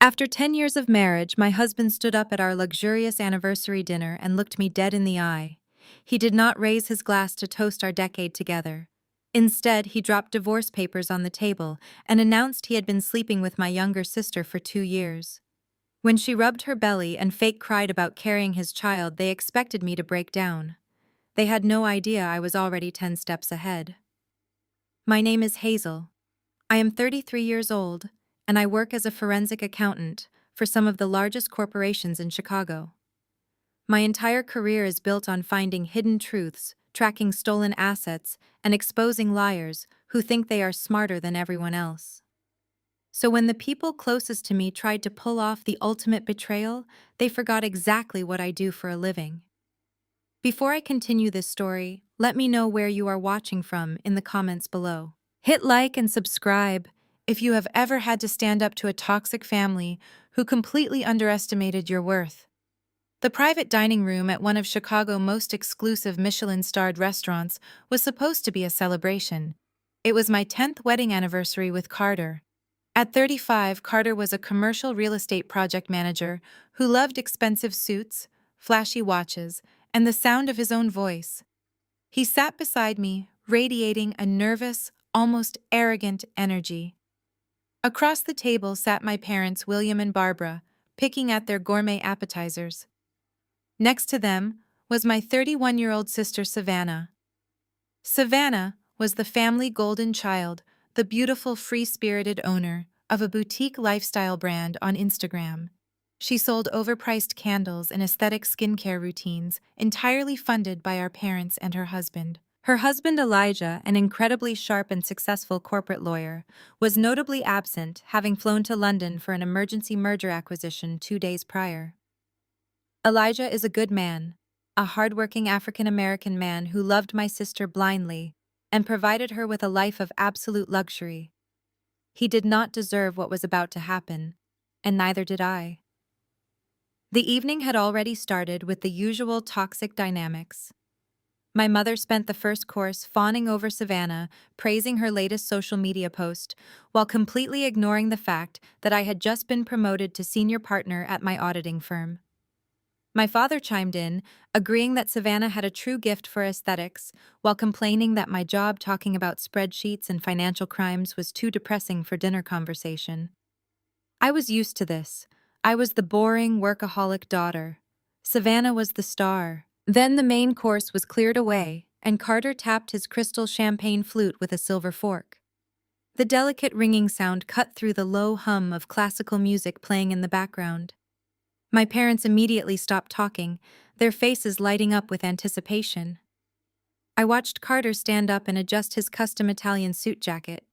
After 10 years of marriage, my husband stood up at our luxurious anniversary dinner and looked me dead in the eye. He did not raise his glass to toast our decade together. Instead, he dropped divorce papers on the table and announced he had been sleeping with my younger sister for 2 years. When she rubbed her belly and fake cried about carrying his child, they expected me to break down. They had no idea I was already 10 steps ahead. My name is Hazel. I am 33 years old, and I work as a forensic accountant for some of the largest corporations in Chicago. My entire career is built on finding hidden truths, tracking stolen assets, and exposing liars who think they are smarter than everyone else. So when the people closest to me tried to pull off the ultimate betrayal, they forgot exactly what I do for a living. Before I continue this story, let me know where you are watching from in the comments below. Hit like and subscribe if you have ever had to stand up to a toxic family who completely underestimated your worth. The private dining room at one of Chicago's most exclusive Michelin-starred restaurants was supposed to be a celebration. It was my 10th wedding anniversary with Carter. At 35, Carter was a commercial real estate project manager who loved expensive suits, flashy watches, and the sound of his own voice. He sat beside me, radiating a nervous, almost arrogant energy. Across the table sat my parents, William and Barbara, picking at their gourmet appetizers. Next to them was my 31-year-old sister, Savannah. Savannah was the family golden child, the beautiful, free-spirited owner of a boutique lifestyle brand on Instagram. She sold overpriced candles and aesthetic skincare routines, entirely funded by our parents and her husband. Her husband, Elijah, an incredibly sharp and successful corporate lawyer, was notably absent, having flown to London for an emergency merger acquisition 2 days prior. Elijah is a good man, a hardworking African-American man who loved my sister blindly and provided her with a life of absolute luxury. He did not deserve what was about to happen, and neither did I. The evening had already started with the usual toxic dynamics. My mother spent the first course fawning over Savannah, praising her latest social media post, while completely ignoring the fact that I had just been promoted to senior partner at my auditing firm. My father chimed in, agreeing that Savannah had a true gift for aesthetics, while complaining that my job talking about spreadsheets and financial crimes was too depressing for dinner conversation. I was used to this. I was the boring, workaholic daughter. Savannah was the star. Then the main course was cleared away, and Carter tapped his crystal champagne flute with a silver fork. The delicate ringing sound cut through the low hum of classical music playing in the background. My parents immediately stopped talking, their faces lighting up with anticipation. I watched Carter stand up and adjust his custom Italian suit jacket.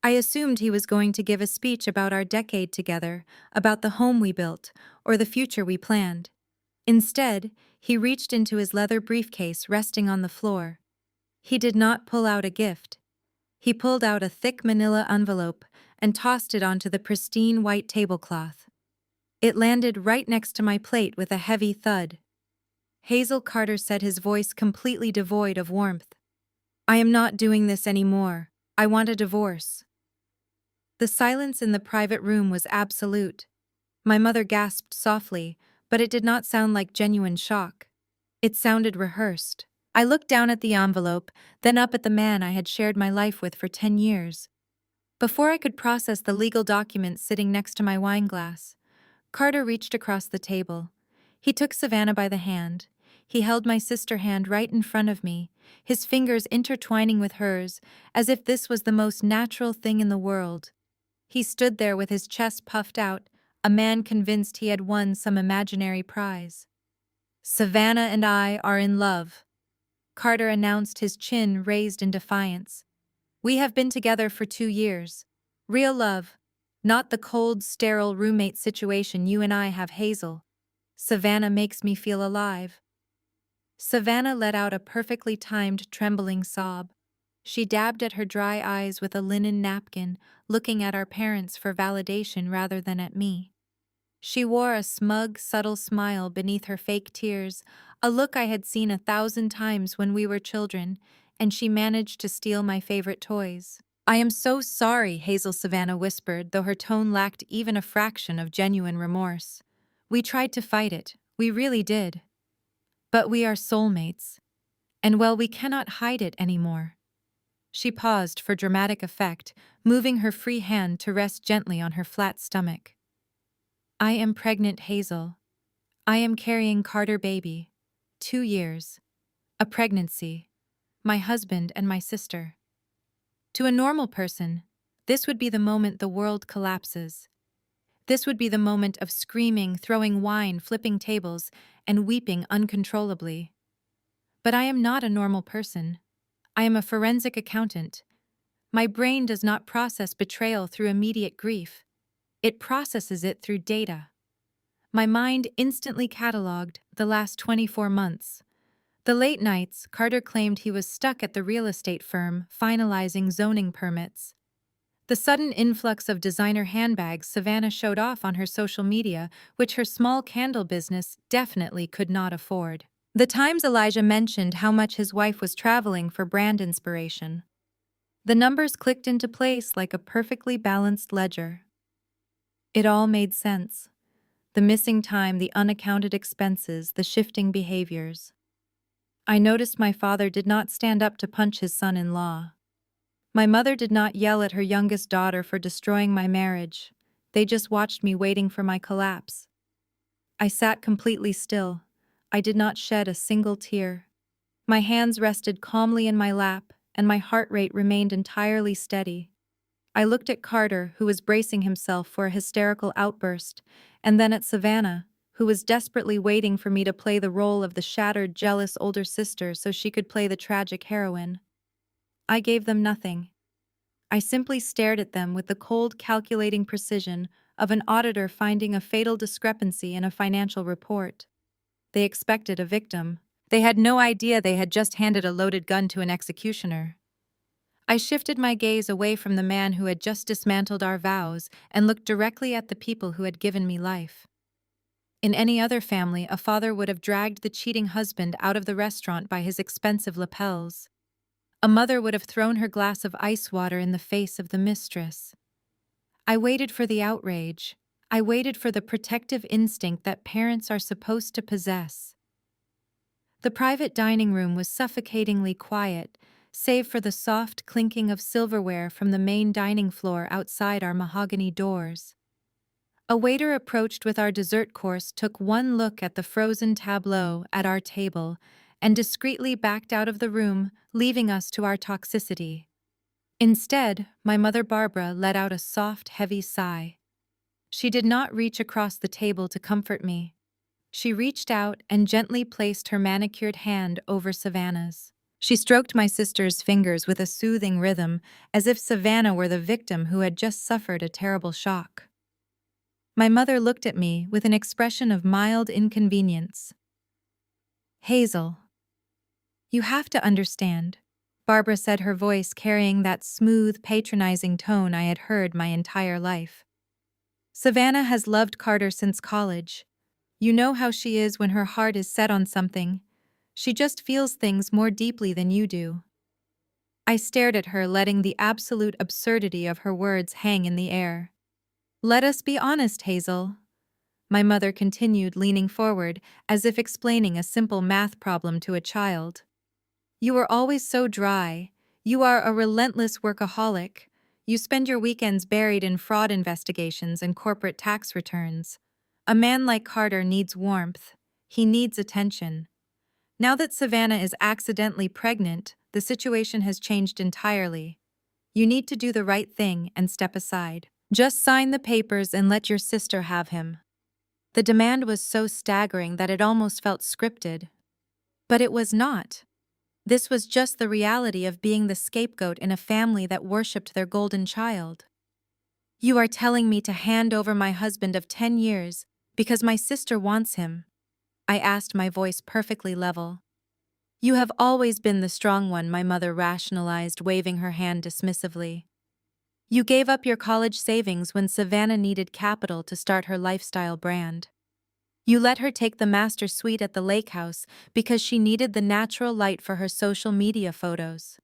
I assumed he was going to give a speech about our decade together, about the home we built, or the future we planned. Instead, he reached into his leather briefcase resting on the floor. He did not pull out a gift. He pulled out a thick manila envelope and tossed it onto the pristine white tablecloth. It landed right next to my plate with a heavy thud. Hazel, Carter said, his voice completely devoid of warmth. "I am not doing this anymore. I want a divorce." The silence in the private room was absolute. My mother gasped softly, but it did not sound like genuine shock. It sounded rehearsed. I looked down at the envelope, then up at the man I had shared my life with for 10 years. Before I could process the legal documents sitting next to my wine glass, Carter reached across the table. He took Savannah by the hand. He held my sister's hand right in front of me, his fingers intertwining with hers, as if this was the most natural thing in the world. He stood there with his chest puffed out, a man convinced he had won some imaginary prize. "Savannah and I are in love," Carter announced, his chin raised in defiance. "We have been together for 2 years. Real love. Not the cold, sterile roommate situation you and I have, Hazel. Savannah makes me feel alive." Savannah let out a perfectly timed, trembling sob. She dabbed at her dry eyes with a linen napkin, looking at our parents for validation rather than at me. She wore a smug, subtle smile beneath her fake tears, a look I had seen 1,000 times when we were children, and she managed to steal my favorite toys. I am so sorry, Hazel Savannah whispered, though her tone lacked even a fraction of genuine remorse. We tried to fight it, we really did. But we are soulmates. And well, we cannot hide it anymore. She paused for dramatic effect, moving her free hand to rest gently on her flat stomach. I am pregnant, Hazel. I am carrying Carter baby. 2 years. A pregnancy. My husband and my sister. To a normal person, this would be the moment the world collapses. This would be the moment of screaming, throwing wine, flipping tables, and weeping uncontrollably. But I am not a normal person. I am a forensic accountant. My brain does not process betrayal through immediate grief. It processes it through data. My mind instantly cataloged the last 24 months. The late nights, Carter claimed he was stuck at the real estate firm finalizing zoning permits. The sudden influx of designer handbags Savannah showed off on her social media, which her small candle business definitely could not afford. The times Elijah mentioned how much his wife was traveling for brand inspiration. The numbers clicked into place like a perfectly balanced ledger. It all made sense. The missing time, the unaccounted expenses, the shifting behaviors. I noticed my father did not stand up to punch his son-in-law. My mother did not yell at her youngest daughter for destroying my marriage. They just watched me waiting for my collapse. I sat completely still. I did not shed a single tear. My hands rested calmly in my lap, and my heart rate remained entirely steady. I looked at Carter, who was bracing himself for a hysterical outburst, and then at Savannah, who was desperately waiting for me to play the role of the shattered, jealous older sister so she could play the tragic heroine. I gave them nothing. I simply stared at them with the cold, calculating precision of an auditor finding a fatal discrepancy in a financial report. They expected a victim. They had no idea they had just handed a loaded gun to an executioner. I shifted my gaze away from the man who had just dismantled our vows and looked directly at the people who had given me life. In any other family, a father would have dragged the cheating husband out of the restaurant by his expensive lapels. A mother would have thrown her glass of ice water in the face of the mistress. I waited for the outrage. I waited for the protective instinct that parents are supposed to possess. The private dining room was suffocatingly quiet, save for the soft clinking of silverware from the main dining floor outside our mahogany doors. A waiter approached with our dessert course, took one look at the frozen tableau at our table, and discreetly backed out of the room, leaving us to our toxicity. Instead, my mother Barbara let out a soft, heavy sigh. She did not reach across the table to comfort me. She reached out and gently placed her manicured hand over Savannah's. She stroked my sister's fingers with a soothing rhythm, as if Savannah were the victim who had just suffered a terrible shock. My mother looked at me with an expression of mild inconvenience. Hazel, you have to understand, Barbara said, her voice carrying that smooth, patronizing tone I had heard my entire life. Savannah has loved Carter since college. You know how she is when her heart is set on something. She just feels things more deeply than you do. I stared at her, letting the absolute absurdity of her words hang in the air. Let us be honest, Hazel, my mother continued, leaning forward, as if explaining a simple math problem to a child. You are always so dry. You are a relentless workaholic. You spend your weekends buried in fraud investigations and corporate tax returns. A man like Carter needs warmth. He needs attention. Now that Savannah is accidentally pregnant, the situation has changed entirely. You need to do the right thing and step aside. Just sign the papers and let your sister have him. The demand was so staggering that it almost felt scripted. But it was not. This was just the reality of being the scapegoat in a family that worshipped their golden child. You are telling me to hand over my husband of 10 years because my sister wants him? I asked, my voice perfectly level. You have always been the strong one, my mother rationalized, waving her hand dismissively. You gave up your college savings when Savannah needed capital to start her lifestyle brand. You let her take the master suite at the lake house because she needed the natural light for her social media photos.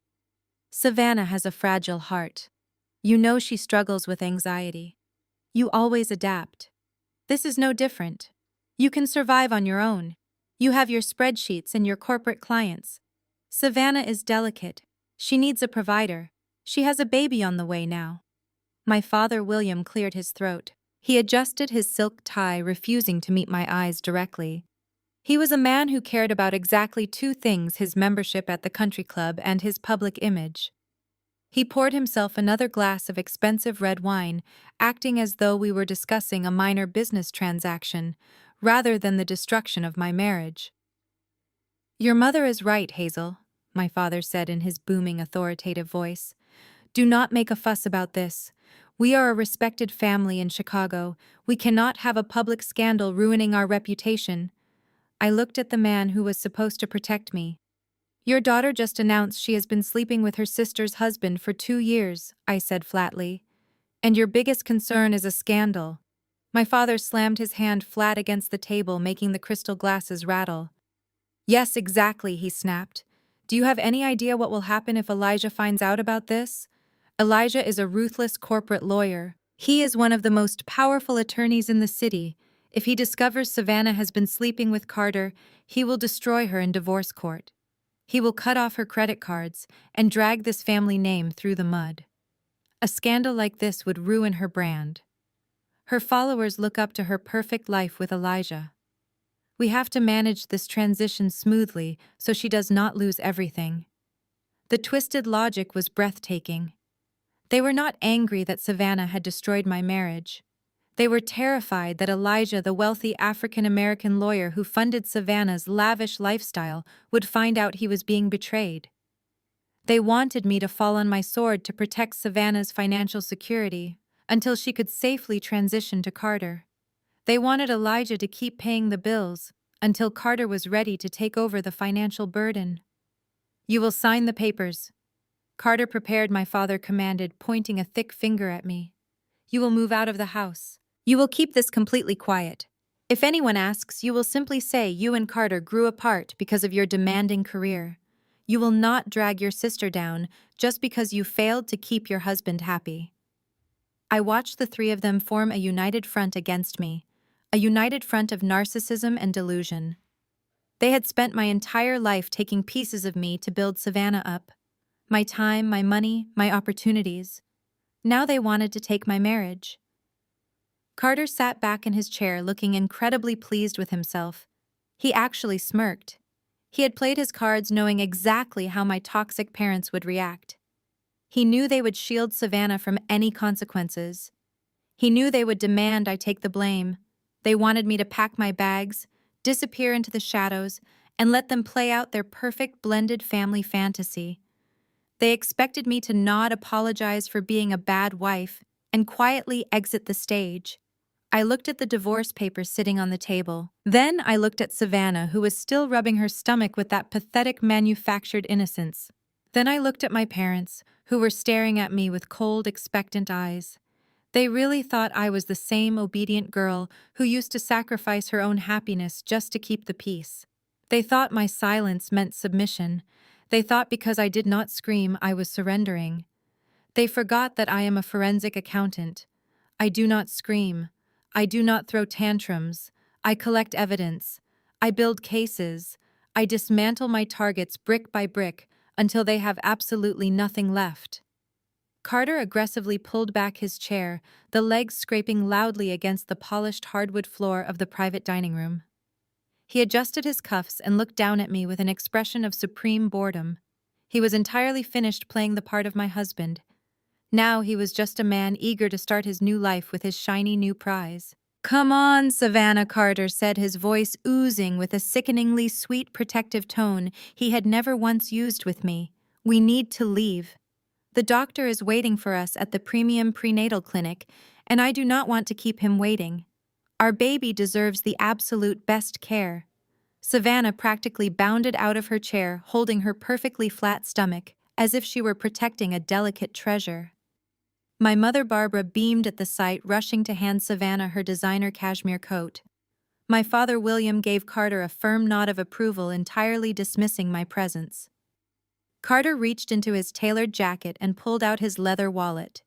Savannah has a fragile heart. You know she struggles with anxiety. You always adapt. This is no different. You can survive on your own. You have your spreadsheets and your corporate clients. Savannah is delicate. She needs a provider. She has a baby on the way now. My father William cleared his throat. He adjusted his silk tie, refusing to meet my eyes directly. He was a man who cared about exactly two things: his membership at the country club and his public image. He poured himself another glass of expensive red wine, acting as though we were discussing a minor business transaction, rather than the destruction of my marriage. "Your mother is right, Hazel," my father said in his booming, authoritative voice. "Do not make a fuss about this. We are a respected family in Chicago. We cannot have a public scandal ruining our reputation." I looked at the man who was supposed to protect me. "Your daughter just announced she has been sleeping with her sister's husband for 2 years," I said flatly. "And your biggest concern is a scandal." My father slammed his hand flat against the table, making the crystal glasses rattle. "Yes, exactly," he snapped. "Do you have any idea what will happen if Elijah finds out about this? Elijah is a ruthless corporate lawyer. He is one of the most powerful attorneys in the city. If he discovers Savannah has been sleeping with Carter, he will destroy her in divorce court. He will cut off her credit cards and drag this family name through the mud. A scandal like this would ruin her brand. Her followers look up to her perfect life with Elijah. We have to manage this transition smoothly so she does not lose everything." The twisted logic was breathtaking. They were not angry that Savannah had destroyed my marriage. They were terrified that Elijah, the wealthy African-American lawyer who funded Savannah's lavish lifestyle, would find out he was being betrayed. They wanted me to fall on my sword to protect Savannah's financial security until she could safely transition to Carter. They wanted Elijah to keep paying the bills until Carter was ready to take over the financial burden. "You will sign the papers." Carter prepared, my father commanded, pointing a thick finger at me. "You will move out of the house. You will keep this completely quiet. If anyone asks, you will simply say you and Carter grew apart because of your demanding career. You will not drag your sister down just because you failed to keep your husband happy." I watched the three of them form a united front against me, a united front of narcissism and delusion. They had spent my entire life taking pieces of me to build Savannah up. My time, my money, my opportunities. Now they wanted to take my marriage. Carter sat back in his chair looking incredibly pleased with himself. He actually smirked. He had played his cards knowing exactly how my toxic parents would react. He knew they would shield Savannah from any consequences. He knew they would demand I take the blame. They wanted me to pack my bags, disappear into the shadows, and let them play out their perfect blended family fantasy. They expected me to not apologize for being a bad wife and quietly exit the stage. I looked at the divorce papers sitting on the table. Then I looked at Savannah, who was still rubbing her stomach with that pathetic manufactured innocence. Then I looked at my parents, who were staring at me with cold, expectant eyes. They really thought I was the same obedient girl who used to sacrifice her own happiness just to keep the peace. They thought my silence meant submission. They thought because I did not scream, I was surrendering. They forgot that I am a forensic accountant. I do not scream. I do not throw tantrums. I collect evidence. I build cases. I dismantle my targets brick by brick until they have absolutely nothing left. Carter aggressively pulled back his chair, the legs scraping loudly against the polished hardwood floor of the private dining room. He adjusted his cuffs and looked down at me with an expression of supreme boredom. He was entirely finished playing the part of my husband. Now he was just a man eager to start his new life with his shiny new prize. "Come on, Savannah," Carter said, his voice oozing with a sickeningly sweet protective tone he had never once used with me. "We need to leave. The doctor is waiting for us at the premium prenatal clinic, and I do not want to keep him waiting. Our baby deserves the absolute best care." Savannah practically bounded out of her chair, holding her perfectly flat stomach, as if she were protecting a delicate treasure. My mother Barbara beamed at the sight, rushing to hand Savannah her designer cashmere coat. My father William gave Carter a firm nod of approval, entirely dismissing my presence. Carter reached into his tailored jacket and pulled out his leather wallet.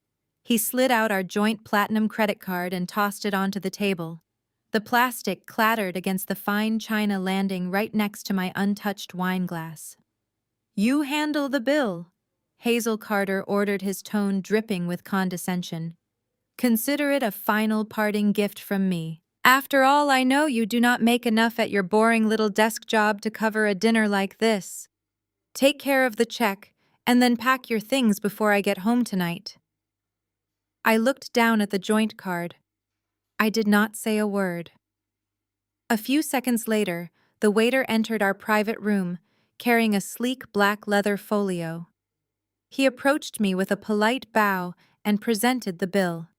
He slid out our joint platinum credit card and tossed it onto the table. The plastic clattered against the fine china landing right next to my untouched wine glass. "You handle the bill," Hazel Carter ordered, his tone dripping with condescension. "Consider it a final parting gift from me. After all, I know you do not make enough at your boring little desk job to cover a dinner like this. Take care of the check, and then pack your things before I get home tonight." I looked down at the joint card. I did not say a word. A few seconds later, the waiter entered our private room, carrying a sleek black leather folio. He approached me with a polite bow and presented the bill.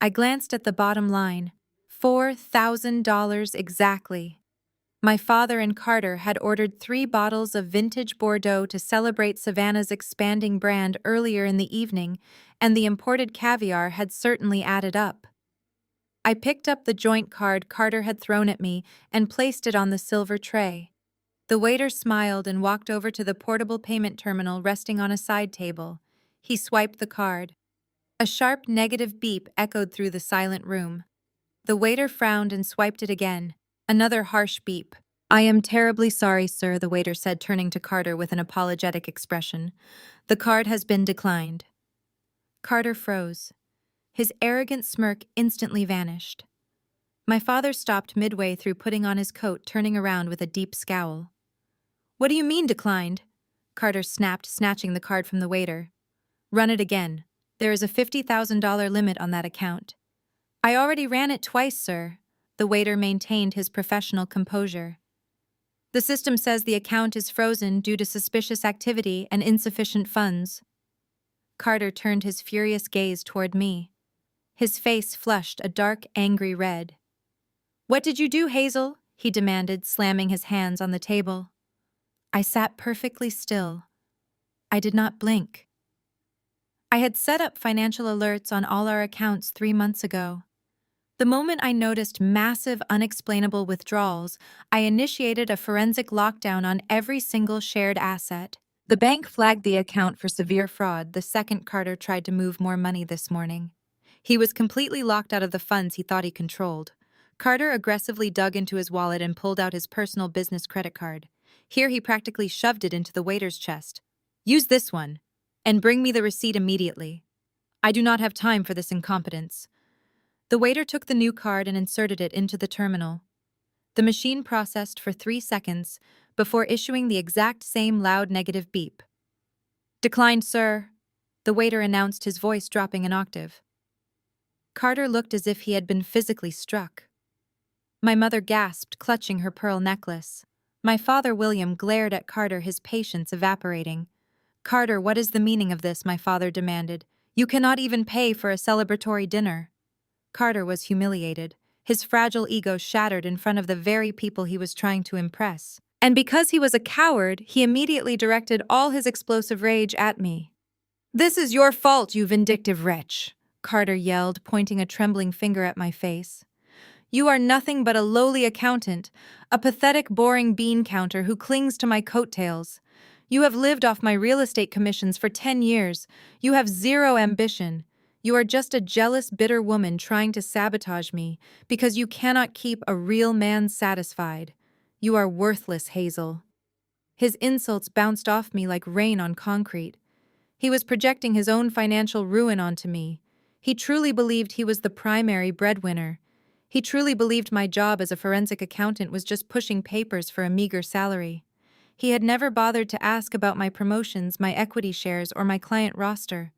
I glanced at the bottom line. $4,000 exactly. My father and Carter had ordered 3 bottles of vintage Bordeaux to celebrate Savannah's expanding brand earlier in the evening, and the imported caviar had certainly added up. I picked up the joint card Carter had thrown at me and placed it on the silver tray. The waiter smiled and walked over to the portable payment terminal resting on a side table. He swiped the card. A sharp negative beep echoed through the silent room. The waiter frowned and swiped it again. Another harsh beep. "I am terribly sorry, sir," the waiter said, turning to Carter with an apologetic expression. "The card has been declined." Carter froze. His arrogant smirk instantly vanished. My father stopped midway through putting on his coat, turning around with a deep scowl. "What do you mean declined?" Carter snapped, snatching the card from the waiter. "Run it again. There is a $50,000 limit on that account." "I already ran it twice, sir." The waiter maintained his professional composure. "The system says the account is frozen due to suspicious activity and insufficient funds." Carter turned his furious gaze toward me. His face flushed a dark, angry red. "What did you do, Hazel?" he demanded, slamming his hands on the table. I sat perfectly still. I did not blink. I had set up financial alerts on all our accounts 3 months ago. The moment I noticed massive, unexplainable withdrawals, I initiated a forensic lockdown on every single shared asset. The bank flagged the account for severe fraud the second Carter tried to move more money this morning. He was completely locked out of the funds he thought he controlled. Carter aggressively dug into his wallet and pulled out his personal business credit card. Here he practically shoved it into the waiter's chest. "Use this one, and bring me the receipt immediately. I do not have time for this incompetence." The waiter took the new card and inserted it into the terminal. The machine processed for 3 seconds before issuing the exact same loud negative beep. "Declined, sir," the waiter announced, his voice dropping an octave. Carter looked as if he had been physically struck. My mother gasped, clutching her pearl necklace. My father, William, glared at Carter, his patience evaporating. "Carter, what is the meaning of this?" my father demanded. "You cannot even pay for a celebratory dinner." Carter was humiliated. His fragile ego shattered in front of the very people he was trying to impress. And because he was a coward, he immediately directed all his explosive rage at me. "This is your fault, you vindictive wretch," Carter yelled, pointing a trembling finger at my face. "You are nothing but a lowly accountant, a pathetic, boring bean counter who clings to my coattails. You have lived off my real estate commissions for 10 years. You have zero ambition. You are just a jealous, bitter woman trying to sabotage me because you cannot keep a real man satisfied. You are worthless, Hazel." His insults bounced off me like rain on concrete. He was projecting his own financial ruin onto me. He truly believed he was the primary breadwinner. He truly believed my job as a forensic accountant was just pushing papers for a meager salary. He had never bothered to ask about my promotions, my equity shares, or my client roster.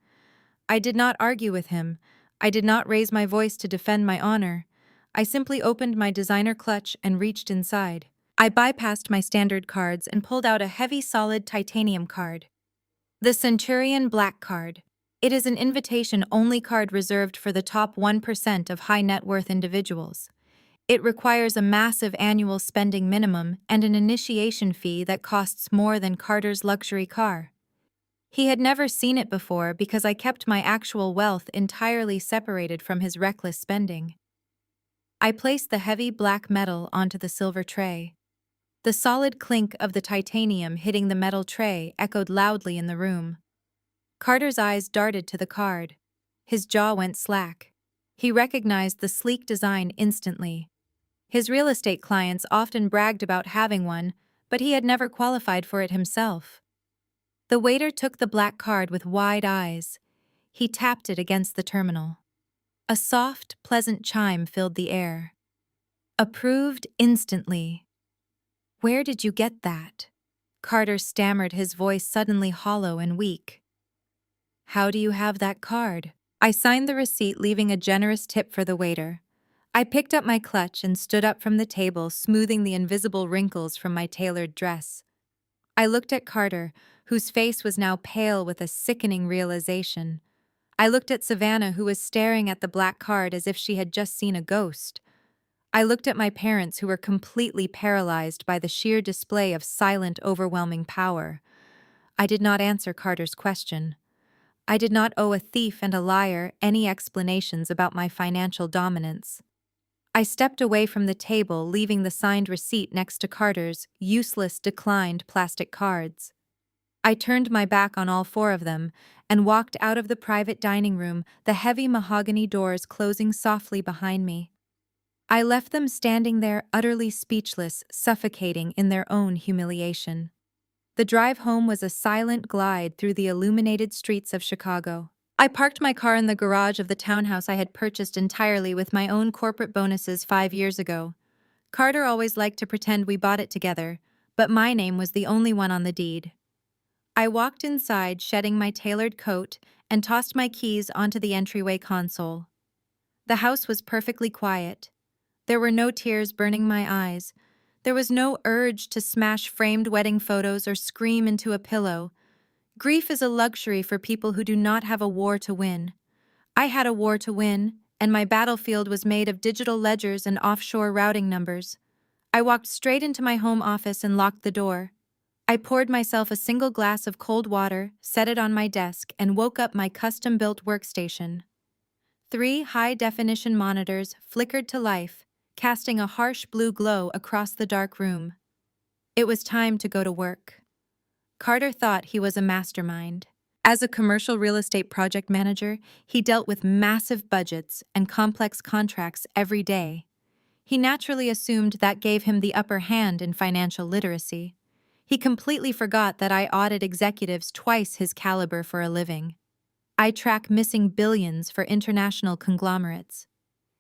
I did not argue with him. I did not raise my voice to defend my honor. I simply opened my designer clutch and reached inside. I bypassed my standard cards and pulled out a heavy, solid titanium card. The Centurion Black Card. It is an invitation-only card reserved for the top 1% of high-net-worth individuals. It requires a massive annual spending minimum and an initiation fee that costs more than Carter's luxury car. He had never seen it before because I kept my actual wealth entirely separated from his reckless spending. I placed the heavy black metal onto the silver tray. The solid clink of the titanium hitting the metal tray echoed loudly in the room. Carter's eyes darted to the card. His jaw went slack. He recognized the sleek design instantly. His real estate clients often bragged about having one, but he had never qualified for it himself. The waiter took the black card with wide eyes. He tapped it against the terminal. A soft, pleasant chime filled the air. Approved instantly. Where did you get that? Carter stammered, his voice suddenly hollow and weak. How do you have that card? I signed the receipt, leaving a generous tip for the waiter. I picked up my clutch and stood up from the table, smoothing the invisible wrinkles from my tailored dress. I looked at Carter, whose face was now pale with a sickening realization. I looked at Savannah, who was staring at the black card as if she had just seen a ghost. I looked at my parents, who were completely paralyzed by the sheer display of silent, overwhelming power. I did not answer Carter's question. I did not owe a thief and a liar any explanations about my financial dominance. I stepped away from the table, leaving the signed receipt next to Carter's useless, declined plastic cards. I turned my back on all four of them and walked out of the private dining room, the heavy mahogany doors closing softly behind me. I left them standing there, utterly speechless, suffocating in their own humiliation. The drive home was a silent glide through the illuminated streets of Chicago. I parked my car in the garage of the townhouse I had purchased entirely with my own corporate bonuses 5 years ago. Carter always liked to pretend we bought it together, but my name was the only one on the deed. I walked inside, shedding my tailored coat, and tossed my keys onto the entryway console. The house was perfectly quiet. There were no tears burning my eyes. There was no urge to smash framed wedding photos or scream into a pillow. Grief is a luxury for people who do not have a war to win. I had a war to win, and my battlefield was made of digital ledgers and offshore routing numbers. I walked straight into my home office and locked the door. I poured myself a single glass of cold water, set it on my desk, and woke up my custom-built workstation. 3 high-definition monitors flickered to life, casting a harsh blue glow across the dark room. It was time to go to work. Carter thought he was a mastermind. As a commercial real estate project manager, he dealt with massive budgets and complex contracts every day. He naturally assumed that gave him the upper hand in financial literacy. He completely forgot that I audit executives twice his caliber for a living. I track missing billions for international conglomerates.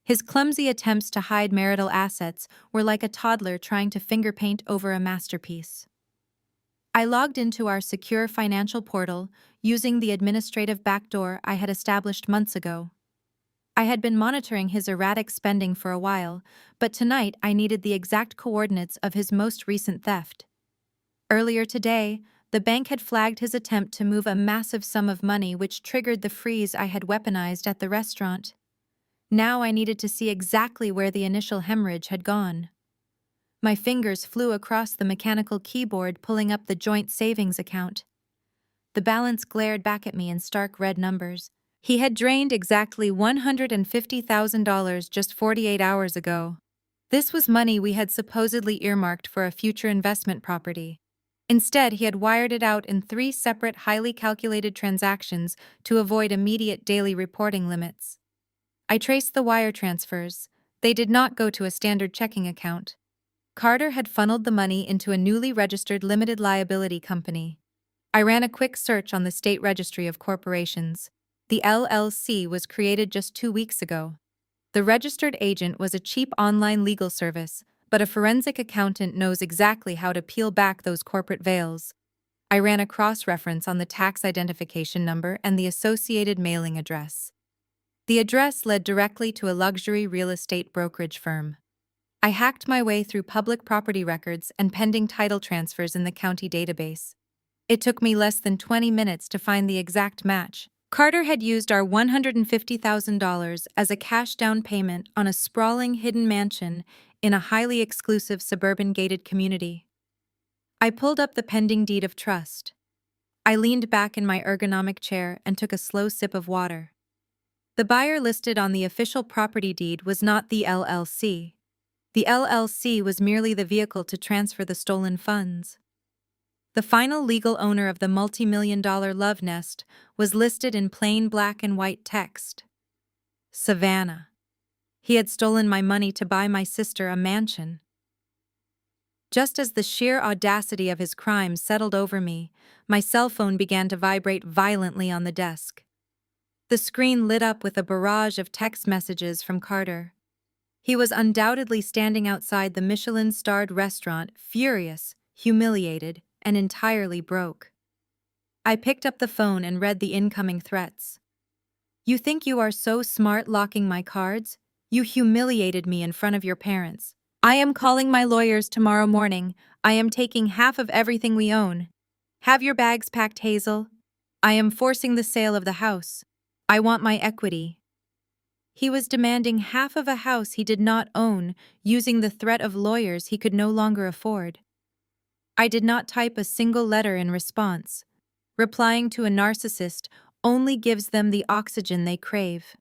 His clumsy attempts to hide marital assets were like a toddler trying to finger paint over a masterpiece. I logged into our secure financial portal using the administrative backdoor I had established months ago. I had been monitoring his erratic spending for a while, but tonight I needed the exact coordinates of his most recent theft. Earlier today, the bank had flagged his attempt to move a massive sum of money, which triggered the freeze I had weaponized at the restaurant. Now I needed to see exactly where the initial hemorrhage had gone. My fingers flew across the mechanical keyboard, pulling up the joint savings account. The balance glared back at me in stark red numbers. He had drained exactly $150,000 just 48 hours ago. This was money we had supposedly earmarked for a future investment property. Instead, he had wired it out in 3 separate, highly calculated transactions to avoid immediate daily reporting limits. I traced the wire transfers. They did not go to a standard checking account. Carter had funneled the money into a newly registered limited liability company. I ran a quick search on the State Registry of Corporations. The LLC was created just 2 weeks ago. The registered agent was a cheap online legal service, but a forensic accountant knows exactly how to peel back those corporate veils. I ran a cross-reference on the tax identification number and the associated mailing address. The address led directly to a luxury real estate brokerage firm. I hacked my way through public property records and pending title transfers in the county database. It took me less than 20 minutes to find the exact match. Carter had used our $150,000 as a cash down payment on a sprawling hidden mansion in a highly exclusive suburban gated community. I pulled up the pending deed of trust. I leaned back in my ergonomic chair and took a slow sip of water. The buyer listed on the official property deed was not the LLC. The LLC was merely the vehicle to transfer the stolen funds. The final legal owner of the multi-million-dollar love nest was listed in plain black and white text. Savannah. He had stolen my money to buy my sister a mansion. Just as the sheer audacity of his crime settled over me, my cell phone began to vibrate violently on the desk. The screen lit up with a barrage of text messages from Carter. He was undoubtedly standing outside the Michelin-starred restaurant, furious, humiliated, and entirely broke. I picked up the phone and read the incoming threats. "You think you are so smart locking my cards? You humiliated me in front of your parents. I am calling my lawyers tomorrow morning. I am taking half of everything we own. Have your bags packed, Hazel. I am forcing the sale of the house. I want my equity." He was demanding half of a house he did not own, using the threat of lawyers he could no longer afford. I did not type a single letter in response. Replying to a narcissist only gives them the oxygen they crave.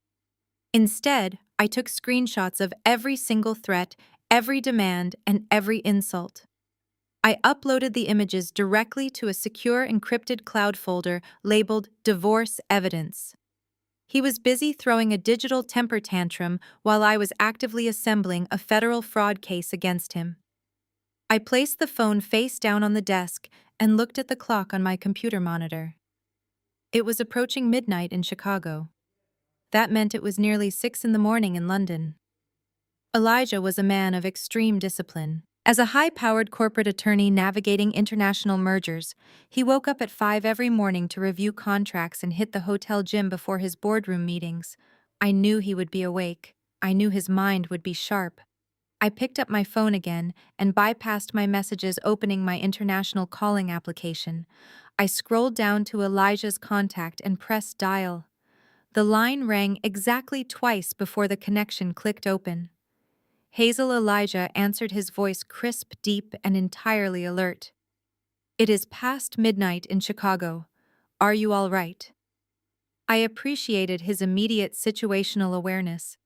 Instead, I took screenshots of every single threat, every demand, and every insult. I uploaded the images directly to a secure encrypted cloud folder labeled Divorce Evidence. He was busy throwing a digital temper tantrum while I was actively assembling a federal fraud case against him. I placed the phone face down on the desk and looked at the clock on my computer monitor. It was approaching midnight in Chicago. That meant it was nearly 6 in the morning in London. Elijah was a man of extreme discipline. As a high-powered corporate attorney navigating international mergers, he woke up at 5 every morning to review contracts and hit the hotel gym before his boardroom meetings. I knew he would be awake. I knew his mind would be sharp. I picked up my phone again and bypassed my messages, opening my international calling application. I scrolled down to Elijah's contact and pressed dial. The line rang exactly twice before the connection clicked open. Hazel. Elijah answered, his voice crisp, deep, and entirely alert. "It is past midnight in Chicago. Are you all right?" I appreciated his immediate situational awareness.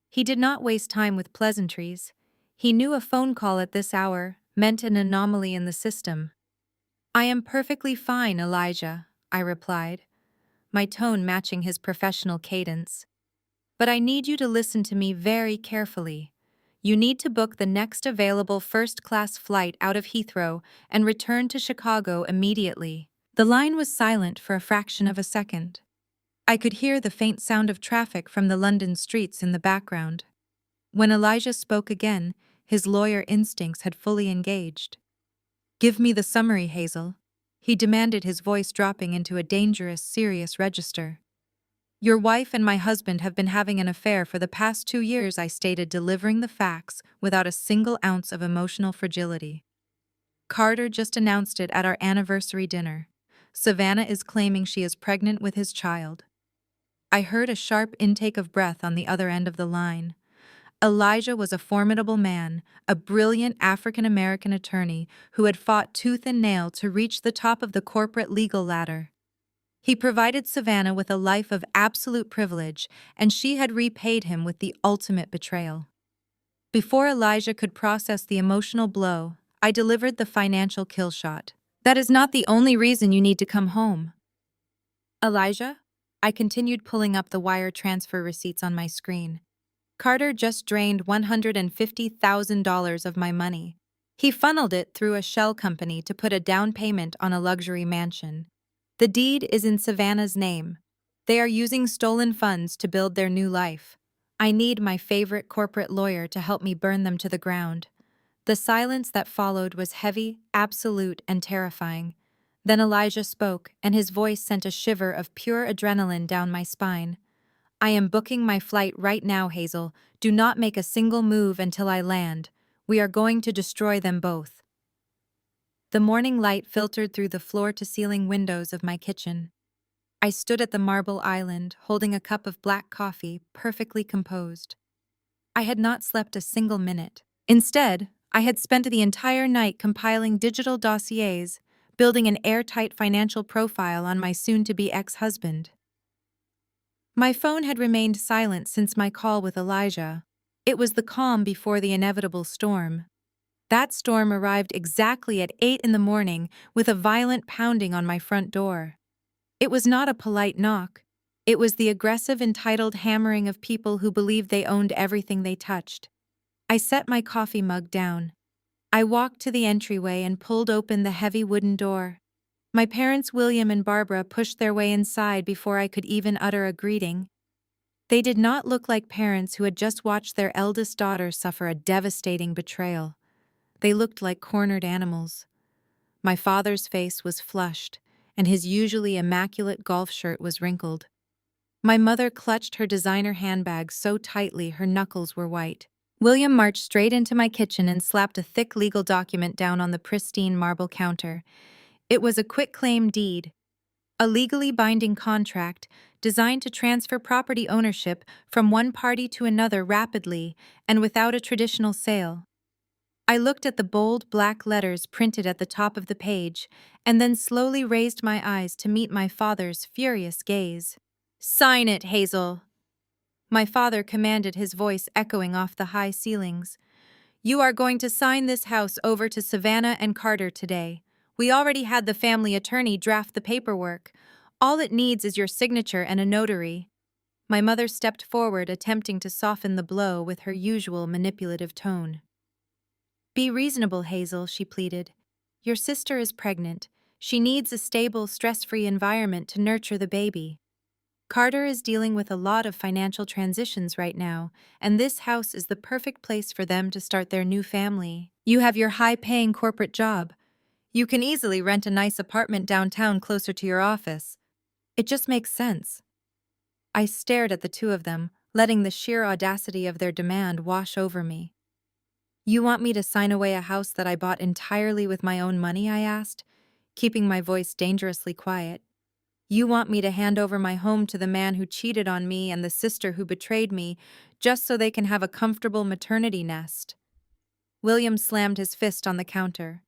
He did not waste time with pleasantries. He knew a phone call at this hour meant an anomaly in the system. "I am perfectly fine, Elijah," I replied, my tone matching his professional cadence. "But I need you to listen to me very carefully. You need to book the next available first-class flight out of Heathrow and return to Chicago immediately." The line was silent for a fraction of a second. I could hear the faint sound of traffic from the London streets in the background. When Elijah spoke again, his lawyer instincts had fully engaged. "Give me the summary, Hazel," he demanded, his voice dropping into a dangerous, serious register. "Your wife and my husband have been having an affair for the past 2 years," I stated, delivering the facts without a single ounce of emotional fragility. "Carter just announced it at our anniversary dinner. Savannah is claiming she is pregnant with his child." I heard a sharp intake of breath on the other end of the line. Elijah was a formidable man, a brilliant African-American attorney who had fought tooth and nail to reach the top of the corporate legal ladder. He provided Savannah with a life of absolute privilege, and she had repaid him with the ultimate betrayal. Before Elijah could process the emotional blow, I delivered the financial kill shot. "That is not the only reason you need to come home." "Elijah?" I continued, pulling up the wire transfer receipts on my screen. "Carter just drained $150,000 of my money. He funneled it through a shell company to put a down payment on a luxury mansion. The deed is in Savannah's name. They are using stolen funds to build their new life. I need my favorite corporate lawyer to help me burn them to the ground." The silence that followed was heavy, absolute, and terrifying. Then Elijah spoke, and his voice sent a shiver of pure adrenaline down my spine. "I am booking my flight right now, Hazel. Do not make a single move until I land. We are going to destroy them both." The morning light filtered through the floor-to-ceiling windows of my kitchen. I stood at the marble island, holding a cup of black coffee, perfectly composed. I had not slept a single minute. Instead, I had spent the entire night compiling digital dossiers, building an airtight financial profile on my soon-to-be ex-husband. My phone had remained silent since my call with Elijah. It was the calm before the inevitable storm. That storm arrived exactly at 8 in the morning with a violent pounding on my front door. It was not a polite knock. It was the aggressive, entitled hammering of people who believed they owned everything they touched. I set my coffee mug down. I walked to the entryway and pulled open the heavy wooden door. My parents, William and Barbara, pushed their way inside before I could even utter a greeting. They did not look like parents who had just watched their eldest daughter suffer a devastating betrayal. They looked like cornered animals. My father's face was flushed, and his usually immaculate golf shirt was wrinkled. My mother clutched her designer handbag so tightly her knuckles were white. William marched straight into my kitchen and slapped a thick legal document down on the pristine marble counter. It was a quitclaim deed, a legally binding contract designed to transfer property ownership from one party to another rapidly and without a traditional sale. I looked at the bold black letters printed at the top of the page and then slowly raised my eyes to meet my father's furious gaze. "Sign it, Hazel!" My father commanded, his voice echoing off the high ceilings. "You are going to sign this house over to Savannah and Carter today. We already had the family attorney draft the paperwork. All it needs is your signature and a notary." My mother stepped forward, attempting to soften the blow with her usual manipulative tone. "Be reasonable, Hazel," she pleaded. "Your sister is pregnant. She needs a stable, stress-free environment to nurture the baby. Carter is dealing with a lot of financial transitions right now, and this house is the perfect place for them to start their new family. You have your high-paying corporate job. You can easily rent a nice apartment downtown closer to your office. It just makes sense." I stared at the two of them, letting the sheer audacity of their demand wash over me. "You want me to sign away a house that I bought entirely with my own money?" I asked, keeping my voice dangerously quiet. "You want me to hand over my home to the man who cheated on me and the sister who betrayed me, just so they can have a comfortable maternity nest?" William slammed his fist on the counter.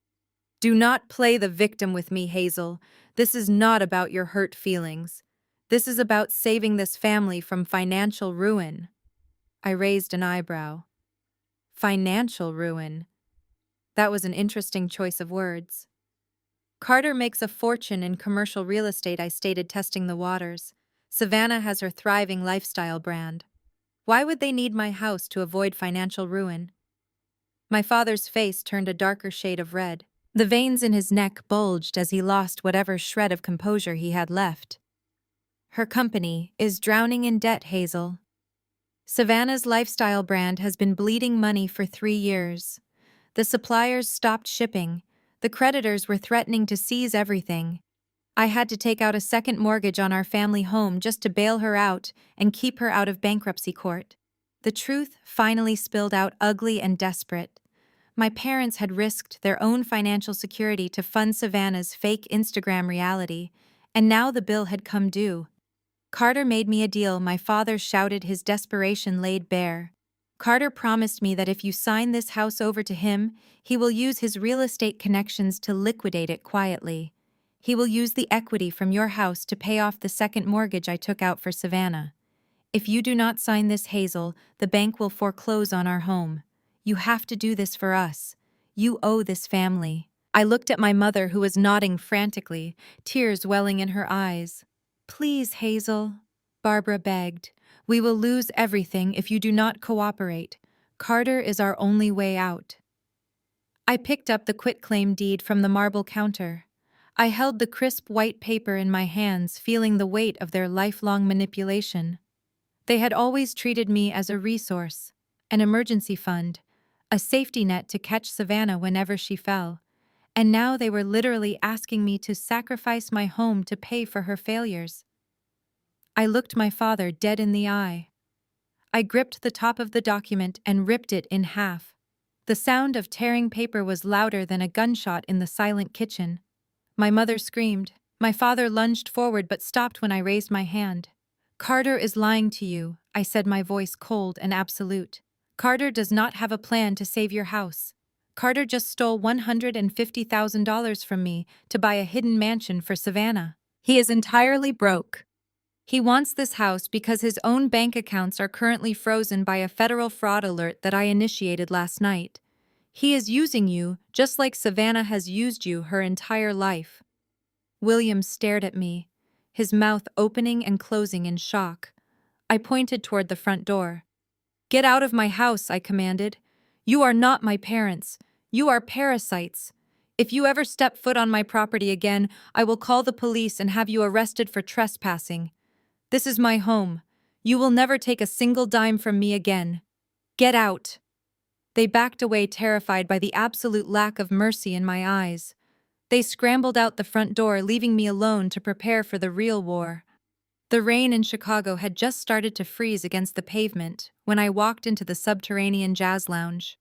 "Do not play the victim with me, Hazel. This is not about your hurt feelings. This is about saving this family from financial ruin." I raised an eyebrow. Financial ruin. That was an interesting choice of words. "Carter makes a fortune in commercial real estate," I stated, testing the waters. "Savannah has her thriving lifestyle brand. Why would they need my house to avoid financial ruin?" My father's face turned a darker shade of red. The veins in his neck bulged as he lost whatever shred of composure he had left. "Her company is drowning in debt, Hazel. Savannah's lifestyle brand has been bleeding money for 3 years. The suppliers stopped shipping. The creditors were threatening to seize everything. I had to take out a second mortgage on our family home just to bail her out and keep her out of bankruptcy court." The truth finally spilled out, ugly and desperate. My parents had risked their own financial security to fund Savannah's fake Instagram reality, and now the bill had come due. "Carter made me a deal," my father shouted, his desperation laid bare. "Carter promised me that if you sign this house over to him, he will use his real estate connections to liquidate it quietly. He will use the equity from your house to pay off the second mortgage I took out for Savannah. If you do not sign this, Hazel, the bank will foreclose on our home. You have to do this for us. You owe this family." I looked at my mother, who was nodding frantically, tears welling in her eyes. "Please, Hazel," Barbara begged. "We will lose everything if you do not cooperate. Carter is our only way out." I picked up the quitclaim deed from the marble counter. I held the crisp white paper in my hands, feeling the weight of their lifelong manipulation. They had always treated me as a resource, an emergency fund, a safety net to catch Savannah whenever she fell. And now they were literally asking me to sacrifice my home to pay for her failures. I looked my father dead in the eye. I gripped the top of the document and ripped it in half. The sound of tearing paper was louder than a gunshot in the silent kitchen. My mother screamed. My father lunged forward but stopped when I raised my hand. "Carter is lying to you," I said, my voice cold and absolute. "Carter does not have a plan to save your house. Carter just stole $150,000 from me to buy a hidden mansion for Savannah. He is entirely broke. He wants this house because his own bank accounts are currently frozen by a federal fraud alert that I initiated last night. He is using you, just like Savannah has used you her entire life. William stared at me, his mouth opening and closing in shock. I pointed toward the front door. "Get out of my house," I commanded. "You are not my parents. You are parasites. If you ever step foot on my property again, I will call the police and have you arrested for trespassing. This is my home. You will never take a single dime from me again. Get out." They backed away, terrified by the absolute lack of mercy in my eyes. They scrambled out the front door, leaving me alone to prepare for the real war. The rain in Chicago had just started to freeze against the pavement when I walked into the subterranean jazz lounge.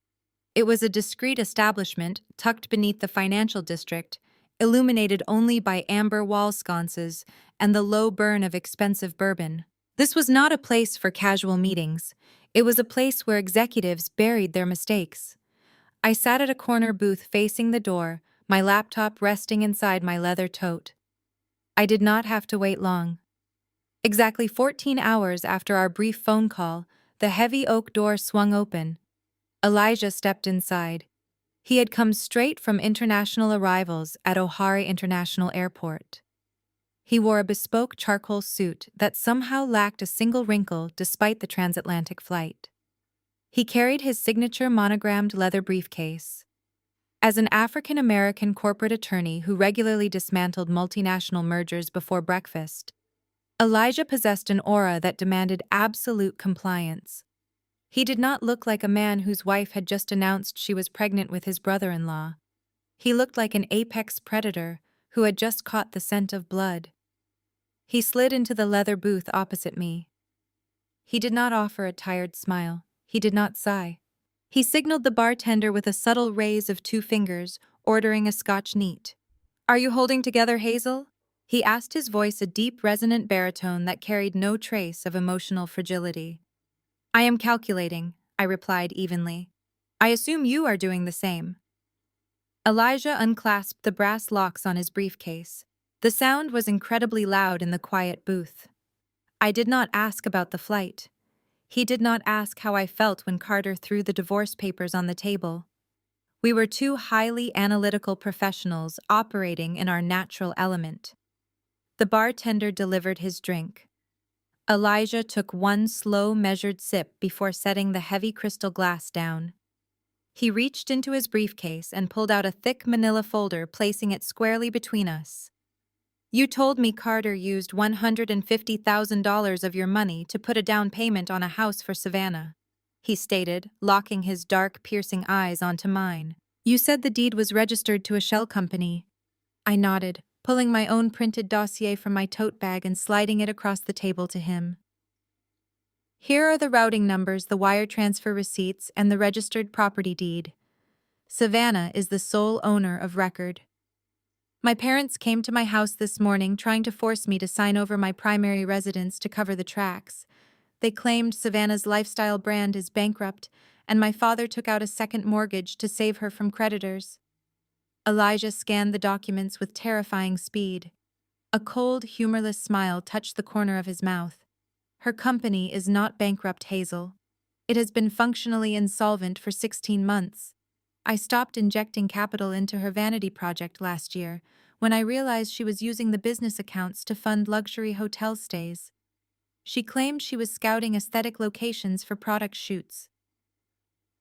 It was a discreet establishment tucked beneath the financial district, illuminated only by amber wall sconces and the low burn of expensive bourbon. This was not a place for casual meetings. It was a place where executives buried their mistakes. I sat at a corner booth facing the door, my laptop resting inside my leather tote. I did not have to wait long. Exactly 14 hours after our brief phone call, the heavy oak door swung open. Elijah stepped inside. He had come straight from international arrivals at O'Hare International Airport. He wore a bespoke charcoal suit that somehow lacked a single wrinkle despite the transatlantic flight. He carried his signature monogrammed leather briefcase. As an African-American corporate attorney who regularly dismantled multinational mergers before breakfast, Elijah possessed an aura that demanded absolute compliance. He did not look like a man whose wife had just announced she was pregnant with his brother-in-law. He looked like an apex predator who had just caught the scent of blood. He slid into the leather booth opposite me. He did not offer a tired smile. He did not sigh. He signaled the bartender with a subtle raise of 2 fingers, ordering a Scotch neat. "Are you holding together, Hazel?" He asked, his voice a deep, resonant baritone that carried no trace of emotional fragility. "I am calculating," I replied evenly. "I assume you are doing the same." Elijah unclasped the brass locks on his briefcase. The sound was incredibly loud in the quiet booth. I did not ask about the flight. He did not ask how I felt when Carter threw the divorce papers on the table. We were 2 highly analytical professionals operating in our natural element. The bartender delivered his drink. Elijah took 1 slow, measured sip before setting the heavy crystal glass down. He reached into his briefcase and pulled out a thick manila folder, placing it squarely between us. "You told me Carter used $150,000 of your money to put a down payment on a house for Savannah," he stated, locking his dark, piercing eyes onto mine. "You said the deed was registered to a shell company." I nodded, pulling my own printed dossier from my tote bag and sliding it across the table to him. "Here are the routing numbers, the wire transfer receipts, and the registered property deed. Savannah is the sole owner of record. My parents came to my house this morning trying to force me to sign over my primary residence to cover the tracks. They claimed Savannah's lifestyle brand is bankrupt, and my father took out a second mortgage to save her from creditors." Elijah scanned the documents with terrifying speed. A cold, humorless smile touched the corner of his mouth. "Her company is not bankrupt, Hazel. It has been functionally insolvent for 16 months. I stopped injecting capital into her vanity project last year when I realized she was using the business accounts to fund luxury hotel stays. She claimed she was scouting aesthetic locations for product shoots."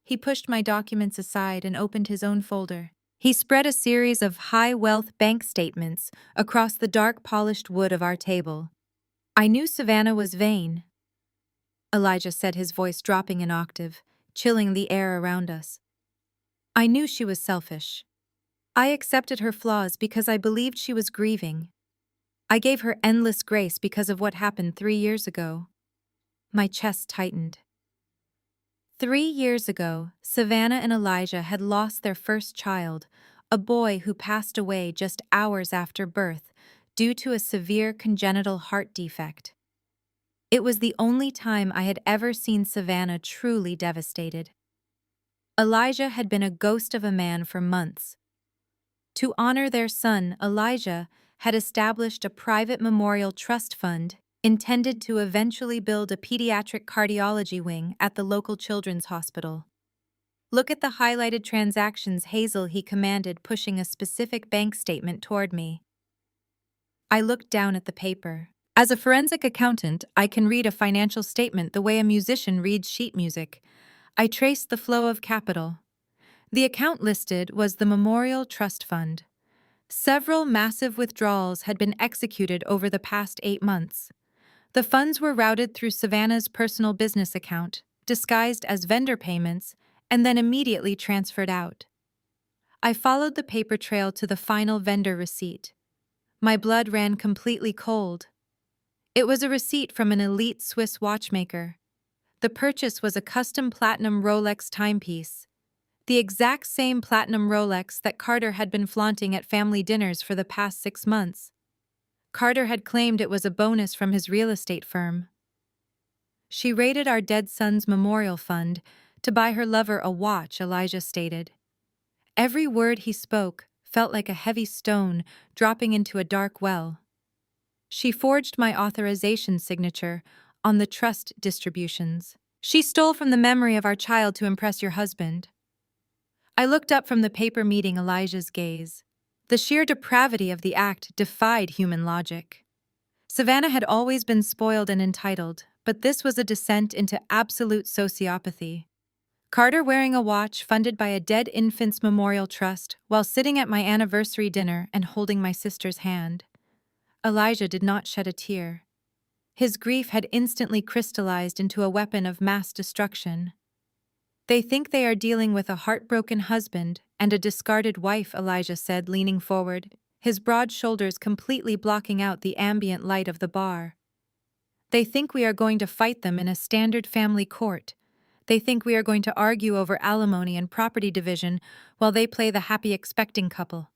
He pushed my documents aside and opened his own folder. He spread a series of high-wealth bank statements across the dark polished wood of our table. "I knew Savannah was vain," Elijah said, his voice dropping an octave, chilling the air around us. "I knew she was selfish. I accepted her flaws because I believed she was grieving. I gave her endless grace because of what happened 3 years ago." My chest tightened. 3 years ago, Savannah and Elijah had lost their first child, a boy who passed away just hours after birth due to a severe congenital heart defect. It was the only time I had ever seen Savannah truly devastated. Elijah had been a ghost of a man for months. To honor their son, Elijah had established a private memorial trust fund intended to eventually build a pediatric cardiology wing at the local children's hospital. Look at the highlighted transactions, Hazel, he commanded, pushing a specific bank statement toward me. I looked down at the paper. As a forensic accountant, I can read a financial statement the way a musician reads sheet music. I traced the flow of capital. The account listed was the Memorial Trust Fund. Several massive withdrawals had been executed over the past 8 months. The funds were routed through Savannah's personal business account, disguised as vendor payments, and then immediately transferred out. I followed the paper trail to the final vendor receipt. My blood ran completely cold. It was a receipt from an elite Swiss watchmaker. The purchase was a custom platinum Rolex timepiece, the exact same platinum Rolex that Carter had been flaunting at family dinners for the past 6 months. Carter had claimed it was a bonus from his real estate firm. She raided our dead son's memorial fund to buy her lover a watch, Elijah stated. Every word he spoke felt like a heavy stone dropping into a dark well. She forged my authorization signature on the trust distributions. She stole from the memory of our child to impress your husband. I looked up from the paper, meeting Elijah's gaze. The sheer depravity of the act defied human logic. Savannah had always been spoiled and entitled, but this was a descent into absolute sociopathy. Carter wearing a watch funded by a dead infant's memorial trust while sitting at my anniversary dinner and holding my sister's hand. Elijah did not shed a tear. His grief had instantly crystallized into a weapon of mass destruction. They think they are dealing with a heartbroken husband and a discarded wife, Elijah said, leaning forward, his broad shoulders completely blocking out the ambient light of the bar. They think we are going to fight them in a standard family court. They think we are going to argue over alimony and property division while they play the happy expecting couple.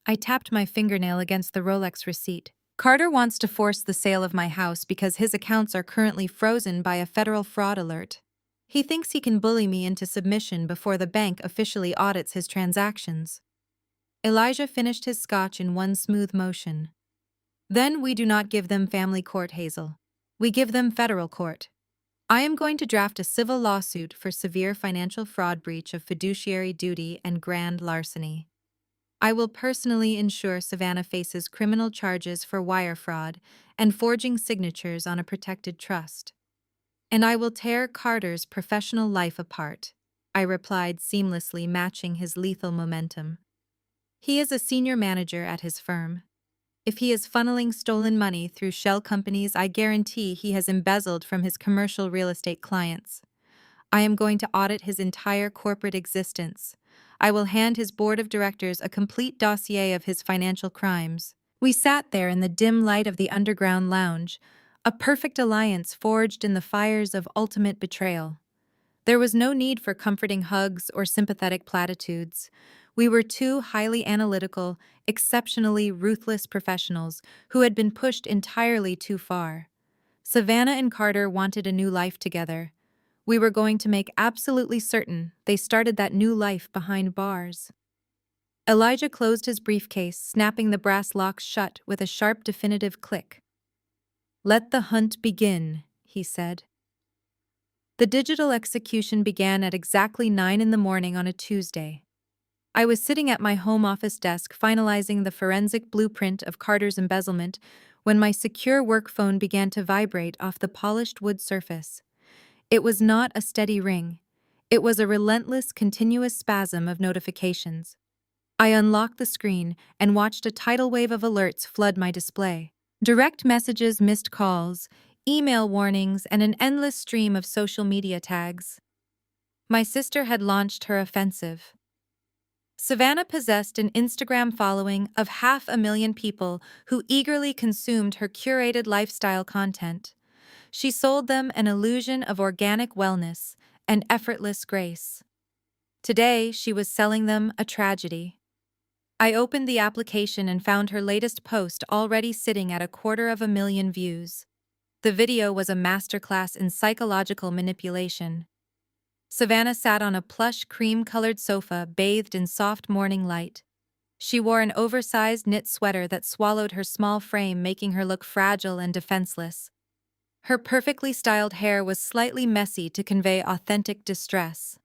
I tapped my fingernail against the Rolex receipt. Carter wants to force the sale of my house because his accounts are currently frozen by a federal fraud alert. He thinks he can bully me into submission before the bank officially audits his transactions. Elijah finished his scotch in one smooth motion. Then we do not give them family court, Hazel. We give them federal court. I am going to draft a civil lawsuit for severe financial fraud, breach of fiduciary duty, and grand larceny. I will personally ensure Savannah faces criminal charges for wire fraud and forging signatures on a protected trust. And I will tear Carter's professional life apart, I replied, seamlessly matching his lethal momentum. He is a senior manager at his firm. If he is funneling stolen money through shell companies, I guarantee he has embezzled from his commercial real estate clients. I am going to audit his entire corporate existence. I will hand his board of directors a complete dossier of his financial crimes. We sat there in the dim light of the underground lounge, a perfect alliance forged in the fires of ultimate betrayal. There was no need for comforting hugs or sympathetic platitudes. We were two highly analytical, exceptionally ruthless professionals who had been pushed entirely too far. Savannah and Carter wanted a new life together. We were going to make absolutely certain they started that new life behind bars. Elijah closed his briefcase, snapping the brass locks shut with a sharp, definitive click. "Let the hunt begin," he said. The digital execution began at exactly 9 a.m. on a Tuesday. I was sitting at my home office desk finalizing the forensic blueprint of Carter's embezzlement when my secure work phone began to vibrate off the polished wood surface. It was not a steady ring. It was a relentless, continuous spasm of notifications. I unlocked the screen and watched a tidal wave of alerts flood my display. Direct messages, missed calls, email warnings, and an endless stream of social media tags. My sister had launched her offensive. Savannah possessed an Instagram following of 500,000 people who eagerly consumed her curated lifestyle content. She sold them an illusion of organic wellness and effortless grace. Today, she was selling them a tragedy. I opened the application and found her latest post already sitting at 250,000 views. The video was a masterclass in psychological manipulation. Savannah sat on a plush cream-colored sofa bathed in soft morning light. She wore an oversized knit sweater that swallowed her small frame, making her look fragile and defenseless. Her perfectly styled hair was slightly messy to convey authentic distress.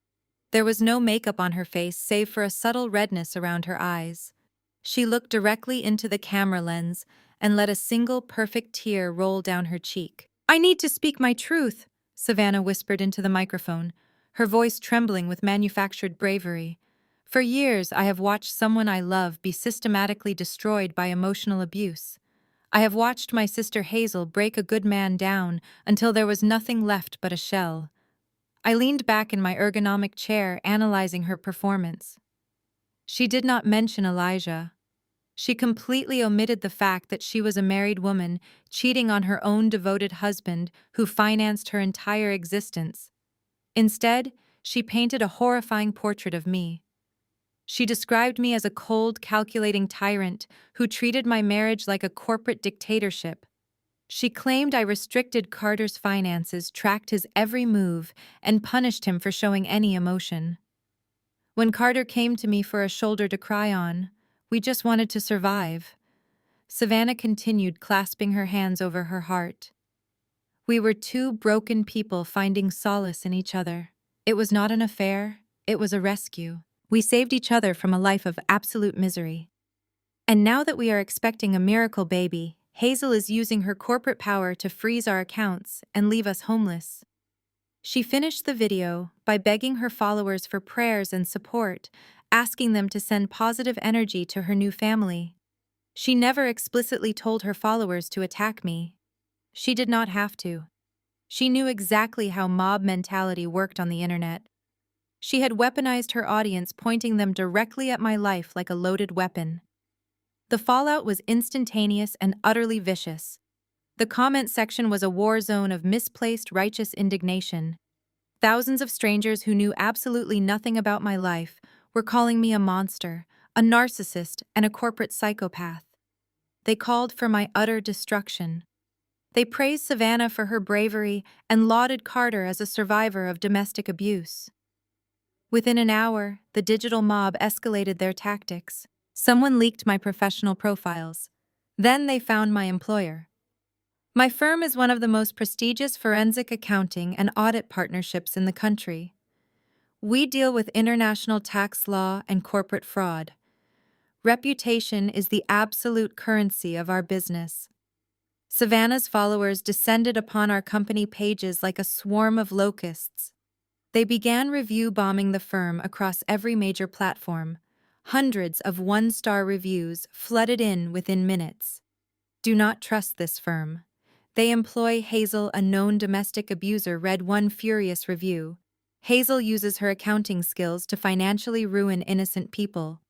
There was no makeup on her face save for a subtle redness around her eyes. She looked directly into the camera lens and let a single perfect tear roll down her cheek. "I need to speak my truth," Savannah whispered into the microphone, her voice trembling with manufactured bravery. "For years, I have watched someone I love be systematically destroyed by emotional abuse. I have watched my sister Hazel break a good man down until there was nothing left but a shell." I leaned back in my ergonomic chair, analyzing her performance. She did not mention Elijah. She completely omitted the fact that she was a married woman cheating on her own devoted husband who financed her entire existence. Instead, she painted a horrifying portrait of me. She described me as a cold, calculating tyrant who treated my marriage like a corporate dictatorship. She claimed I restricted Carter's finances, tracked his every move, and punished him for showing any emotion. When Carter came to me for a shoulder to cry on, we just wanted to survive. Savannah continued, clasping her hands over her heart. We were two broken people finding solace in each other. It was not an affair, it was a rescue. We saved each other from a life of absolute misery. And now that we are expecting a miracle baby, Hazel is using her corporate power to freeze our accounts and leave us homeless. She finished the video by begging her followers for prayers and support, asking them to send positive energy to her new family. She never explicitly told her followers to attack me. She did not have to. She knew exactly how mob mentality worked on the internet. She had weaponized her audience, pointing them directly at my life like a loaded weapon. The fallout was instantaneous and utterly vicious. The comment section was a war zone of misplaced righteous indignation. Thousands of strangers who knew absolutely nothing about my life were calling me a monster, a narcissist, and a corporate psychopath. They called for my utter destruction. They praised Savannah for her bravery and lauded Carter as a survivor of domestic abuse. Within an hour, the digital mob escalated their tactics. Someone leaked my professional profiles. Then they found my employer. My firm is one of the most prestigious forensic accounting and audit partnerships in the country. We deal with international tax law and corporate fraud. Reputation is the absolute currency of our business. Savannah's followers descended upon our company pages like a swarm of locusts. They began review bombing the firm across every major platform. Hundreds of one-star reviews flooded in within minutes. "Do not trust this firm. They employ Hazel, a known domestic abuser," read one furious review. "Hazel uses her accounting skills to financially ruin innocent people.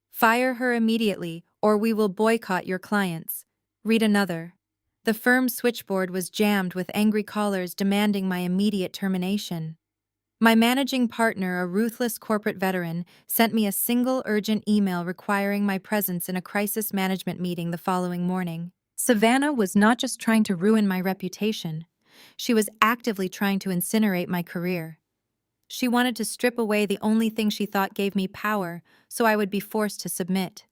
Fire her immediately, or we will boycott your clients," read another. The firm's switchboard was jammed with angry callers demanding my immediate termination. My managing partner, a ruthless corporate veteran, sent me a single urgent email requiring my presence in a crisis management meeting the following morning. Savannah was not just trying to ruin my reputation. She was actively trying to incinerate my career. She wanted to strip away the only thing she thought gave me power, so I would be forced to submit.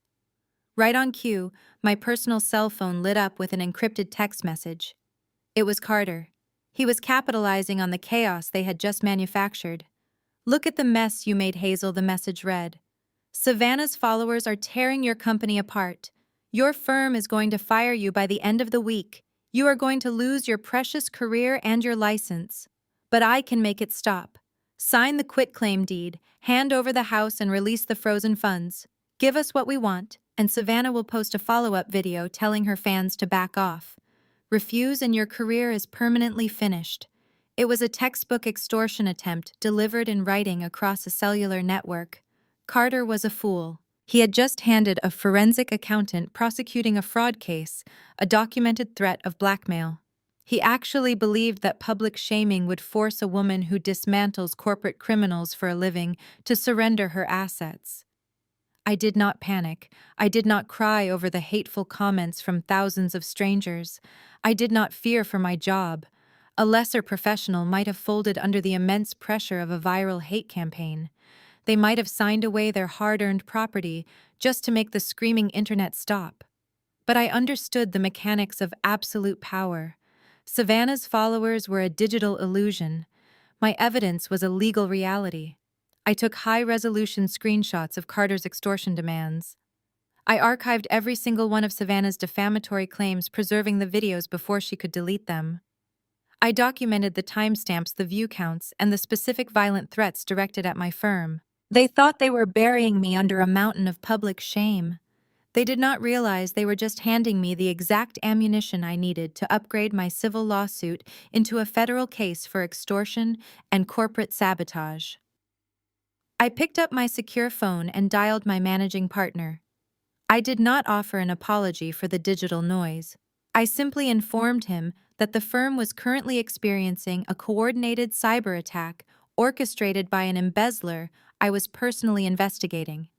Right on cue, my personal cell phone lit up with an encrypted text message. It was Carter. He was capitalizing on the chaos they had just manufactured. "Look at the mess you made, Hazel," the message read. "Savannah's followers are tearing your company apart. Your firm is going to fire you by the end of the week. You are going to lose your precious career and your license. But I can make it stop. Sign the quitclaim deed, hand over the house and release the frozen funds. Give us what we want, and Savannah will post a follow-up video telling her fans to back off. Refuse and your career is permanently finished." It was a textbook extortion attempt delivered in writing across a cellular network. Carter was a fool. He had just handed a forensic accountant prosecuting a fraud case a documented threat of blackmail. He actually believed that public shaming would force a woman who dismantles corporate criminals for a living to surrender her assets. I did not panic. I did not cry over the hateful comments from thousands of strangers. I did not fear for my job. A lesser professional might have folded under the immense pressure of a viral hate campaign. They might have signed away their hard-earned property just to make the screaming internet stop. But I understood the mechanics of absolute power. Savannah's followers were a digital illusion. My evidence was a legal reality. I took high-resolution screenshots of Carter's extortion demands. I archived every single one of Savannah's defamatory claims, preserving the videos before she could delete them. I documented the timestamps, the view counts, and the specific violent threats directed at my firm. They thought they were burying me under a mountain of public shame. They did not realize they were just handing me the exact ammunition I needed to upgrade my civil lawsuit into a federal case for extortion and corporate sabotage. I picked up my secure phone and dialed my managing partner. I did not offer an apology for the digital noise. I simply informed him that the firm was currently experiencing a coordinated cyber attack orchestrated by an embezzler I was personally investigating.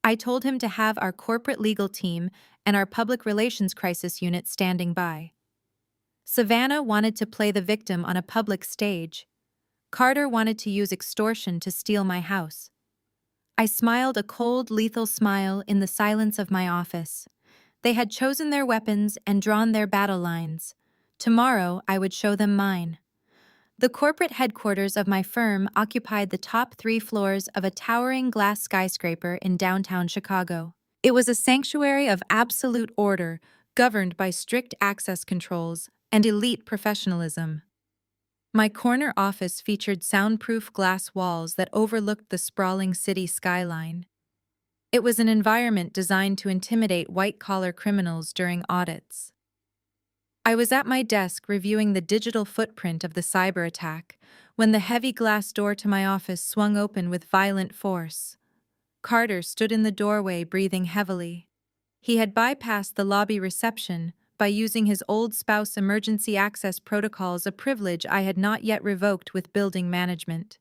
I told him to have our corporate legal team and our public relations crisis unit standing by. Savannah wanted to play the victim on a public stage. Carter wanted to use extortion to steal my house. I smiled a cold, lethal smile in the silence of my office. They had chosen their weapons and drawn their battle lines. Tomorrow, I would show them mine. The corporate headquarters of my firm occupied the top 3 floors of a towering glass skyscraper in downtown Chicago. It was a sanctuary of absolute order, governed by strict access controls and elite professionalism. My corner office featured soundproof glass walls that overlooked the sprawling city skyline. It was an environment designed to intimidate white-collar criminals during audits. I was at my desk reviewing the digital footprint of the cyber attack when the heavy glass door to my office swung open with violent force. Carter stood in the doorway, breathing heavily. He had bypassed the lobby reception by using his old spouse emergency access protocols, a privilege I had not yet revoked with building management.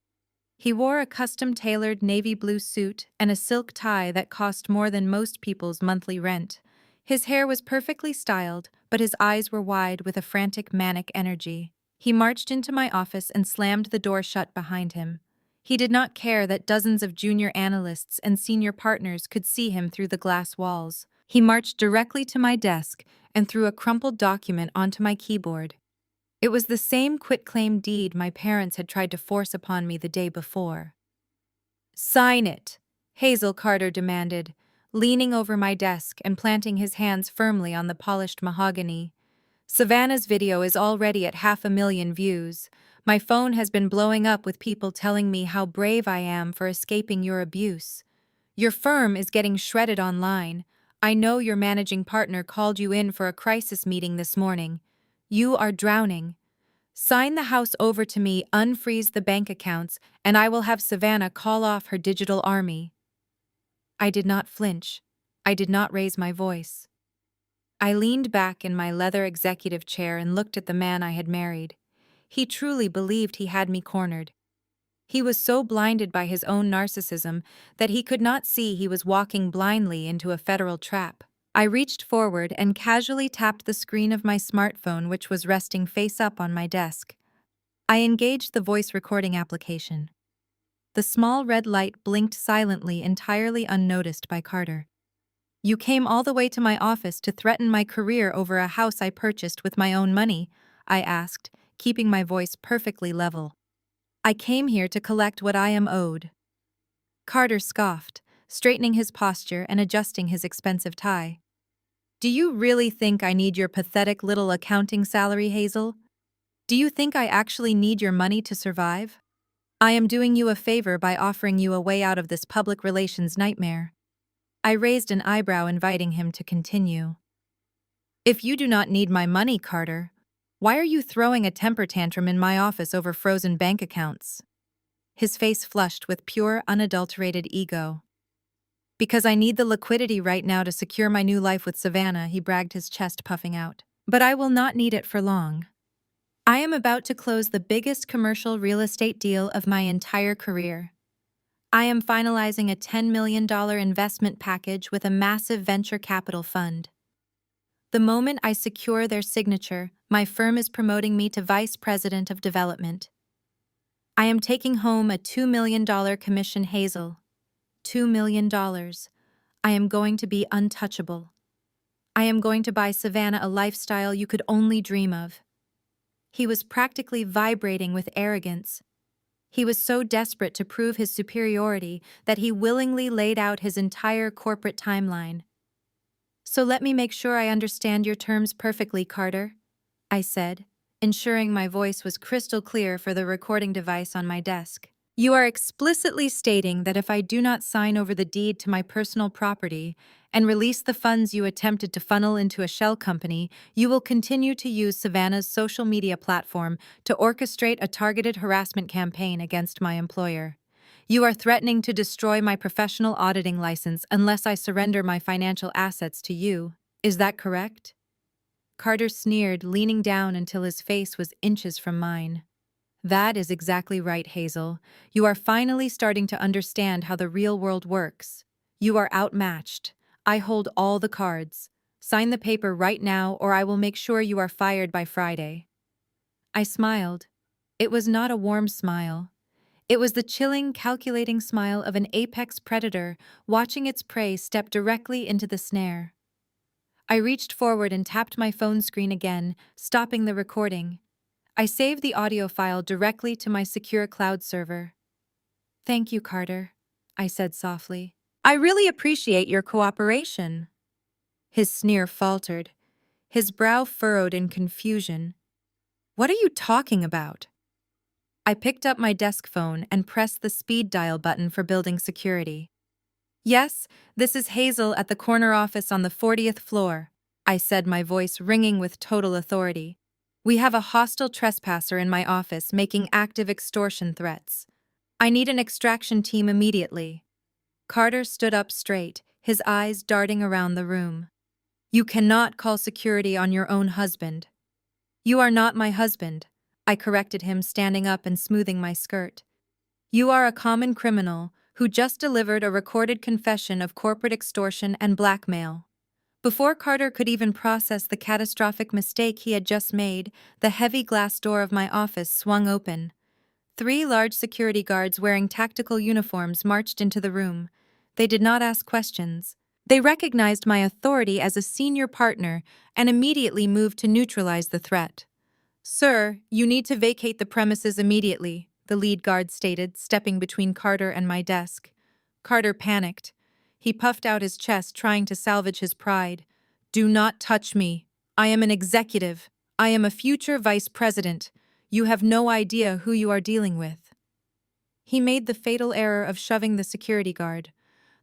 He wore a custom-tailored navy blue suit and a silk tie that cost more than most people's monthly rent. His hair was perfectly styled, but his eyes were wide with a frantic, manic energy. He marched into my office and slammed the door shut behind him. He did not care that dozens of junior analysts and senior partners could see him through the glass walls. He marched directly to my desk and threw a crumpled document onto my keyboard. It was the same quitclaim deed my parents had tried to force upon me the day before. "Sign it," Hazel Carter demanded, leaning over my desk and planting his hands firmly on the polished mahogany. "Savannah's video is already at 500,000 views. My phone has been blowing up with people telling me how brave I am for escaping your abuse. Your firm is getting shredded online. I know your managing partner called you in for a crisis meeting this morning. You are drowning. Sign the house over to me, unfreeze the bank accounts, and I will have Savannah call off her digital army." I did not flinch. I did not raise my voice. I leaned back in my leather executive chair and looked at the man I had married. He truly believed he had me cornered. He was so blinded by his own narcissism that he could not see he was walking blindly into a federal trap. I reached forward and casually tapped the screen of my smartphone, which was resting face up on my desk. I engaged the voice recording application. The small red light blinked silently, entirely unnoticed by Carter. "You came all the way to my office to threaten my career over a house I purchased with my own money?" I asked, keeping my voice perfectly level. "I came here to collect what I am owed." Carter scoffed, straightening his posture and adjusting his expensive tie. "Do you really think I need your pathetic little accounting salary, Hazel? Do you think I actually need your money to survive? I am doing you a favor by offering you a way out of this public relations nightmare." I raised an eyebrow, inviting him to continue. "If you do not need my money, Carter, why are you throwing a temper tantrum in my office over frozen bank accounts?" His face flushed with pure, unadulterated ego. "Because I need the liquidity right now to secure my new life with Savannah," he bragged, his chest puffing out. "But I will not need it for long. I am about to close the biggest commercial real estate deal of my entire career. I am finalizing a $10 million investment package with a massive venture capital fund. The moment I secure their signature, my firm is promoting me to Vice President of Development. I am taking home a $2 million commission, Hazel. $2 million. I am going to be untouchable. I am going to buy Savannah a lifestyle you could only dream of." He was practically vibrating with arrogance. He was so desperate to prove his superiority that he willingly laid out his entire corporate timeline. "So let me make sure I understand your terms perfectly, Carter," I said, ensuring my voice was crystal clear for the recording device on my desk. "You are explicitly stating that if I do not sign over the deed to my personal property and release the funds you attempted to funnel into a shell company, you will continue to use Savannah's social media platform to orchestrate a targeted harassment campaign against my employer. You are threatening to destroy my professional auditing license unless I surrender my financial assets to you. Is that correct?" Carter sneered, leaning down until his face was inches from mine. "That is exactly right, Hazel. You are finally starting to understand how the real world works. You are outmatched. I hold all the cards. Sign the paper right now, or I will make sure you are fired by Friday." I smiled. It was not a warm smile. It was the chilling, calculating smile of an apex predator watching its prey step directly into the snare. I reached forward and tapped my phone screen again, stopping the recording. I saved the audio file directly to my secure cloud server. "Thank you, Carter," I said softly. "I really appreciate your cooperation." His sneer faltered, his brow furrowed in confusion. "What are you talking about?" I picked up my desk phone and pressed the speed dial button for building security. "Yes, this is Hazel at the corner office on the 40th floor," I said, my voice ringing with total authority. "We have a hostile trespasser in my office making active extortion threats. I need an extraction team immediately." Carter stood up straight, his eyes darting around the room. "You cannot call security on your own husband." "You are not my husband," I corrected him, standing up and smoothing my skirt. "You are a common criminal who just delivered a recorded confession of corporate extortion and blackmail." Before Carter could even process the catastrophic mistake he had just made, the heavy glass door of my office swung open. 3 large security guards wearing tactical uniforms marched into the room. They did not ask questions. They recognized my authority as a senior partner and immediately moved to neutralize the threat. "Sir, you need to vacate the premises immediately," the lead guard stated, stepping between Carter and my desk. Carter panicked. He puffed out his chest, trying to salvage his pride. "Do not touch me. I am an executive. I am a future vice president. You have no idea who you are dealing with." He made the fatal error of shoving the security guard.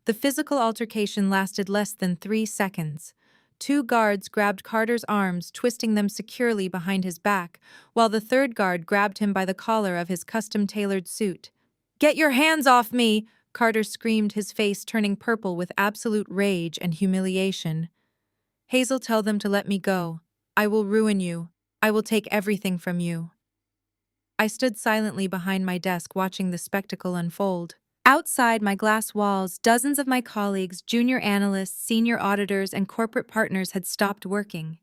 The physical altercation lasted less than 3 seconds. 2 guards grabbed Carter's arms, twisting them securely behind his back, while the third guard grabbed him by the collar of his custom-tailored suit. "Get your hands off me!" Carter screamed, his face turning purple with absolute rage and humiliation. "Hazel, tell them to let me go. I will ruin you. I will take everything from you." I stood silently behind my desk, watching the spectacle unfold. Outside my glass walls, dozens of my colleagues, junior analysts, senior auditors, and corporate partners had stopped working.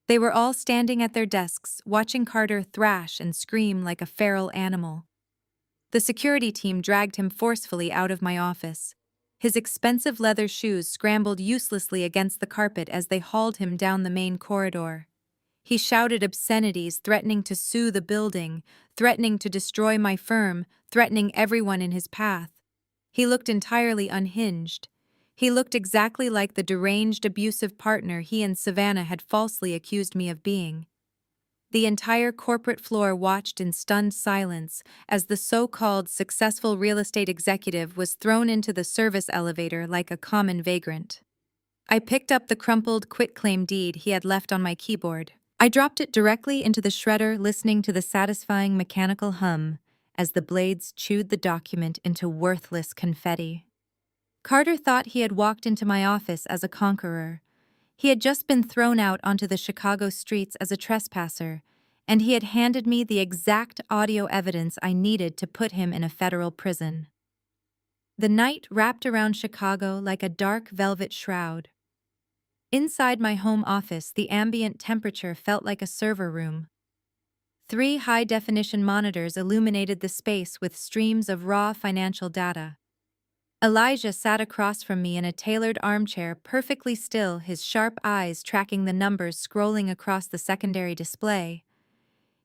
They were all standing at their desks, watching Carter thrash and scream like a feral animal. The security team dragged him forcefully out of my office. His expensive leather shoes scrambled uselessly against the carpet as they hauled him down the main corridor. He shouted obscenities, threatening to sue the building, threatening to destroy my firm, threatening everyone in his path. He looked entirely unhinged. He looked exactly like the deranged, abusive partner he and Savannah had falsely accused me of being. The entire corporate floor watched in stunned silence as the so-called successful real estate executive was thrown into the service elevator like a common vagrant. I picked up the crumpled quitclaim deed he had left on my keyboard. I dropped it directly into the shredder, listening to the satisfying mechanical hum as the blades chewed the document into worthless confetti. Carter thought he had walked into my office as a conqueror. He had just been thrown out onto the Chicago streets as a trespasser, and he had handed me the exact audio evidence I needed to put him in a federal prison. The night wrapped around Chicago like a dark velvet shroud. Inside my home office, the ambient temperature felt like a server room. 3 high-definition monitors illuminated the space with streams of raw financial data. Elijah sat across from me in a tailored armchair, perfectly still, his sharp eyes tracking the numbers scrolling across the secondary display.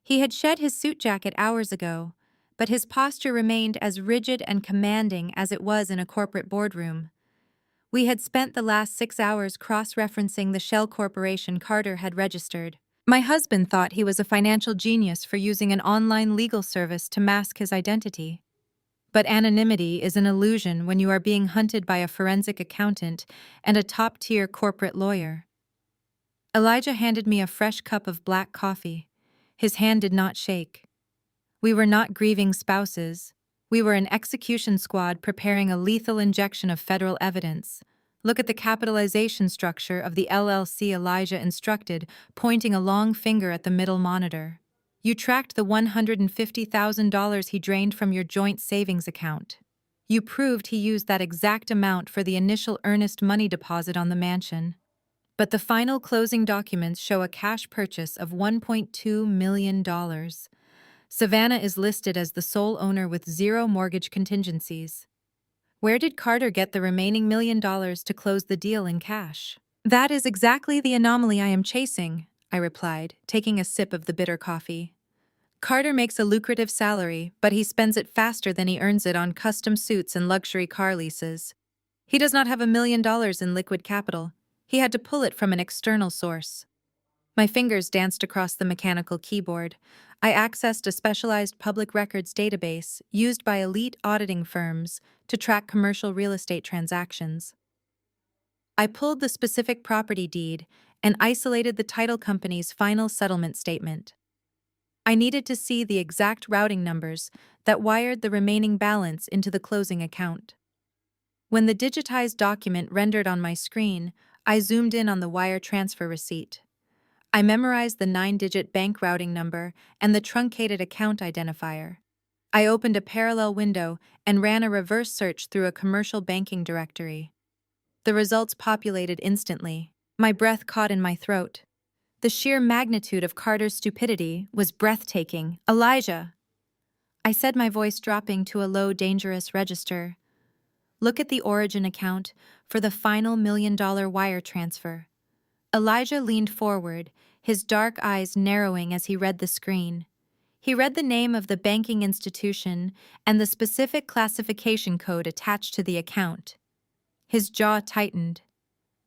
He had shed his suit jacket hours ago, but his posture remained as rigid and commanding as it was in a corporate boardroom. We had spent the last 6 hours cross-referencing the shell corporation Carter had registered. My husband thought he was a financial genius for using an online legal service to mask his identity. But anonymity is an illusion when you are being hunted by a forensic accountant and a top-tier corporate lawyer. Elijah handed me a fresh cup of black coffee. His hand did not shake. We were not grieving spouses. We were an execution squad preparing a lethal injection of federal evidence. Look at the capitalization structure of the LLC, Elijah instructed, pointing a long finger at the middle monitor. You tracked the $150,000 he drained from your joint savings account. You proved he used that exact amount for the initial earnest money deposit on the mansion. But the final closing documents show a cash purchase of $1.2 million. Savannah is listed as the sole owner with zero mortgage contingencies. Where did Carter get the remaining $1 million to close the deal in cash? That is exactly the anomaly I am chasing, I replied, taking a sip of the bitter coffee. Carter makes a lucrative salary, but he spends it faster than he earns it on custom suits and luxury car leases. He does not have $1 million in liquid capital. He had to pull it from an external source. My fingers danced across the mechanical keyboard. I accessed a specialized public records database used by elite auditing firms to track commercial real estate transactions. I pulled the specific property deed and isolated the title company's final settlement statement. I needed to see the exact routing numbers that wired the remaining balance into the closing account. When the digitized document rendered on my screen, I zoomed in on the wire transfer receipt. I memorized the 9-digit bank routing number and the truncated account identifier. I opened a parallel window and ran a reverse search through a commercial banking directory. The results populated instantly. My breath caught in my throat. The sheer magnitude of Carter's stupidity was breathtaking. Elijah! I said, my voice dropping to a low, dangerous register. Look at the origin account for the final $1 million wire transfer. Elijah leaned forward, his dark eyes narrowing as he read the screen. He read the name of the banking institution and the specific classification code attached to the account. His jaw tightened.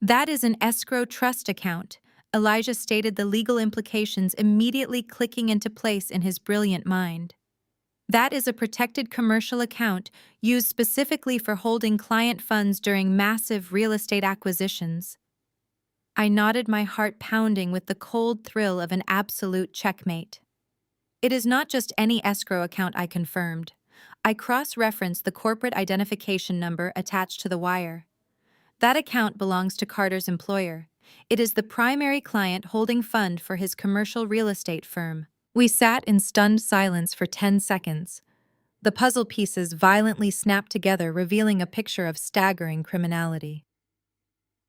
That is an escrow trust account, Elijah stated, the legal implications immediately clicking into place in his brilliant mind. That is a protected commercial account used specifically for holding client funds during massive real estate acquisitions. I nodded, my heart pounding with the cold thrill of an absolute checkmate. It is not just any escrow account, I confirmed. I cross-referenced the corporate identification number attached to the wire. That account belongs to Carter's employer. It is the primary client holding fund for his commercial real estate firm. We sat in stunned silence for 10 seconds. The puzzle pieces violently snapped together, revealing a picture of staggering criminality.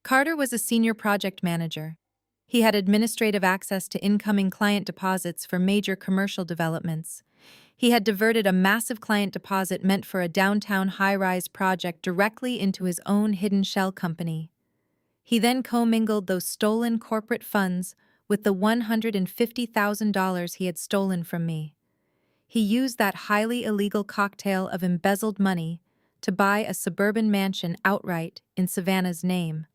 Carter was a senior project manager. He had administrative access to incoming client deposits for major commercial developments. He had diverted a massive client deposit meant for a downtown high-rise project directly into his own hidden shell company. He then commingled those stolen corporate funds with the $150,000 he had stolen from me. He used that highly illegal cocktail of embezzled money to buy a suburban mansion outright in Savannah's name.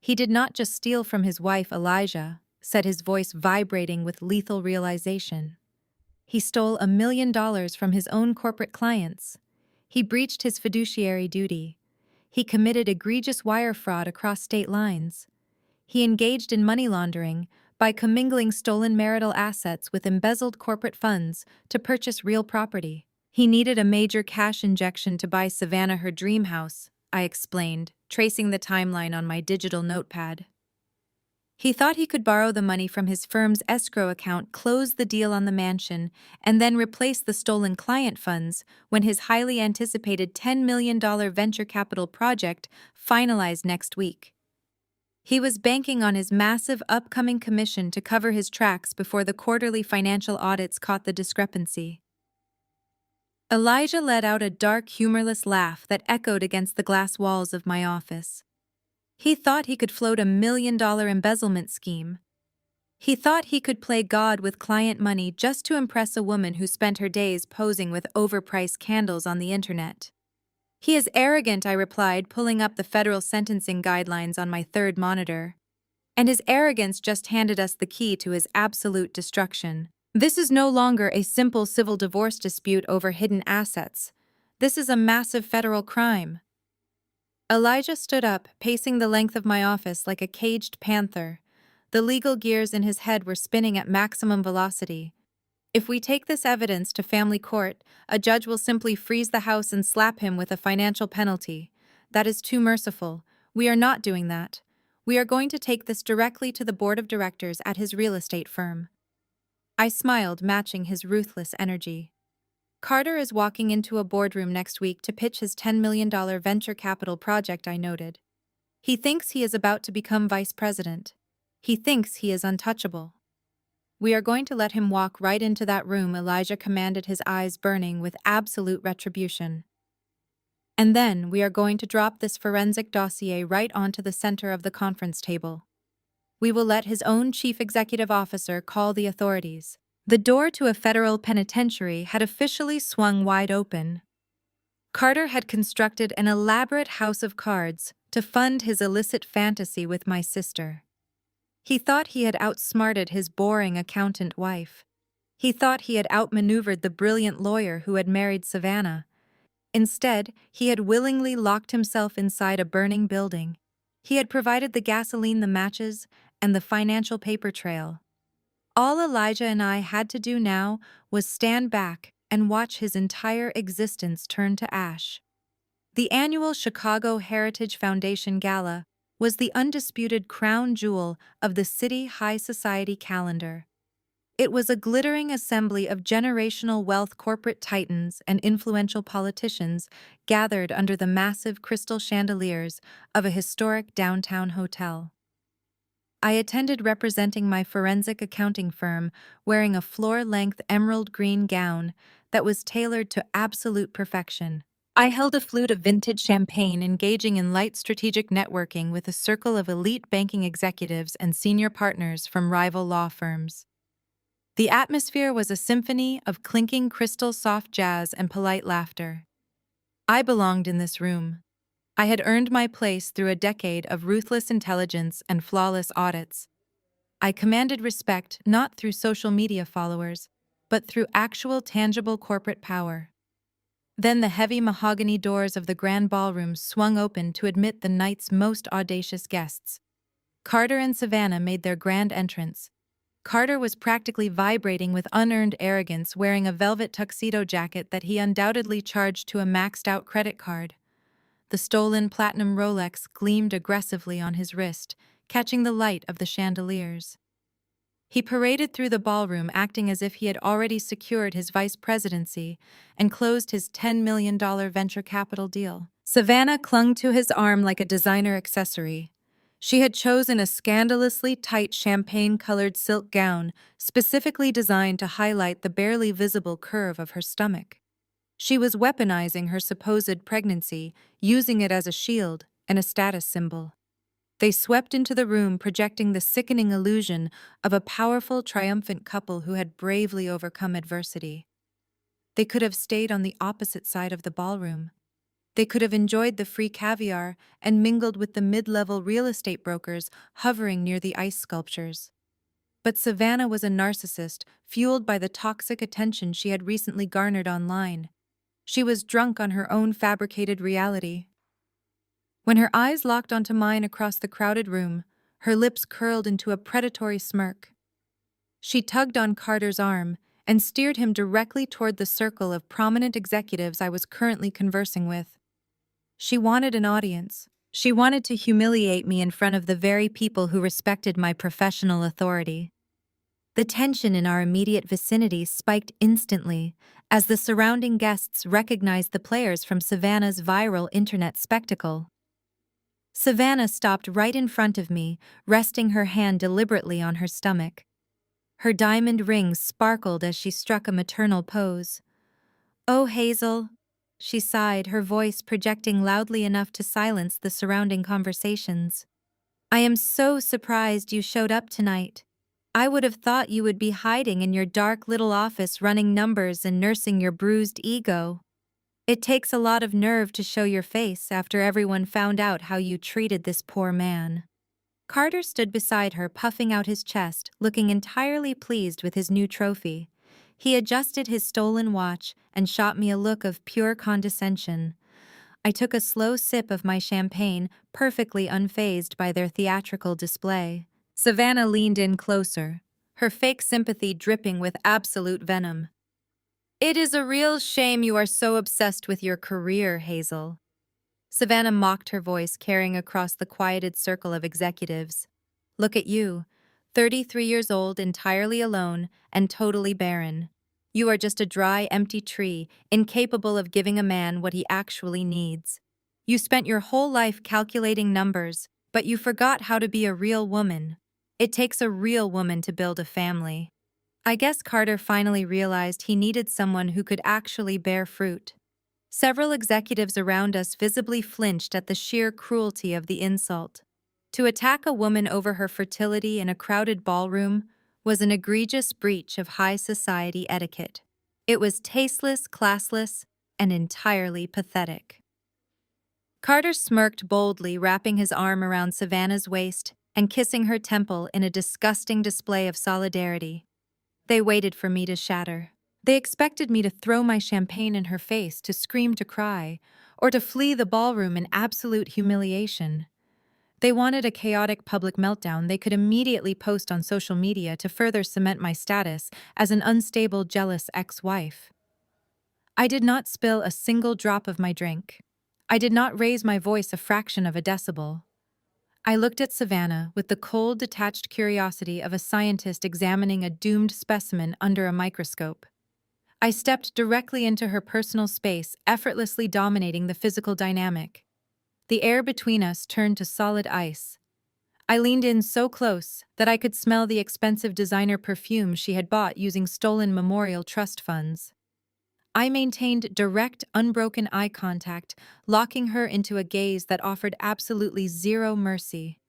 He did not just steal from his wife, Elijah, said, his voice vibrating with lethal realization. He stole $1 million from his own corporate clients. He breached his fiduciary duty. He committed egregious wire fraud across state lines. He engaged in money laundering by commingling stolen marital assets with embezzled corporate funds to purchase real property. He needed a major cash injection to buy Savannah her dream house, I explained, tracing the timeline on my digital notepad. He thought he could borrow the money from his firm's escrow account, close the deal on the mansion, and then replace the stolen client funds when his highly anticipated $10 million venture capital project finalized next week. He was banking on his massive upcoming commission to cover his tracks before the quarterly financial audits caught the discrepancy. Elijah let out a dark, humorless laugh that echoed against the glass walls of my office. He thought he could float $1 million embezzlement scheme. He thought he could play God with client money just to impress a woman who spent her days posing with overpriced candles on the internet. He is arrogant, I replied, pulling up the federal sentencing guidelines on my third monitor. And his arrogance just handed us the key to his absolute destruction. This is no longer a simple civil divorce dispute over hidden assets. This is a massive federal crime. Elijah stood up, pacing the length of my office like a caged panther. The legal gears in his head were spinning at maximum velocity. If we take this evidence to family court, a judge will simply freeze the house and slap him with a financial penalty. That is too merciful. We are not doing that. We are going to take this directly to the board of directors at his real estate firm. I smiled, matching his ruthless energy. Carter is walking into a boardroom next week to pitch his $10 million venture capital project, I noted. He thinks he is about to become vice president. He thinks he is untouchable. We are going to let him walk right into that room, Elijah commanded, his eyes burning with absolute retribution. And then we are going to drop this forensic dossier right onto the center of the conference table. We will let his own chief executive officer call the authorities. The door to a federal penitentiary had officially swung wide open. Carter had constructed an elaborate house of cards to fund his illicit fantasy with my sister. He thought he had outsmarted his boring accountant wife. He thought he had outmaneuvered the brilliant lawyer who had married Savannah. Instead, he had willingly locked himself inside a burning building. He had provided the gasoline, the matches, and the financial paper trail. All Elijah and I had to do now was stand back and watch his entire existence turn to ash. The annual Chicago Heritage Foundation Gala was the undisputed crown jewel of the city high society calendar. It was a glittering assembly of generational wealth corporate titans and influential politicians gathered under the massive crystal chandeliers of a historic downtown hotel. I attended representing my forensic accounting firm, wearing a floor-length emerald green gown that was tailored to absolute perfection. I held a flute of vintage champagne, engaging in light strategic networking with a circle of elite banking executives and senior partners from rival law firms. The atmosphere was a symphony of clinking crystal soft jazz and polite laughter. I belonged in this room. I had earned my place through a decade of ruthless intelligence and flawless audits. I commanded respect not through social media followers, but through actual tangible corporate power. Then the heavy mahogany doors of the grand ballroom swung open to admit the night's most audacious guests. Carter and Savannah made their grand entrance. Carter was practically vibrating with unearned arrogance, wearing a velvet tuxedo jacket that he undoubtedly charged to a maxed-out credit card. The stolen platinum Rolex gleamed aggressively on his wrist, catching the light of the chandeliers. He paraded through the ballroom, acting as if he had already secured his vice presidency and closed his $10 million venture capital deal. Savannah clung to his arm like a designer accessory. She had chosen a scandalously tight champagne-colored silk gown specifically designed to highlight the barely visible curve of her stomach. She was weaponizing her supposed pregnancy, using it as a shield and a status symbol. They swept into the room, projecting the sickening illusion of a powerful, triumphant couple who had bravely overcome adversity. They could have stayed on the opposite side of the ballroom. They could have enjoyed the free caviar and mingled with the mid-level real estate brokers hovering near the ice sculptures. But Savannah was a narcissist, fueled by the toxic attention she had recently garnered online. She was drunk on her own fabricated reality. When her eyes locked onto mine across the crowded room, her lips curled into a predatory smirk. She tugged on Carter's arm and steered him directly toward the circle of prominent executives I was currently conversing with. She wanted an audience. She wanted to humiliate me in front of the very people who respected my professional authority. The tension in our immediate vicinity spiked instantly as the surrounding guests recognized the players from Savannah's viral internet spectacle. Savannah stopped right in front of me, resting her hand deliberately on her stomach. Her diamond rings sparkled as she struck a maternal pose. "Oh, Hazel," she sighed, her voice projecting loudly enough to silence the surrounding conversations. "I am so surprised you showed up tonight. I would have thought you would be hiding in your dark little office running numbers and nursing your bruised ego. It takes a lot of nerve to show your face after everyone found out how you treated this poor man. Carter stood beside her, puffing out his chest, looking entirely pleased with his new trophy. He adjusted his stolen watch and shot me a look of pure condescension. I took a slow sip of my champagne, perfectly unfazed by their theatrical display. Savannah leaned in closer, her fake sympathy dripping with absolute venom. "It is a real shame you are so obsessed with your career, Hazel." Savannah mocked, her voice carrying across the quieted circle of executives. "Look at you, 33 years old, entirely alone, and totally barren. You are just a dry, empty tree, incapable of giving a man what he actually needs. You spent your whole life calculating numbers, but you forgot how to be a real woman. It takes a real woman to build a family." I guess Carter finally realized he needed someone who could actually bear fruit. Several executives around us visibly flinched at the sheer cruelty of the insult. To attack a woman over her fertility in a crowded ballroom was an egregious breach of high society etiquette. It was tasteless, classless, and entirely pathetic. Carter smirked boldly, wrapping his arm around Savannah's waist and kissing her temple in a disgusting display of solidarity. They waited for me to shatter. They expected me to throw my champagne in her face, to scream, to cry, or to flee the ballroom in absolute humiliation. They wanted a chaotic public meltdown they could immediately post on social media to further cement my status as an unstable, jealous ex-wife. I did not spill a single drop of my drink. I did not raise my voice a fraction of a decibel. I looked at Savannah with the cold, detached curiosity of a scientist examining a doomed specimen under a microscope. I stepped directly into her personal space, effortlessly dominating the physical dynamic. The air between us turned to solid ice. I leaned in so close that I could smell the expensive designer perfume she had bought using stolen memorial trust funds. I maintained direct, unbroken eye contact, locking her into a gaze that offered absolutely zero mercy.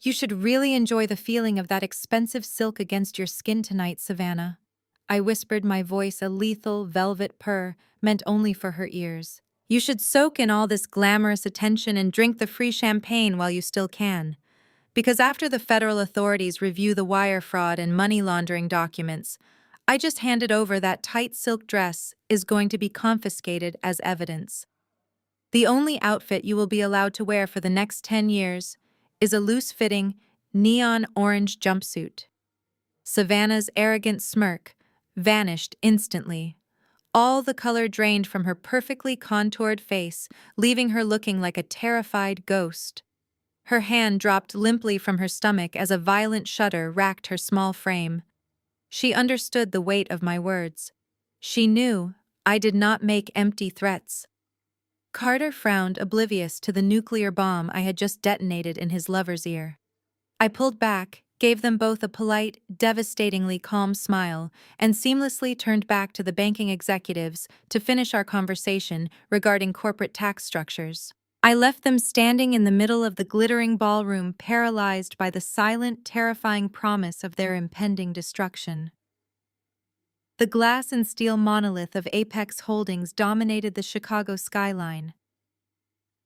"You should really enjoy the feeling of that expensive silk against your skin tonight, Savannah." I whispered, my voice a lethal, velvet purr meant only for her ears. "You should soak in all this glamorous attention and drink the free champagne while you still can. Because after the federal authorities review the wire fraud and money laundering documents, I just handed over that tight silk dress is going to be confiscated as evidence. The only outfit you will be allowed to wear for the next 10 years is a loose-fitting, neon orange jumpsuit." Savannah's arrogant smirk vanished instantly. All the color drained from her perfectly contoured face, leaving her looking like a terrified ghost. Her hand dropped limply from her stomach as a violent shudder racked her small frame. She understood the weight of my words. She knew I did not make empty threats. Carter frowned, oblivious to the nuclear bomb I had just detonated in his lover's ear. I pulled back, gave them both a polite, devastatingly calm smile, and seamlessly turned back to the banking executives to finish our conversation regarding corporate tax structures. I left them standing in the middle of the glittering ballroom, paralyzed by the silent, terrifying promise of their impending destruction. The glass and steel monolith of Apex Holdings dominated the Chicago skyline.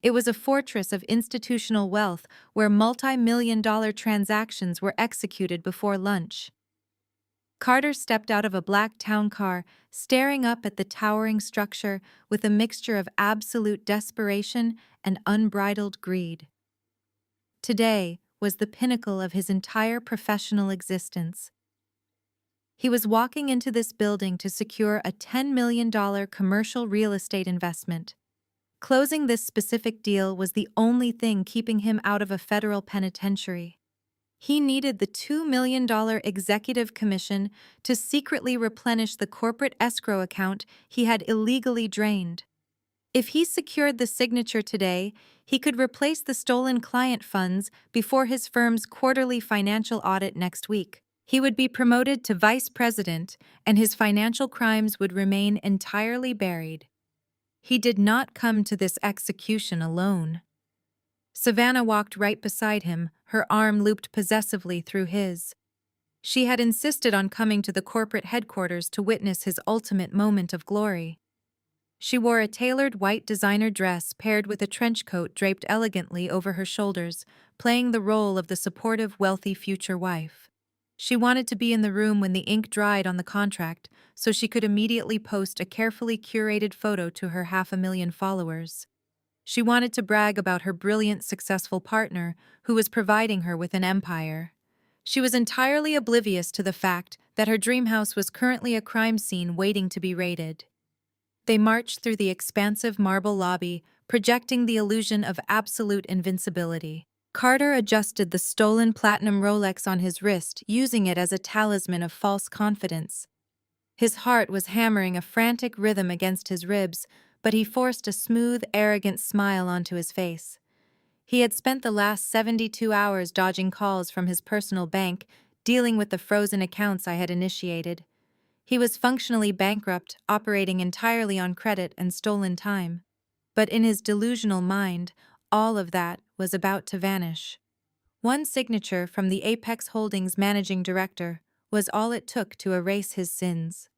It was a fortress of institutional wealth where multi-million-dollar transactions were executed before lunch. Carter stepped out of a black town car, staring up at the towering structure with a mixture of absolute desperation and unbridled greed. Today was the pinnacle of his entire professional existence. He was walking into this building to secure a $10 million commercial real estate investment. Closing this specific deal was the only thing keeping him out of a federal penitentiary. He needed the $2 million executive commission to secretly replenish the corporate escrow account he had illegally drained. If he secured the signature today, he could replace the stolen client funds before his firm's quarterly financial audit next week. He would be promoted to vice president, and his financial crimes would remain entirely buried. He did not come to this execution alone. Savannah walked right beside him, her arm looped possessively through his. She had insisted on coming to the corporate headquarters to witness his ultimate moment of glory. She wore a tailored white designer dress paired with a trench coat draped elegantly over her shoulders, playing the role of the supportive, wealthy future wife. She wanted to be in the room when the ink dried on the contract, so she could immediately post a carefully curated photo to her 500,000 followers. She wanted to brag about her brilliant, successful partner, who was providing her with an empire. She was entirely oblivious to the fact that her dream house was currently a crime scene waiting to be raided. They marched through the expansive marble lobby, projecting the illusion of absolute invincibility. Carter adjusted the stolen platinum Rolex on his wrist, using it as a talisman of false confidence. His heart was hammering a frantic rhythm against his ribs, but he forced a smooth, arrogant smile onto his face. He had spent the last 72 hours dodging calls from his personal bank, dealing with the frozen accounts I had initiated. He was functionally bankrupt, operating entirely on credit and stolen time. But in his delusional mind, all of that was about to vanish. One signature from the Apex Holdings managing director was all it took to erase his sins.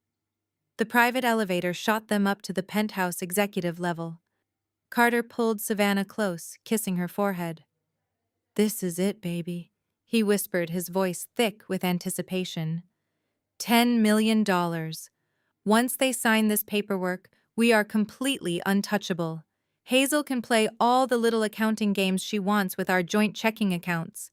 The private elevator shot them up to the penthouse executive level. Carter pulled Savannah close, kissing her forehead. "This is it, baby," he whispered, his voice thick with anticipation. $10 million. Once they sign this paperwork, we are completely untouchable. Hazel can play all the little accounting games she wants with our joint checking accounts.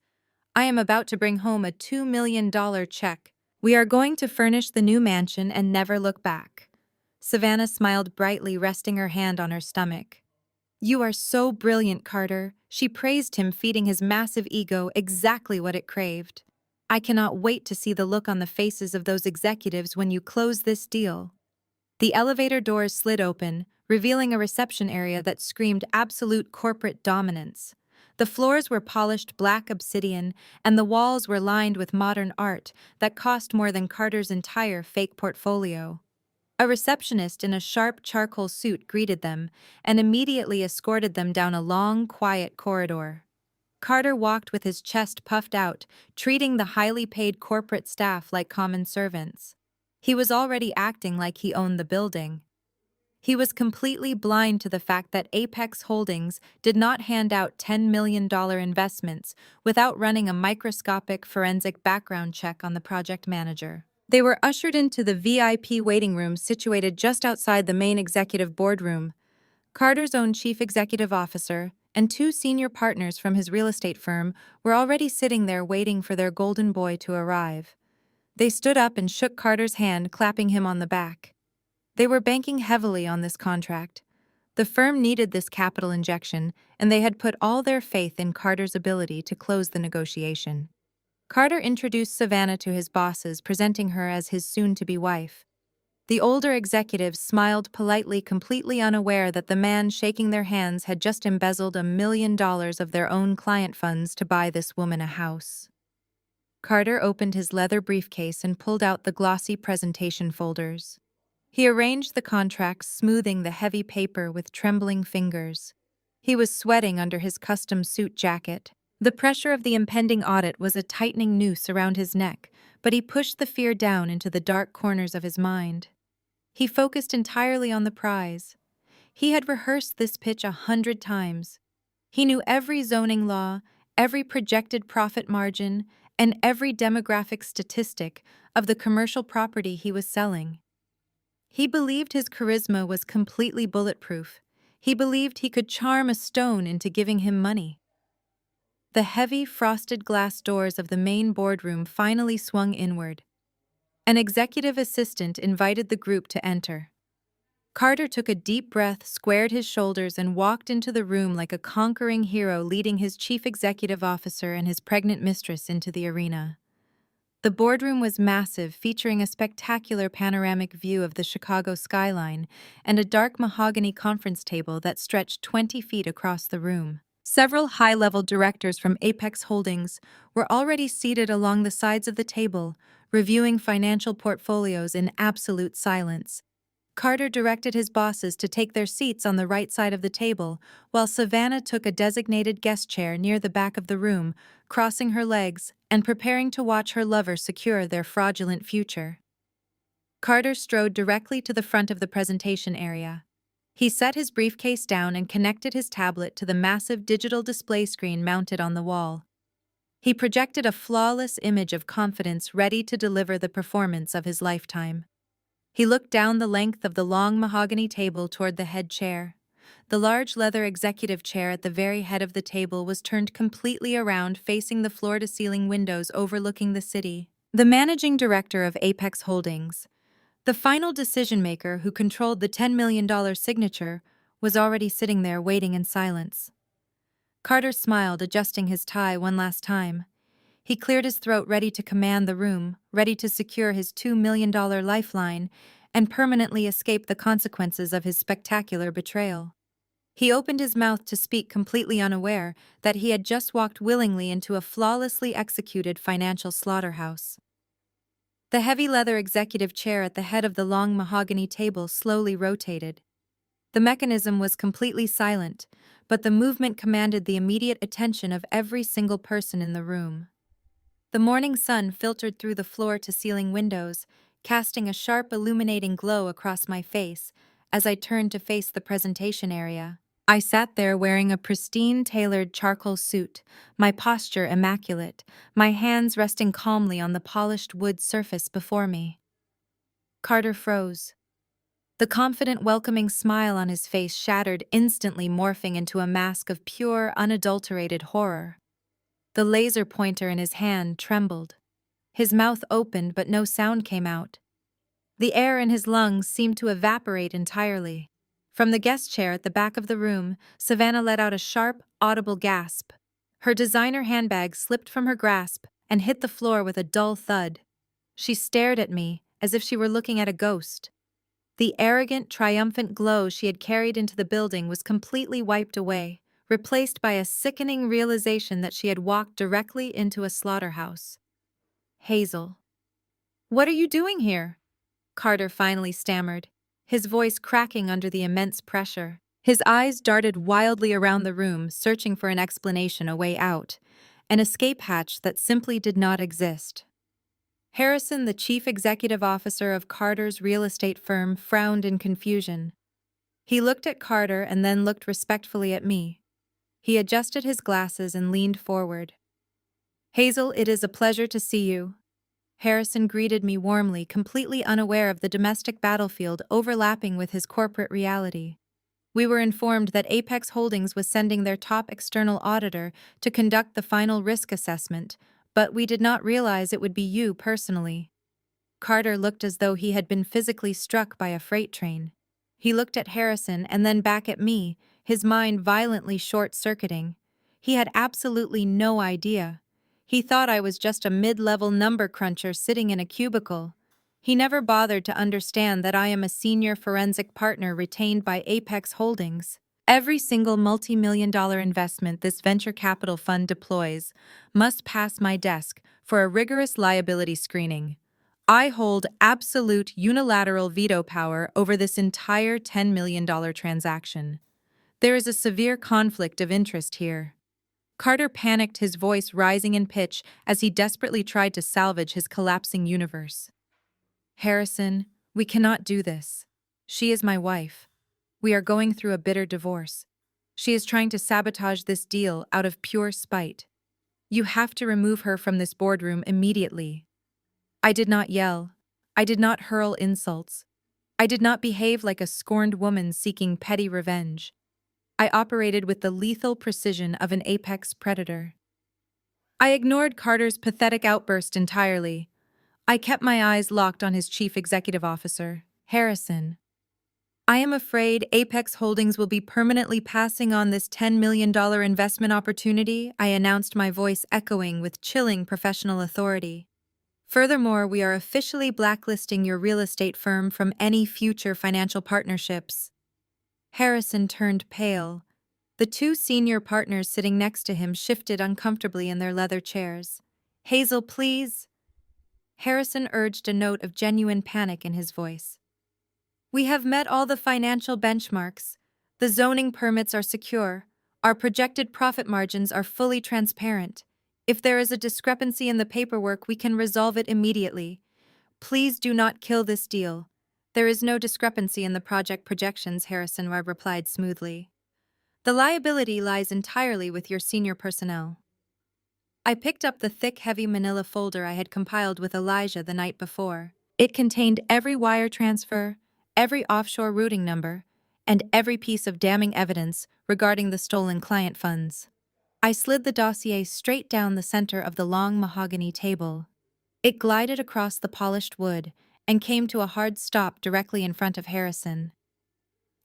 I am about to bring home a $2 million check. We are going to furnish the new mansion and never look back. Savannah smiled brightly, resting her hand on her stomach. "You are so brilliant, Carter." She praised him, feeding his massive ego exactly what it craved. "I cannot wait to see the look on the faces of those executives when you close this deal." The elevator doors slid open, revealing a reception area that screamed absolute corporate dominance. The floors were polished black obsidian, and the walls were lined with modern art that cost more than Carter's entire fake portfolio. A receptionist in a sharp charcoal suit greeted them and immediately escorted them down a long, quiet corridor. Carter walked with his chest puffed out, treating the highly paid corporate staff like common servants. He was already acting like he owned the building. He was completely blind to the fact that Apex Holdings did not hand out $10 million investments without running a microscopic forensic background check on the project manager. They were ushered into the VIP waiting room situated just outside the main executive boardroom. Carter's own chief executive officer and two senior partners from his real estate firm were already sitting there waiting for their golden boy to arrive. They stood up and shook Carter's hand, clapping him on the back. They were banking heavily on this contract. The firm needed this capital injection, and they had put all their faith in Carter's ability to close the negotiation. Carter introduced Savannah to his bosses, presenting her as his soon-to-be wife. The older executives smiled politely, completely unaware that the man shaking their hands had just embezzled $1 million of their own client funds to buy this woman a house. Carter opened his leather briefcase and pulled out the glossy presentation folders. He arranged the contracts, smoothing the heavy paper with trembling fingers. He was sweating under his custom suit jacket. The pressure of the impending audit was a tightening noose around his neck, but he pushed the fear down into the dark corners of his mind. He focused entirely on the prize. He had rehearsed this pitch 100 times. He knew every zoning law, every projected profit margin, and every demographic statistic of the commercial property he was selling. He believed his charisma was completely bulletproof. He believed he could charm a stone into giving him money. The heavy, frosted glass doors of the main boardroom finally swung inward. An executive assistant invited the group to enter. Carter took a deep breath, squared his shoulders, and walked into the room like a conquering hero, leading his chief executive officer and his pregnant mistress into the arena. The boardroom was massive, featuring a spectacular panoramic view of the Chicago skyline and a dark mahogany conference table that stretched 20 feet across the room. Several high-level directors from Apex Holdings were already seated along the sides of the table, reviewing financial portfolios in absolute silence. Carter directed his bosses to take their seats on the right side of the table, while Savannah took a designated guest chair near the back of the room, crossing her legs and preparing to watch her lover secure their fraudulent future. Carter strode directly to the front of the presentation area. He set his briefcase down and connected his tablet to the massive digital display screen mounted on the wall. He projected a flawless image of confidence ready to deliver the performance of his lifetime. He looked down the length of the long mahogany table toward the head chair. The large leather executive chair at the very head of the table was turned completely around, facing the floor-to-ceiling windows overlooking the city. The managing director of Apex Holdings, the final decision-maker who controlled the $10 million signature, was already sitting there waiting in silence. Carter smiled, adjusting his tie one last time. He cleared his throat, ready to command the room, ready to secure his $2 million lifeline, and permanently escape the consequences of his spectacular betrayal. He opened his mouth to speak, completely unaware that he had just walked willingly into a flawlessly executed financial slaughterhouse. The heavy leather executive chair at the head of the long mahogany table slowly rotated. The mechanism was completely silent, but the movement commanded the immediate attention of every single person in the room. The morning sun filtered through the floor-to-ceiling windows, casting a sharp, illuminating glow across my face as I turned to face the presentation area. I sat there wearing a pristine, tailored charcoal suit, my posture immaculate, my hands resting calmly on the polished wood surface before me. Carter froze. The confident, welcoming smile on his face shattered, instantly morphing into a mask of pure, unadulterated horror. The laser pointer in his hand trembled. His mouth opened, but no sound came out. The air in his lungs seemed to evaporate entirely. From the guest chair at the back of the room, Savannah let out a sharp, audible gasp. Her designer handbag slipped from her grasp and hit the floor with a dull thud. She stared at me as if she were looking at a ghost. The arrogant, triumphant glow she had carried into the building was completely wiped away, replaced by a sickening realization that she had walked directly into a slaughterhouse. Hazel. "What are you doing here?" Carter finally stammered, his voice cracking under the immense pressure. His eyes darted wildly around the room, searching for an explanation, a way out, an escape hatch that simply did not exist. Harrison, the chief executive officer of Carter's real estate firm, frowned in confusion. He looked at Carter and then looked respectfully at me. He adjusted his glasses and leaned forward. "Hazel, it is a pleasure to see you." Harrison greeted me warmly, completely unaware of the domestic battlefield overlapping with his corporate reality. We were informed that Apex Holdings was sending their top external auditor to conduct the final risk assessment, but we did not realize it would be you personally. Carter looked as though he had been physically struck by a freight train. He looked at Harrison and then back at me, his mind violently short-circuiting. He had absolutely no idea. He thought I was just a mid-level number cruncher sitting in a cubicle. He never bothered to understand that I am a senior forensic partner retained by Apex Holdings. Every single multi-million-dollar investment this venture capital fund deploys must pass my desk for a rigorous liability screening. I hold absolute unilateral veto power over this entire $10 million transaction. There is a severe conflict of interest here. Carter panicked, his voice rising in pitch as he desperately tried to salvage his collapsing universe. "Harrison, we cannot do this. She is my wife. We are going through a bitter divorce. She is trying to sabotage this deal out of pure spite. You have to remove her from this boardroom immediately." I did not yell. I did not hurl insults. I did not behave like a scorned woman seeking petty revenge. I operated with the lethal precision of an apex predator. I ignored Carter's pathetic outburst entirely. I kept my eyes locked on his chief executive officer, Harrison. "I am afraid Apex Holdings will be permanently passing on this $10 million investment opportunity," I announced, my voice echoing with chilling professional authority. "Furthermore, we are officially blacklisting your real estate firm from any future financial partnerships." Harrison turned pale. The two senior partners sitting next to him shifted uncomfortably in their leather chairs. "Hazel, please." Harrison urged, a note of genuine panic in his voice. We have met all the financial benchmarks. The zoning permits are secure. Our projected profit margins are fully transparent. If there is a discrepancy in the paperwork, we can resolve it immediately. Please do not kill this deal. There is no discrepancy in the project projections, Harrison replied smoothly. The liability lies entirely with your senior personnel. I picked up the thick, heavy manila folder I had compiled with Elijah the night before. It contained every wire transfer, every offshore routing number, and every piece of damning evidence regarding the stolen client funds. I slid the dossier straight down the center of the long mahogany table. It glided across the polished wood and came to a hard stop directly in front of Harrison.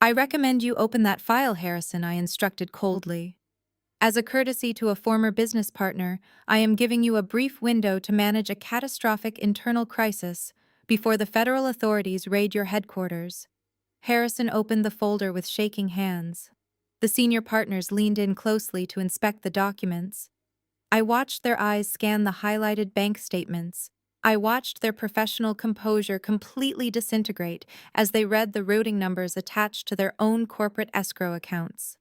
I recommend you open that file, Harrison, I instructed coldly. As a courtesy to a former business partner, I am giving you a brief window to manage a catastrophic internal crisis before the federal authorities raid your headquarters. Harrison opened the folder with shaking hands. The senior partners leaned in closely to inspect the documents. I watched their eyes scan the highlighted bank statements. I watched their professional composure completely disintegrate as they read the routing numbers attached to their own corporate escrow accounts.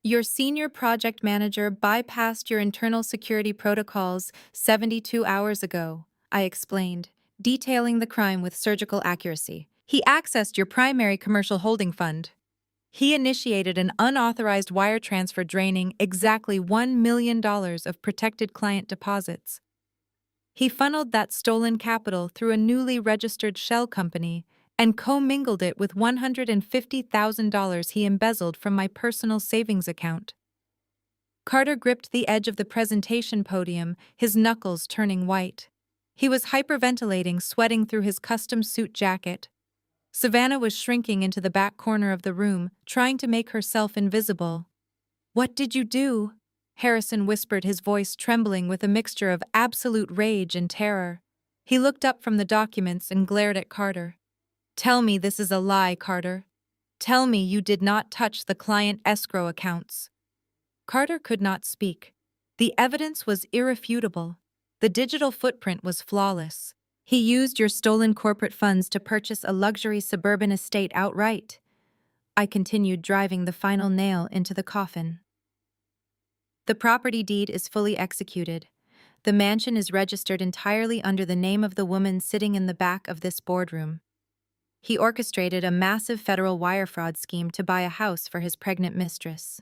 Your senior project manager bypassed your internal security protocols 72 hours ago, I explained, detailing the crime with surgical accuracy. He accessed your primary commercial holding fund. He initiated an unauthorized wire transfer draining exactly $1 million of protected client deposits. He funneled that stolen capital through a newly registered shell company and commingled it with $150,000 he embezzled from my personal savings account. Carter gripped the edge of the presentation podium, his knuckles turning white. He was hyperventilating, sweating through his custom suit jacket. Savannah was shrinking into the back corner of the room, trying to make herself invisible. "What did you do?" Harrison whispered, his voice trembling with a mixture of absolute rage and terror. He looked up from the documents and glared at Carter. "Tell me this is a lie, Carter. Tell me you did not touch the client escrow accounts." Carter could not speak. The evidence was irrefutable. The digital footprint was flawless. He used your stolen corporate funds to purchase a luxury suburban estate outright. I continued, driving the final nail into the coffin. The property deed is fully executed. The mansion is registered entirely under the name of the woman sitting in the back of this boardroom. He orchestrated a massive federal wire fraud scheme to buy a house for his pregnant mistress.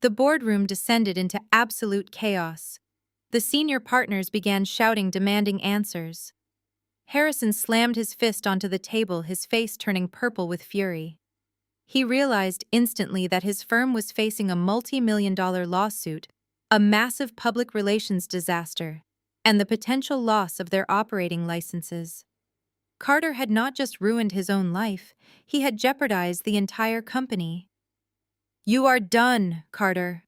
The boardroom descended into absolute chaos. The senior partners began shouting, demanding answers. Harrison slammed his fist onto the table, his face turning purple with fury. He realized instantly that his firm was facing a multi-million-dollar lawsuit, a massive public relations disaster, and the potential loss of their operating licenses. Carter had not just ruined his own life, he had jeopardized the entire company. "You are done, Carter,"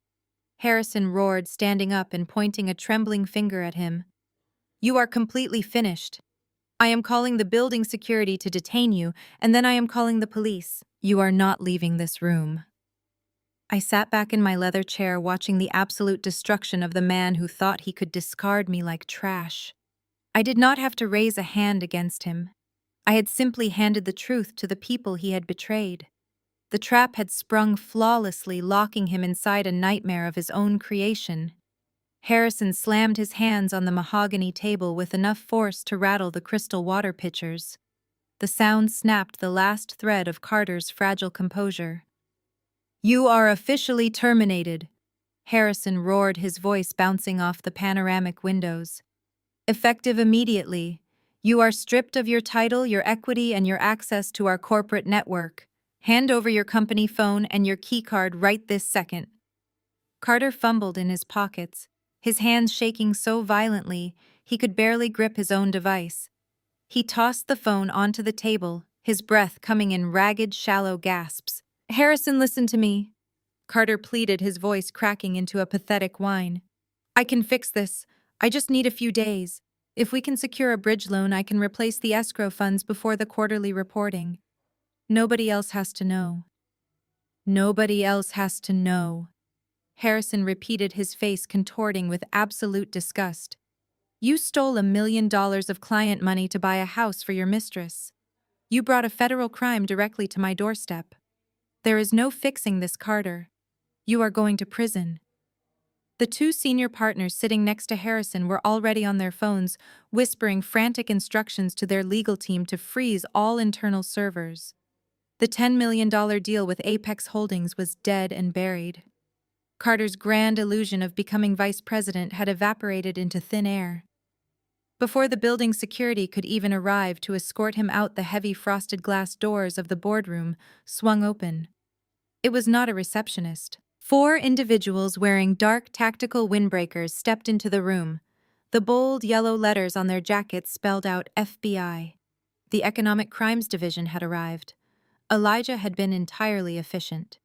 Harrison roared, standing up and pointing a trembling finger at him. "You are completely finished. I am calling the building security to detain you, and then I am calling the police. You are not leaving this room." I sat back in my leather chair, watching the absolute destruction of the man who thought he could discard me like trash. I did not have to raise a hand against him. I had simply handed the truth to the people he had betrayed. The trap had sprung flawlessly, locking him inside a nightmare of his own creation. Harrison slammed his hands on the mahogany table with enough force to rattle the crystal water pitchers. The sound snapped the last thread of Carter's fragile composure. "You are officially terminated," Harrison roared, his voice bouncing off the panoramic windows. "Effective immediately. You are stripped of your title, your equity, and your access to our corporate network. Hand over your company phone and your keycard right this second." Carter fumbled in his pockets, his hands shaking so violently he could barely grip his own device. He tossed the phone onto the table, his breath coming in ragged, shallow gasps. "Harrison, listen to me," Carter pleaded, his voice cracking into a pathetic whine. "I can fix this. I just need a few days. If we can secure a bridge loan, I can replace the escrow funds before the quarterly reporting. Nobody else has to know." "Nobody else has to know," Harrison repeated, his face contorting with absolute disgust. "You stole $1 million of client money to buy a house for your mistress. You brought a federal crime directly to my doorstep. There is no fixing this, Carter. You are going to prison." The two senior partners sitting next to Harrison were already on their phones, whispering frantic instructions to their legal team to freeze all internal servers. The $10 million deal with Apex Holdings was dead and buried. Carter's grand illusion of becoming vice president had evaporated into thin air. Before the building's security could even arrive to escort him out, the heavy frosted glass doors of the boardroom swung open. It was not a receptionist. 4 individuals wearing dark tactical windbreakers stepped into the room. The bold yellow letters on their jackets spelled out FBI. The Economic Crimes Division had arrived. Elijah had been entirely efficient.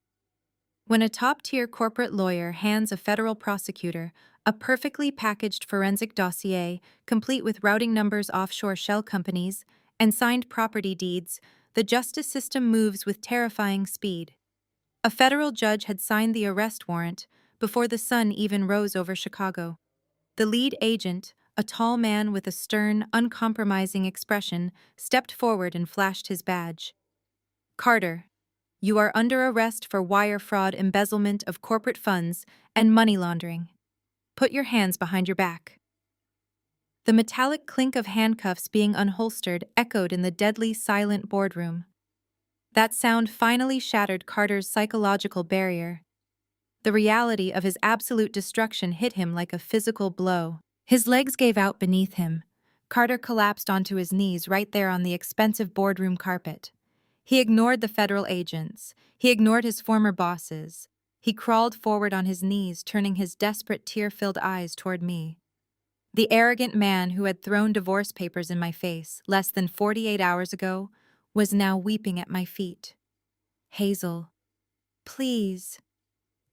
When a top-tier corporate lawyer hands a federal prosecutor a perfectly packaged forensic dossier, complete with routing numbers, offshore shell companies, and signed property deeds, the justice system moves with terrifying speed. A federal judge had signed the arrest warrant before the sun even rose over Chicago. The lead agent, a tall man with a stern, uncompromising expression, stepped forward and flashed his badge. "Carter, you are under arrest for wire fraud, embezzlement of corporate funds, and money laundering. Put your hands behind your back." The metallic clink of handcuffs being unholstered echoed in the deadly silent boardroom. That sound finally shattered Carter's psychological barrier. The reality of his absolute destruction hit him like a physical blow. His legs gave out beneath him. Carter collapsed onto his knees right there on the expensive boardroom carpet. He ignored the federal agents. He ignored his former bosses. He crawled forward on his knees, turning his desperate, tear-filled eyes toward me. The arrogant man who had thrown divorce papers in my face less than 48 hours ago was now weeping at my feet. "Hazel, please."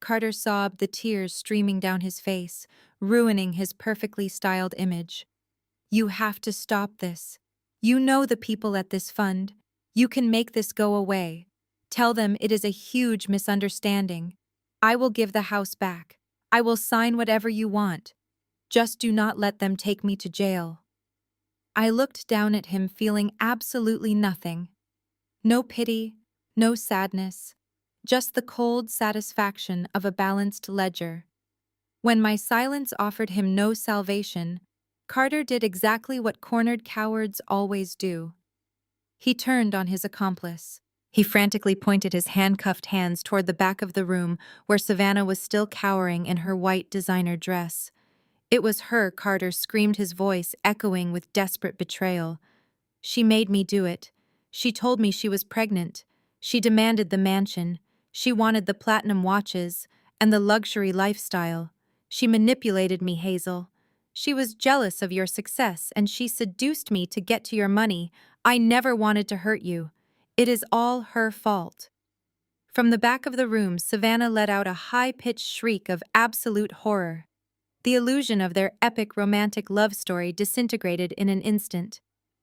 Carter sobbed, the tears streaming down his face, ruining his perfectly styled image. "You have to stop this. You know the people at this fund. You can make this go away. Tell them it is a huge misunderstanding. I will give the house back. I will sign whatever you want. Just do not let them take me to jail." I looked down at him, feeling absolutely nothing. No pity, no sadness, just the cold satisfaction of a balanced ledger. When my silence offered him no salvation, Carter did exactly what cornered cowards always do. He turned on his accomplice. He frantically pointed his handcuffed hands toward the back of the room where Savannah was still cowering in her white designer dress. It was her, Carter screamed, his voice echoing with desperate betrayal. "She made me do it. She told me she was pregnant. She demanded the mansion. She wanted the platinum watches and the luxury lifestyle. She manipulated me, Hazel. She was jealous of your success and she seduced me to get to your money. I never wanted to hurt you. It is all her fault." From the back of the room, Savannah let out a high-pitched shriek of absolute horror. The illusion of their epic romantic love story disintegrated in an instant.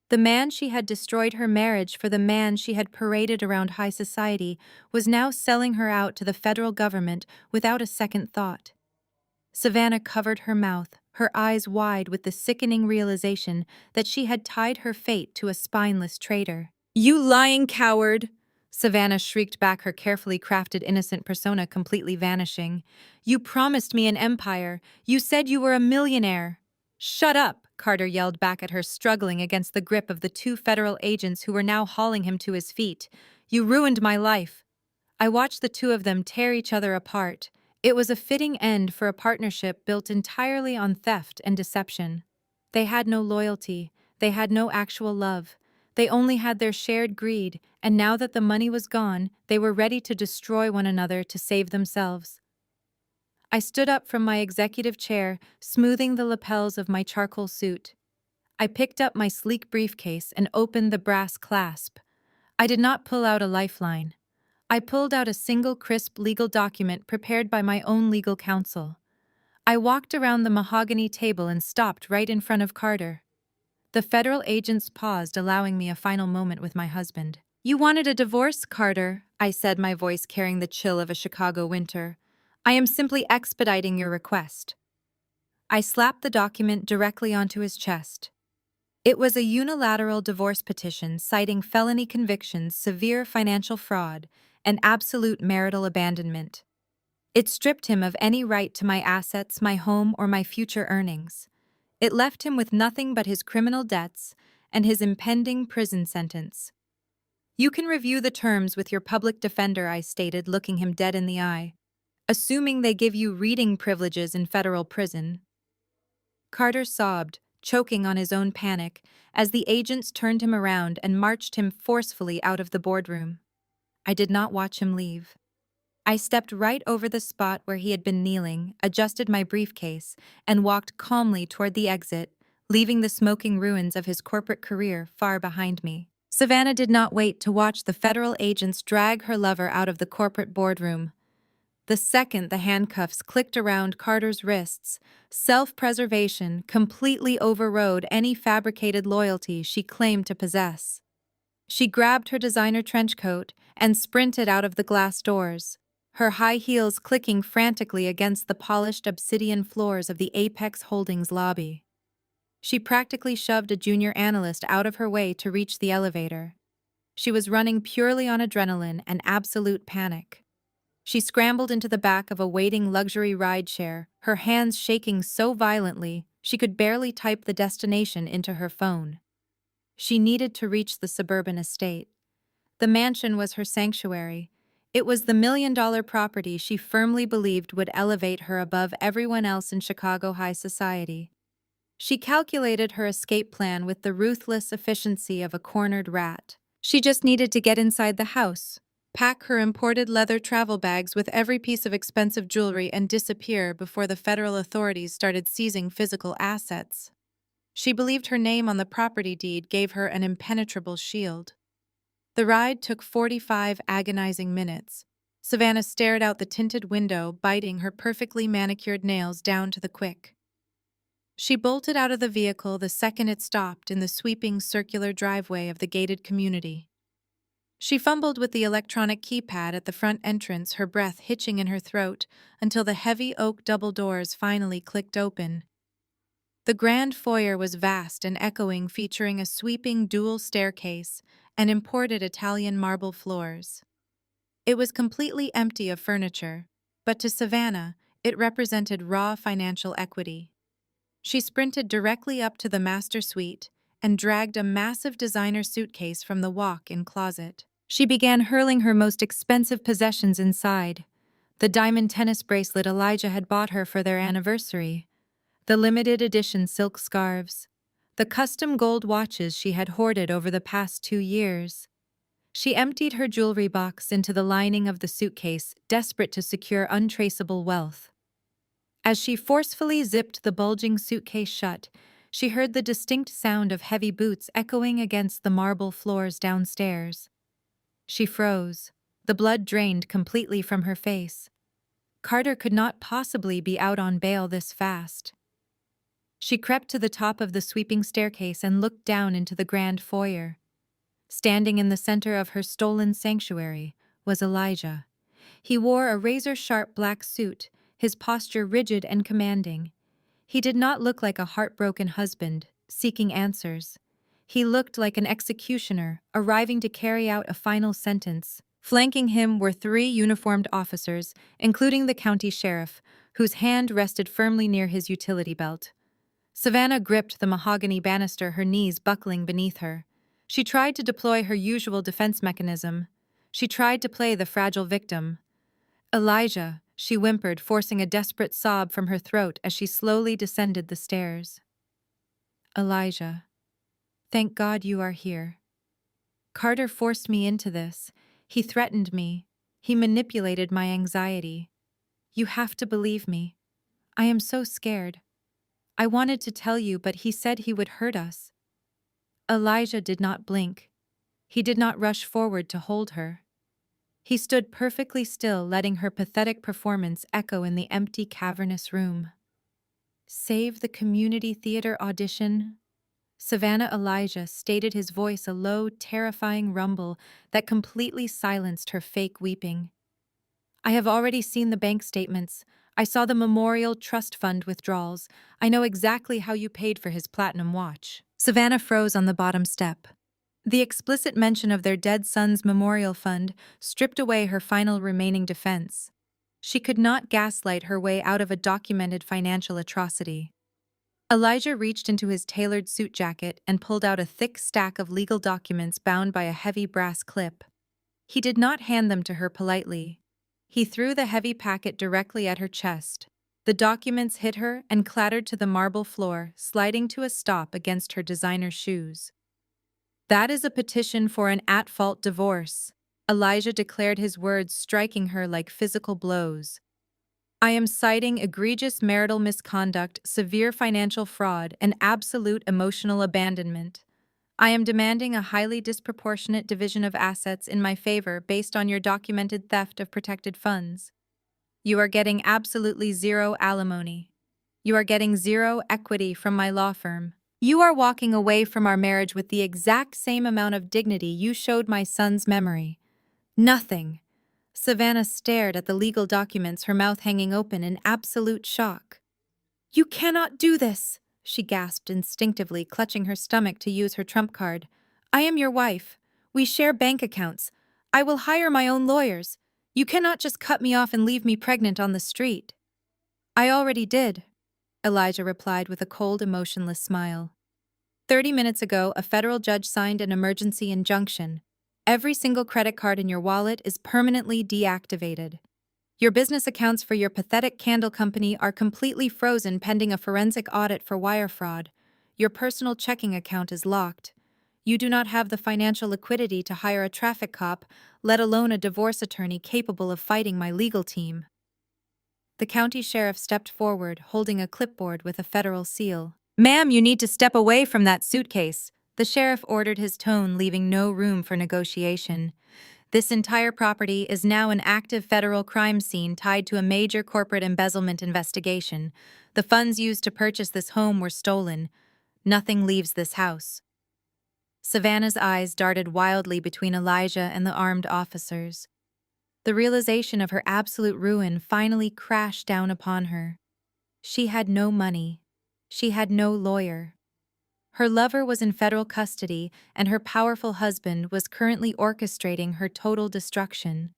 The man she had destroyed her marriage for, the man she had paraded around high society, was now selling her out to the federal government without a second thought. Savannah covered her mouth, her eyes wide with the sickening realization that she had tied her fate to a spineless traitor. "You lying coward!" Savannah shrieked back, her carefully crafted innocent persona completely vanishing. "You promised me an empire. You said you were a millionaire." "Shut up!" Carter yelled back at her, struggling against the grip of the 2 federal agents who were now hauling him to his feet. "You ruined my life." I watched the 2 of them tear each other apart. It was a fitting end for a partnership built entirely on theft and deception. They had no loyalty. They had no actual love. They only had their shared greed, and now that the money was gone, they were ready to destroy one another to save themselves. I stood up from my executive chair, smoothing the lapels of my charcoal suit. I picked up my sleek briefcase and opened the brass clasp. I did not pull out a lifeline. I pulled out a single crisp legal document prepared by my own legal counsel. I walked around the mahogany table and stopped right in front of Carter. The federal agents paused, allowing me a final moment with my husband. "You wanted a divorce, Carter," I said, my voice carrying the chill of a Chicago winter. "I am simply expediting your request." I slapped the document directly onto his chest. It was a unilateral divorce petition citing felony convictions, severe financial fraud, and absolute marital abandonment. It stripped him of any right to my assets, my home, or my future earnings. It left him with nothing but his criminal debts and his impending prison sentence. You can review the terms with your public defender, I stated, looking him dead in the eye. Assuming they give you reading privileges in federal prison. Carter sobbed, choking on his own panic, as the agents turned him around and marched him forcefully out of the boardroom. I did not watch him leave. I stepped right over the spot where he had been kneeling, adjusted my briefcase, and walked calmly toward the exit, leaving the smoking ruins of his corporate career far behind me. Savannah did not wait to watch the federal agents drag her lover out of the corporate boardroom. The second the handcuffs clicked around Carter's wrists, self-preservation completely overrode any fabricated loyalty she claimed to possess. She grabbed her designer trench coat and sprinted out of the glass doors, her high heels clicking frantically against the polished obsidian floors of the Apex Holdings lobby. She practically shoved a junior analyst out of her way to reach the elevator. She was running purely on adrenaline and absolute panic. She scrambled into the back of a waiting luxury rideshare, her hands shaking so violently she could barely type the destination into her phone. She needed to reach the suburban estate. The mansion was her sanctuary. It was the million-dollar property she firmly believed would elevate her above everyone else in Chicago high society. She calculated her escape plan with the ruthless efficiency of a cornered rat. She just needed to get inside the house, pack her imported leather travel bags with every piece of expensive jewelry, and disappear before the federal authorities started seizing physical assets. She believed her name on the property deed gave her an impenetrable shield. The ride took 45 agonizing minutes. Savannah stared out the tinted window, biting her perfectly manicured nails down to the quick. She bolted out of the vehicle the second it stopped in the sweeping circular driveway of the gated community. She fumbled with the electronic keypad at the front entrance, her breath hitching in her throat, until the heavy oak double doors finally clicked open. The grand foyer was vast and echoing, featuring a sweeping dual staircase and imported Italian marble floors. It was completely empty of furniture, but to Savannah, it represented raw financial equity. She sprinted directly up to the master suite and dragged a massive designer suitcase from the walk-in closet. She began hurling her most expensive possessions inside: the diamond tennis bracelet Elijah had bought her for their anniversary, the limited edition silk scarves, the custom gold watches she had hoarded over the past 2 years. She emptied her jewelry box into the lining of the suitcase, desperate to secure untraceable wealth. As she forcefully zipped the bulging suitcase shut, she heard the distinct sound of heavy boots echoing against the marble floors downstairs. She froze, the blood drained completely from her face. Carter could not possibly be out on bail this fast. She crept to the top of the sweeping staircase and looked down into the grand foyer. Standing in the center of her stolen sanctuary was Elijah. He wore a razor-sharp black suit, his posture rigid and commanding. He did not look like a heartbroken husband, seeking answers. He looked like an executioner, arriving to carry out a final sentence. Flanking him were 3 uniformed officers, including the county sheriff, whose hand rested firmly near his utility belt. Savannah gripped the mahogany banister, her knees buckling beneath her. She tried to deploy her usual defense mechanism. She tried to play the fragile victim. "Elijah," she whimpered, forcing a desperate sob from her throat as she slowly descended the stairs. "Elijah, thank God you are here. Carter forced me into this. He threatened me. He manipulated my anxiety. You have to believe me. I am so scared. I wanted to tell you, but he said he would hurt us." Elijah did not blink. He did not rush forward to hold her. He stood perfectly still, letting her pathetic performance echo in the empty, cavernous room. "Save the community theater audition?" Savannah. Elijah stated, his voice a low, terrifying rumble that completely silenced her fake weeping. "I have already seen the bank statements. I saw the Memorial Trust Fund withdrawals. I know exactly how you paid for his platinum watch." Savannah froze on the bottom step. The explicit mention of their dead son's memorial fund stripped away her final remaining defense. She could not gaslight her way out of a documented financial atrocity. Elijah reached into his tailored suit jacket and pulled out a thick stack of legal documents bound by a heavy brass clip. He did not hand them to her politely. He threw the heavy packet directly at her chest. The documents hit her and clattered to the marble floor, sliding to a stop against her designer shoes. "That is a petition for an at-fault divorce," Elijah declared, his words striking her like physical blows. "I am citing egregious marital misconduct, severe financial fraud, and absolute emotional abandonment. I am demanding a highly disproportionate division of assets in my favor based on your documented theft of protected funds. You are getting absolutely zero alimony. You are getting zero equity from my law firm. You are walking away from our marriage with the exact same amount of dignity you showed my son's memory. Nothing." Savannah stared at the legal documents, her mouth hanging open in absolute shock. "You cannot do this," she gasped instinctively, clutching her stomach to use her trump card. "I am your wife. We share bank accounts. I will hire my own lawyers. You cannot just cut me off and leave me pregnant on the street." "I already did," Elijah replied with a cold, emotionless smile. 30 minutes ago, a federal judge signed an emergency injunction. Every single credit card in your wallet is permanently deactivated. Your business accounts for your pathetic candle company are completely frozen pending a forensic audit for wire fraud. Your personal checking account is locked. You do not have the financial liquidity to hire a traffic cop, let alone a divorce attorney capable of fighting my legal team. The county sheriff stepped forward, holding a clipboard with a federal seal. "Ma'am, you need to step away from that suitcase," the sheriff ordered, his tone leaving no room for negotiation. "This entire property is now an active federal crime scene tied to a major corporate embezzlement investigation. The funds used to purchase this home were stolen. Nothing leaves this house." Savannah's eyes darted wildly between Elijah and the armed officers. The realization of her absolute ruin finally crashed down upon her. She had no money. She had no lawyer. Her lover was in federal custody, and her powerful husband was currently orchestrating her total destruction.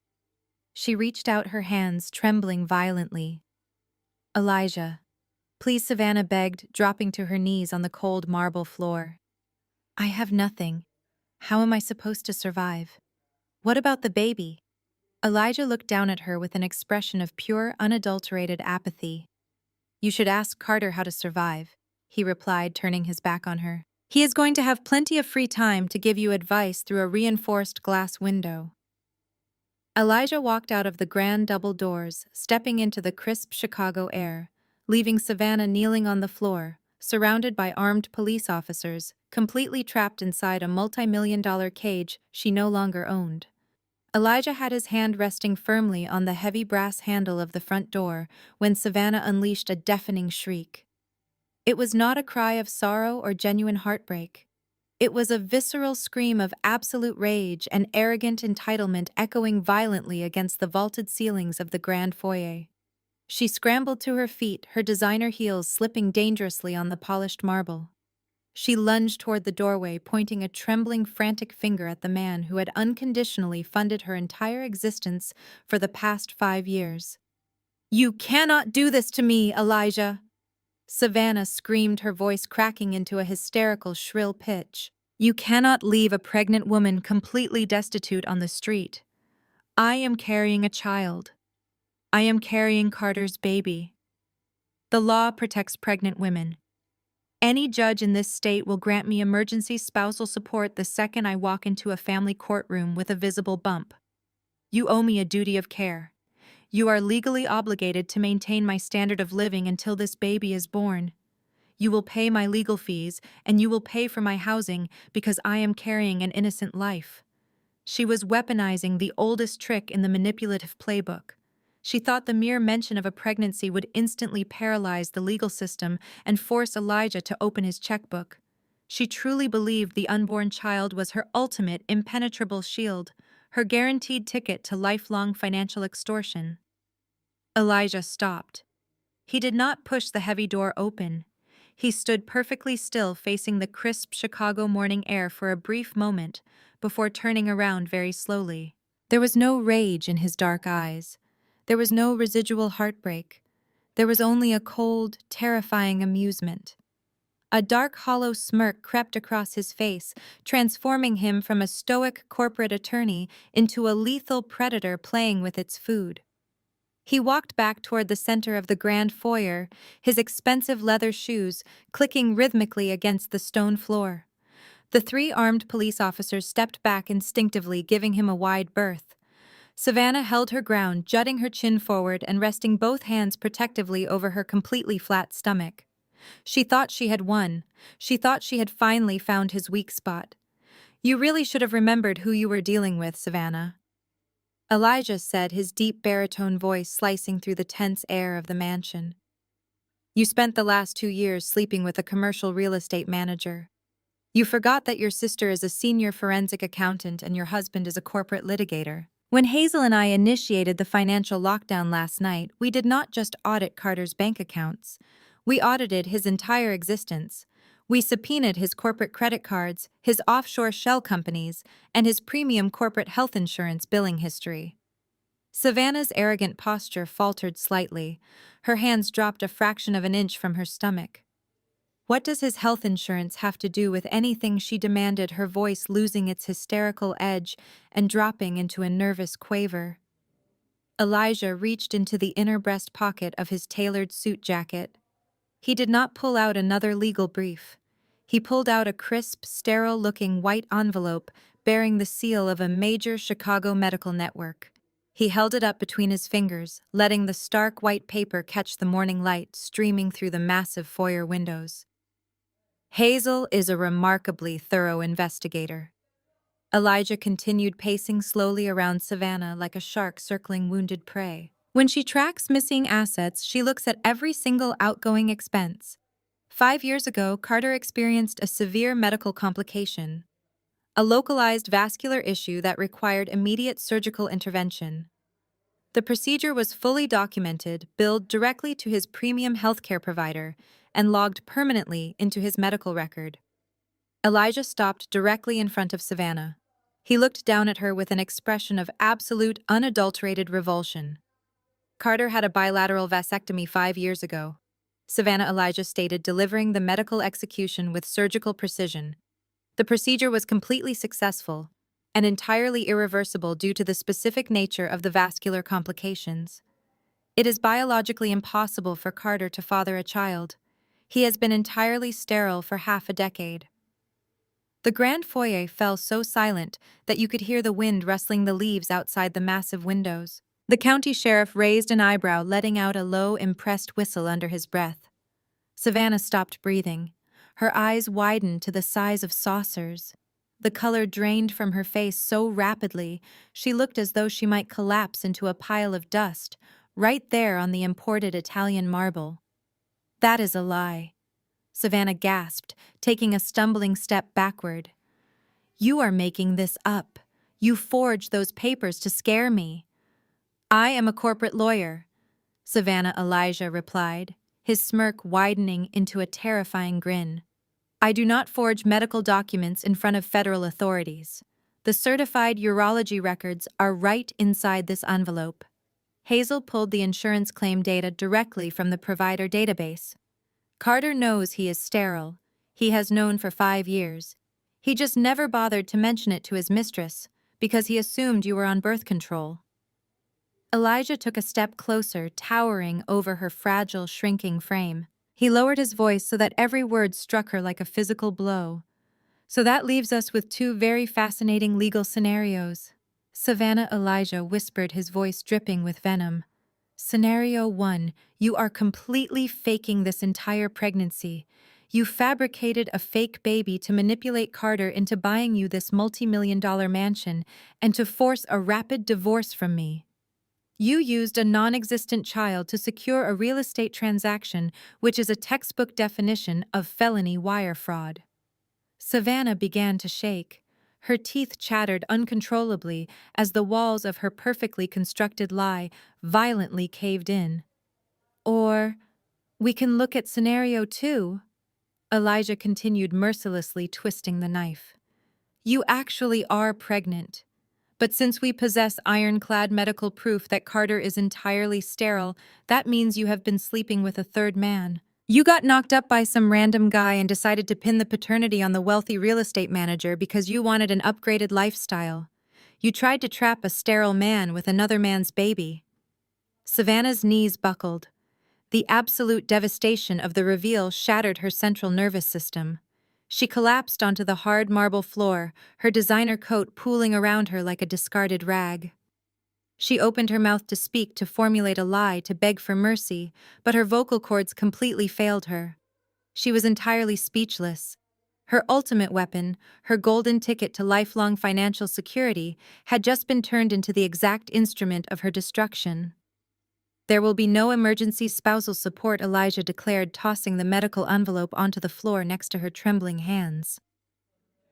She reached out her hands, trembling violently. "Elijah, please," Savannah begged, dropping to her knees on the cold marble floor. "I have nothing. How am I supposed to survive? What about the baby?" Elijah looked down at her with an expression of pure, unadulterated apathy. "You should ask Carter how to survive," he replied, turning his back on her. "He is going to have plenty of free time to give you advice through a reinforced glass window." Elijah walked out of the grand double doors, stepping into the crisp Chicago air, leaving Savannah kneeling on the floor, surrounded by armed police officers, completely trapped inside a multi-million-dollar cage she no longer owned. Elijah had his hand resting firmly on the heavy brass handle of the front door when Savannah unleashed a deafening shriek. It was not a cry of sorrow or genuine heartbreak. It was a visceral scream of absolute rage and arrogant entitlement echoing violently against the vaulted ceilings of the grand foyer. She scrambled to her feet, her designer heels slipping dangerously on the polished marble. She lunged toward the doorway, pointing a trembling, frantic finger at the man who had unconditionally funded her entire existence for the past 5 years. "You cannot do this to me, Elijah!" Savannah screamed, her voice cracking into a hysterical, shrill pitch. "You cannot leave a pregnant woman completely destitute on the street. I am carrying a child. I am carrying Carter's baby. The law protects pregnant women. Any judge in this state will grant me emergency spousal support the second I walk into a family courtroom with a visible bump. You owe me a duty of care. You are legally obligated to maintain my standard of living until this baby is born. You will pay my legal fees, and you will pay for my housing because I am carrying an innocent life." She was weaponizing the oldest trick in the manipulative playbook. She thought the mere mention of a pregnancy would instantly paralyze the legal system and force Elijah to open his checkbook. She truly believed the unborn child was her ultimate impenetrable shield, her guaranteed ticket to lifelong financial extortion. Elijah stopped. He did not push the heavy door open. He stood perfectly still, facing the crisp Chicago morning air for a brief moment, before turning around very slowly. There was no rage in his dark eyes. There was no residual heartbreak. There was only a cold, terrifying amusement. A dark, hollow smirk crept across his face, transforming him from a stoic corporate attorney into a lethal predator playing with its food. He walked back toward the center of the grand foyer, his expensive leather shoes clicking rhythmically against the stone floor. The three armed police officers stepped back instinctively, giving him a wide berth. Savannah held her ground, jutting her chin forward and resting both hands protectively over her completely flat stomach. She thought she had won. She thought she had finally found his weak spot. "You really should have remembered who you were dealing with, Savannah," Elijah said, his deep baritone voice slicing through the tense air of the mansion. "You spent the last 2 years sleeping with a commercial real estate manager. You forgot that your sister is a senior forensic accountant and your husband is a corporate litigator. When Hazel and I initiated the financial lockdown last night, we did not just audit Carter's bank accounts. We audited his entire existence. We subpoenaed his corporate credit cards, his offshore shell companies, and his premium corporate health insurance billing history." Savannah's arrogant posture faltered slightly. Her hands dropped a fraction of an inch from her stomach. "What does his health insurance have to do with anything?" she demanded, her voice losing its hysterical edge and dropping into a nervous quaver. Elijah reached into the inner breast pocket of his tailored suit jacket. He did not pull out another legal brief. He pulled out a crisp, sterile-looking white envelope bearing the seal of a major Chicago medical network. He held it up between his fingers, letting the stark white paper catch the morning light streaming through the massive foyer windows. "Hazel is a remarkably thorough investigator." Elijah continued, pacing slowly around Savannah like a shark circling wounded prey. "When she tracks missing assets, she looks at every single outgoing expense. 5 years ago, Carter experienced a severe medical complication, a localized vascular issue that required immediate surgical intervention. The procedure was fully documented, billed directly to his premium healthcare provider, and logged permanently into his medical record." Elijah stopped directly in front of Savannah. He looked down at her with an expression of absolute, unadulterated revulsion. "Carter had a bilateral vasectomy 5 years ago," Savannah Elijah stated, delivering the medical execution with surgical precision. "The procedure was completely successful and entirely irreversible due to the specific nature of the vascular complications. It is biologically impossible for Carter to father a child. He has been entirely sterile for half a decade." The grand foyer fell so silent that you could hear the wind rustling the leaves outside the massive windows. The county sheriff raised an eyebrow, letting out a low, impressed whistle under his breath. Savannah stopped breathing. Her eyes widened to the size of saucers. The color drained from her face so rapidly, she looked as though she might collapse into a pile of dust, right there on the imported Italian marble. "That is a lie," Savannah gasped, taking a stumbling step backward. "You are making this up. You forged those papers to scare me." "I am a corporate lawyer," Savannah Elijah replied, his smirk widening into a terrifying grin. "I do not forge medical documents in front of federal authorities. The certified urology records are right inside this envelope." Hazel pulled the insurance claim data directly from the provider database. "Carter knows he is sterile. He has known for 5 years. He just never bothered to mention it to his mistress because he assumed you were on birth control." Elijah took a step closer, towering over her fragile, shrinking frame. He lowered his voice so that every word struck her like a physical blow. "So that leaves us with two very fascinating legal scenarios," Savannah Elijah whispered, his voice dripping with venom. "Scenario 1, you are completely faking this entire pregnancy. You fabricated a fake baby to manipulate Carter into buying you this multi-million-dollar mansion and to force a rapid divorce from me. You used a non-existent child to secure a real estate transaction, which is a textbook definition of felony wire fraud." Savannah began to shake. Her teeth chattered uncontrollably as the walls of her perfectly constructed lie violently caved in. "Or we can look at scenario 2, Elijah continued mercilessly twisting the knife. You actually are pregnant. But since we possess ironclad medical proof that Carter is entirely sterile, that means you have been sleeping with a third man. You got knocked up by some random guy and decided to pin the paternity on the wealthy real estate manager because you wanted an upgraded lifestyle. You tried to trap a sterile man with another man's baby. Savannah's knees buckled. The absolute devastation of the reveal shattered her central nervous system. She collapsed onto the hard marble floor, her designer coat pooling around her like a discarded rag. She opened her mouth to speak, to formulate a lie, to beg for mercy, but her vocal cords completely failed her. She was entirely speechless. Her ultimate weapon, her golden ticket to lifelong financial security, had just been turned into the exact instrument of her destruction. There will be no emergency spousal support, Elijah declared, tossing the medical envelope onto the floor next to her trembling hands.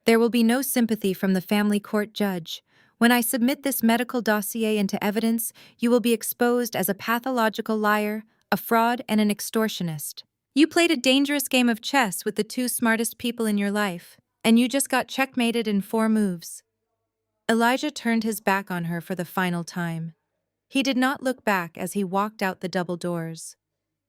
There will be no sympathy from the family court judge. When I submit this medical dossier into evidence, you will be exposed as a pathological liar, a fraud, and an extortionist. You played a dangerous game of chess with the two smartest people in your life, and you just got checkmated in 4 moves. Elijah turned his back on her for the final time. He did not look back as he walked out the double doors.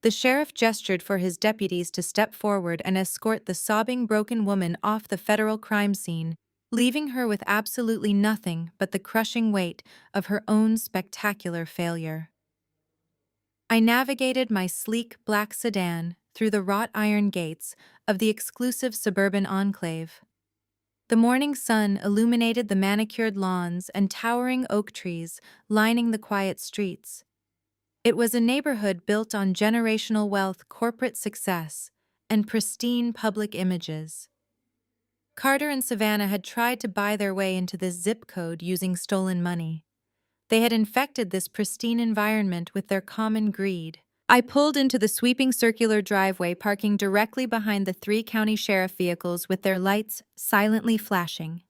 The sheriff gestured for his deputies to step forward and escort the sobbing, broken woman off the federal crime scene, leaving her with absolutely nothing but the crushing weight of her own spectacular failure. I navigated my sleek black sedan through the wrought iron gates of the exclusive suburban enclave. The morning sun illuminated the manicured lawns and towering oak trees lining the quiet streets. It was a neighborhood built on generational wealth, corporate success, and pristine public images. Carter and Savannah had tried to buy their way into this zip code using stolen money. They had infected this pristine environment with their common greed. I pulled into the sweeping circular driveway, parking directly behind the 3 county sheriff vehicles with their lights silently flashing.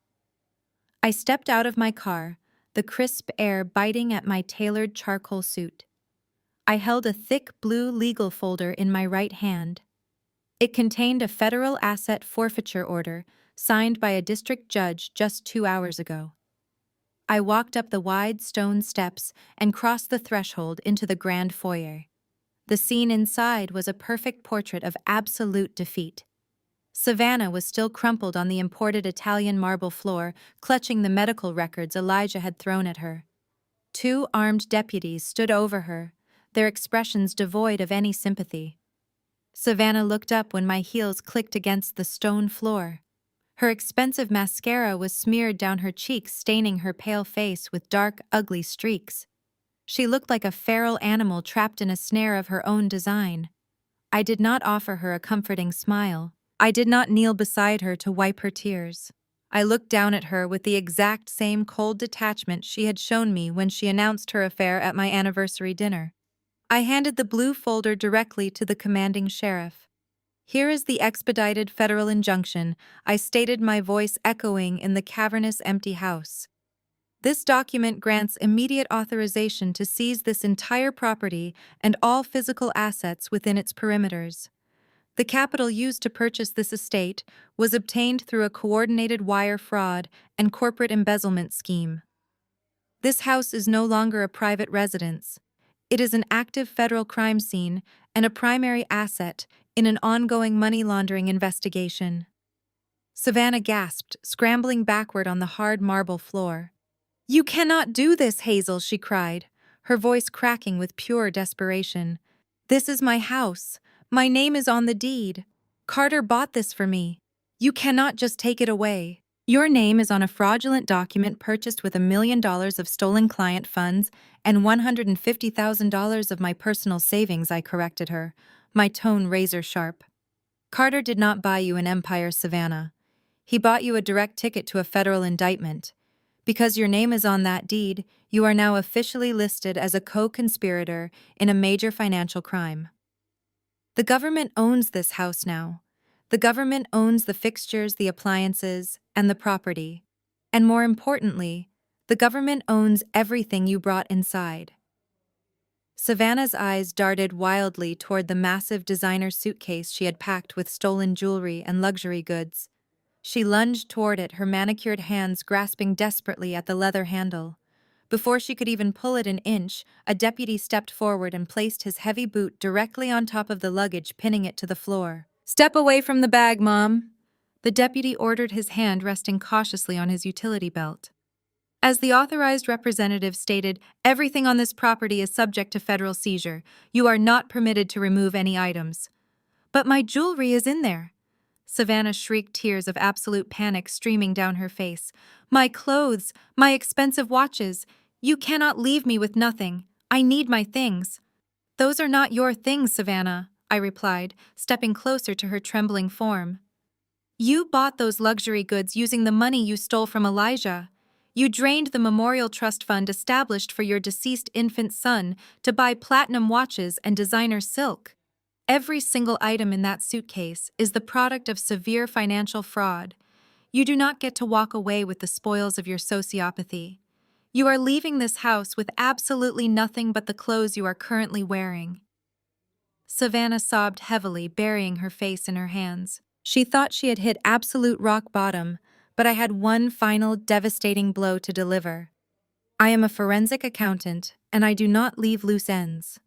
I stepped out of my car, the crisp air biting at my tailored charcoal suit. I held a thick blue legal folder in my right hand. It contained a federal asset forfeiture order signed by a district judge just 2 hours ago. I walked up the wide stone steps and crossed the threshold into the grand foyer. The scene inside was a perfect portrait of absolute defeat. Savannah was still crumpled on the imported Italian marble floor, clutching the medical records Elijah had thrown at her. 2 armed deputies stood over her, their expressions devoid of any sympathy. Savannah looked up when my heels clicked against the stone floor. Her expensive mascara was smeared down her cheeks, staining her pale face with dark, ugly streaks. She looked like a feral animal trapped in a snare of her own design. I did not offer her a comforting smile. I did not kneel beside her to wipe her tears. I looked down at her with the exact same cold detachment she had shown me when she announced her affair at my anniversary dinner. I handed the blue folder directly to the commanding sheriff. Here is the expedited federal injunction, I stated, my voice echoing in the cavernous empty house. This document grants immediate authorization to seize this entire property and all physical assets within its perimeters. The capital used to purchase this estate was obtained through a coordinated wire fraud and corporate embezzlement scheme. This house is no longer a private residence. It is an active federal crime scene and a primary asset in an ongoing money laundering investigation. Savannah gasped, scrambling backward on the hard marble floor. You cannot do this, Hazel, she cried, her voice cracking with pure desperation. This is my house. My name is on the deed. Carter bought this for me. You cannot just take it away. Your name is on a fraudulent document purchased with $1 million of stolen client funds and $150,000 of my personal savings, I corrected her, my tone razor sharp. Carter did not buy you an empire, Savannah. He bought you a direct ticket to a federal indictment. Because your name is on that deed, you are now officially listed as a co-conspirator in a major financial crime. The government owns this house now. The government owns the fixtures, the appliances, and the property. And more importantly, the government owns everything you brought inside. Savannah's eyes darted wildly toward the massive designer suitcase she had packed with stolen jewelry and luxury goods. She lunged toward it, her manicured hands grasping desperately at the leather handle. Before she could even pull it an inch, a deputy stepped forward and placed his heavy boot directly on top of the luggage, pinning it to the floor. "Step away from the bag, Mom," the deputy ordered, his hand resting cautiously on his utility belt. As the authorized representative stated, everything on this property is subject to federal seizure. You are not permitted to remove any items. But my jewelry is in there. Savannah shrieked, tears of absolute panic streaming down her face. My clothes, my expensive watches. You cannot leave me with nothing. I need my things. Those are not your things, Savannah, I replied, stepping closer to her trembling form. You bought those luxury goods using the money you stole from Elijah. You drained the memorial trust fund established for your deceased infant son to buy platinum watches and designer silk. Every single item in that suitcase is the product of severe financial fraud. You do not get to walk away with the spoils of your sociopathy. You are leaving this house with absolutely nothing but the clothes you are currently wearing. Savannah sobbed heavily, burying her face in her hands. She thought she had hit absolute rock bottom, but I had one final devastating blow to deliver. I am a forensic accountant, and I do not leave loose ends.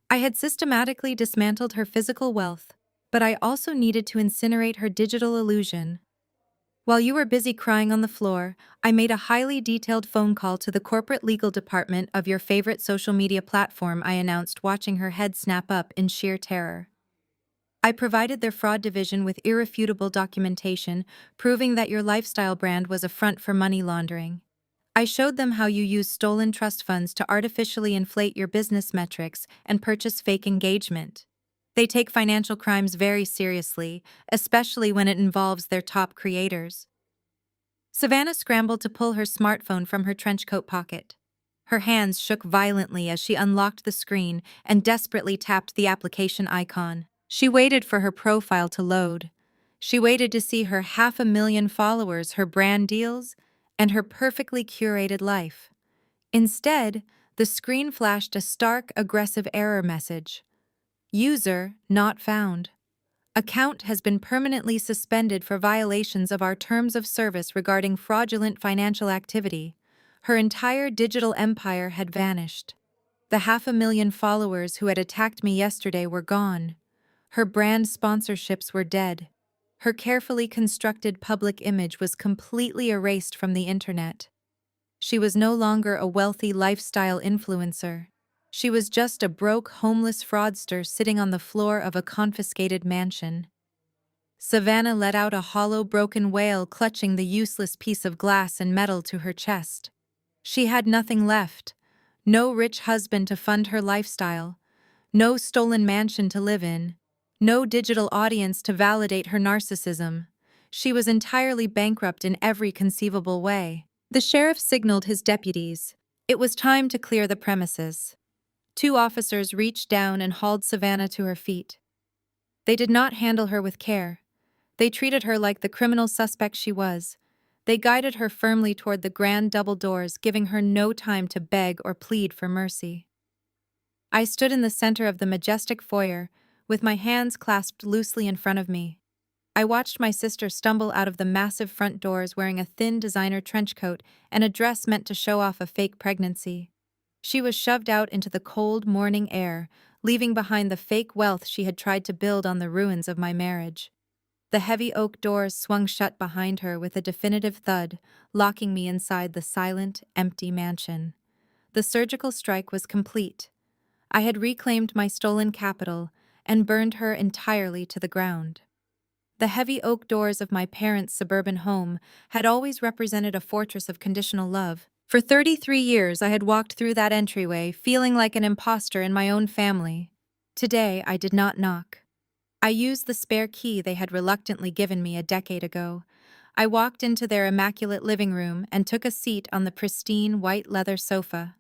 I had systematically dismantled her physical wealth, but I also needed to incinerate her digital illusion. While you were busy crying on the floor, I made a highly detailed phone call to the corporate legal department of your favorite social media platform, I announced, watching her head snap up in sheer terror. I provided their fraud division with irrefutable documentation proving that your lifestyle brand was a front for money laundering. I showed them how you use stolen trust funds to artificially inflate your business metrics and purchase fake engagement. They take financial crimes very seriously, especially when it involves their top creators. Savannah scrambled to pull her smartphone from her trench coat pocket. Her hands shook violently as she unlocked the screen and desperately tapped the application icon. She waited for her profile to load. She waited to see her 500,000 followers, her brand deals, and her perfectly curated life. Instead, the screen flashed a stark, aggressive error message. User not found. Account has been permanently suspended for violations of our terms of service regarding fraudulent financial activity. Her entire digital empire had vanished. The 500,000 followers who had attacked me yesterday were gone. Her brand sponsorships were dead. Her carefully constructed public image was completely erased from the internet. She was no longer a wealthy lifestyle influencer. She was just a broke, homeless fraudster sitting on the floor of a confiscated mansion. Savannah let out a hollow, broken wail, clutching the useless piece of glass and metal to her chest. She had nothing left. No rich husband to fund her lifestyle. No stolen mansion to live in. No digital audience to validate her narcissism. She was entirely bankrupt in every conceivable way. The sheriff signaled his deputies. It was time to clear the premises. 2 officers reached down and hauled Savannah to her feet. They did not handle her with care. They treated her like the criminal suspect she was. They guided her firmly toward the grand double doors, giving her no time to beg or plead for mercy. I stood in the center of the majestic foyer, with my hands clasped loosely in front of me. I watched my sister stumble out of the massive front doors wearing a thin designer trench coat and a dress meant to show off a fake pregnancy. She was shoved out into the cold morning air, leaving behind the fake wealth she had tried to build on the ruins of my marriage. The heavy oak doors swung shut behind her with a definitive thud, locking me inside the silent, empty mansion. The surgical strike was complete. I had reclaimed my stolen capital and burned her entirely to the ground. The heavy oak doors of my parents' suburban home had always represented a fortress of conditional love. For 33 years, I had walked through that entryway, feeling like an imposter in my own family. Today, I did not knock. I used the spare key they had reluctantly given me a decade ago. I walked into their immaculate living room and took a seat on the pristine white leather sofa.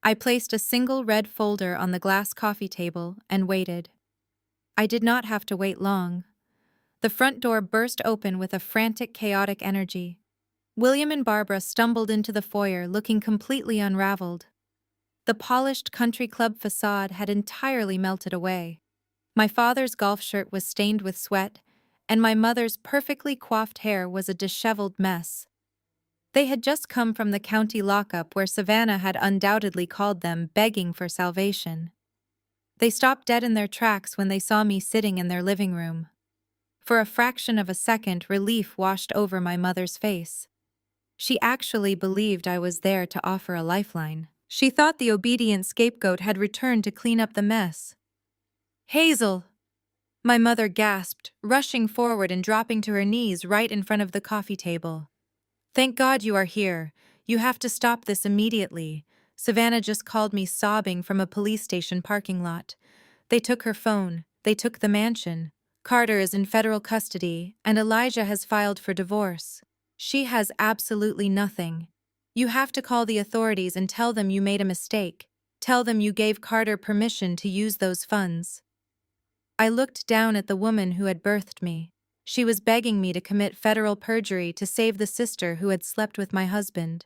I placed a single red folder on the glass coffee table and waited. I did not have to wait long. The front door burst open with a frantic, chaotic energy. William and Barbara stumbled into the foyer, looking completely unraveled. The polished country club facade had entirely melted away. My father's golf shirt was stained with sweat, and my mother's perfectly coiffed hair was a disheveled mess. They had just come from the county lockup where Savannah had undoubtedly called them begging for salvation. They stopped dead in their tracks when they saw me sitting in their living room. For a fraction of a second, relief washed over my mother's face. She actually believed I was there to offer a lifeline. She thought the obedient scapegoat had returned to clean up the mess. "Hazel!" My mother gasped, rushing forward and dropping to her knees right in front of the coffee table. "Thank God you are here. You have to stop this immediately. Savannah just called me sobbing from a police station parking lot. They took her phone. They took the mansion. Carter is in federal custody, and Elijah has filed for divorce. She has absolutely nothing. You have to call the authorities and tell them you made a mistake. Tell them you gave Carter permission to use those funds." I looked down at the woman who had birthed me. She was begging me to commit federal perjury to save the sister who had slept with my husband.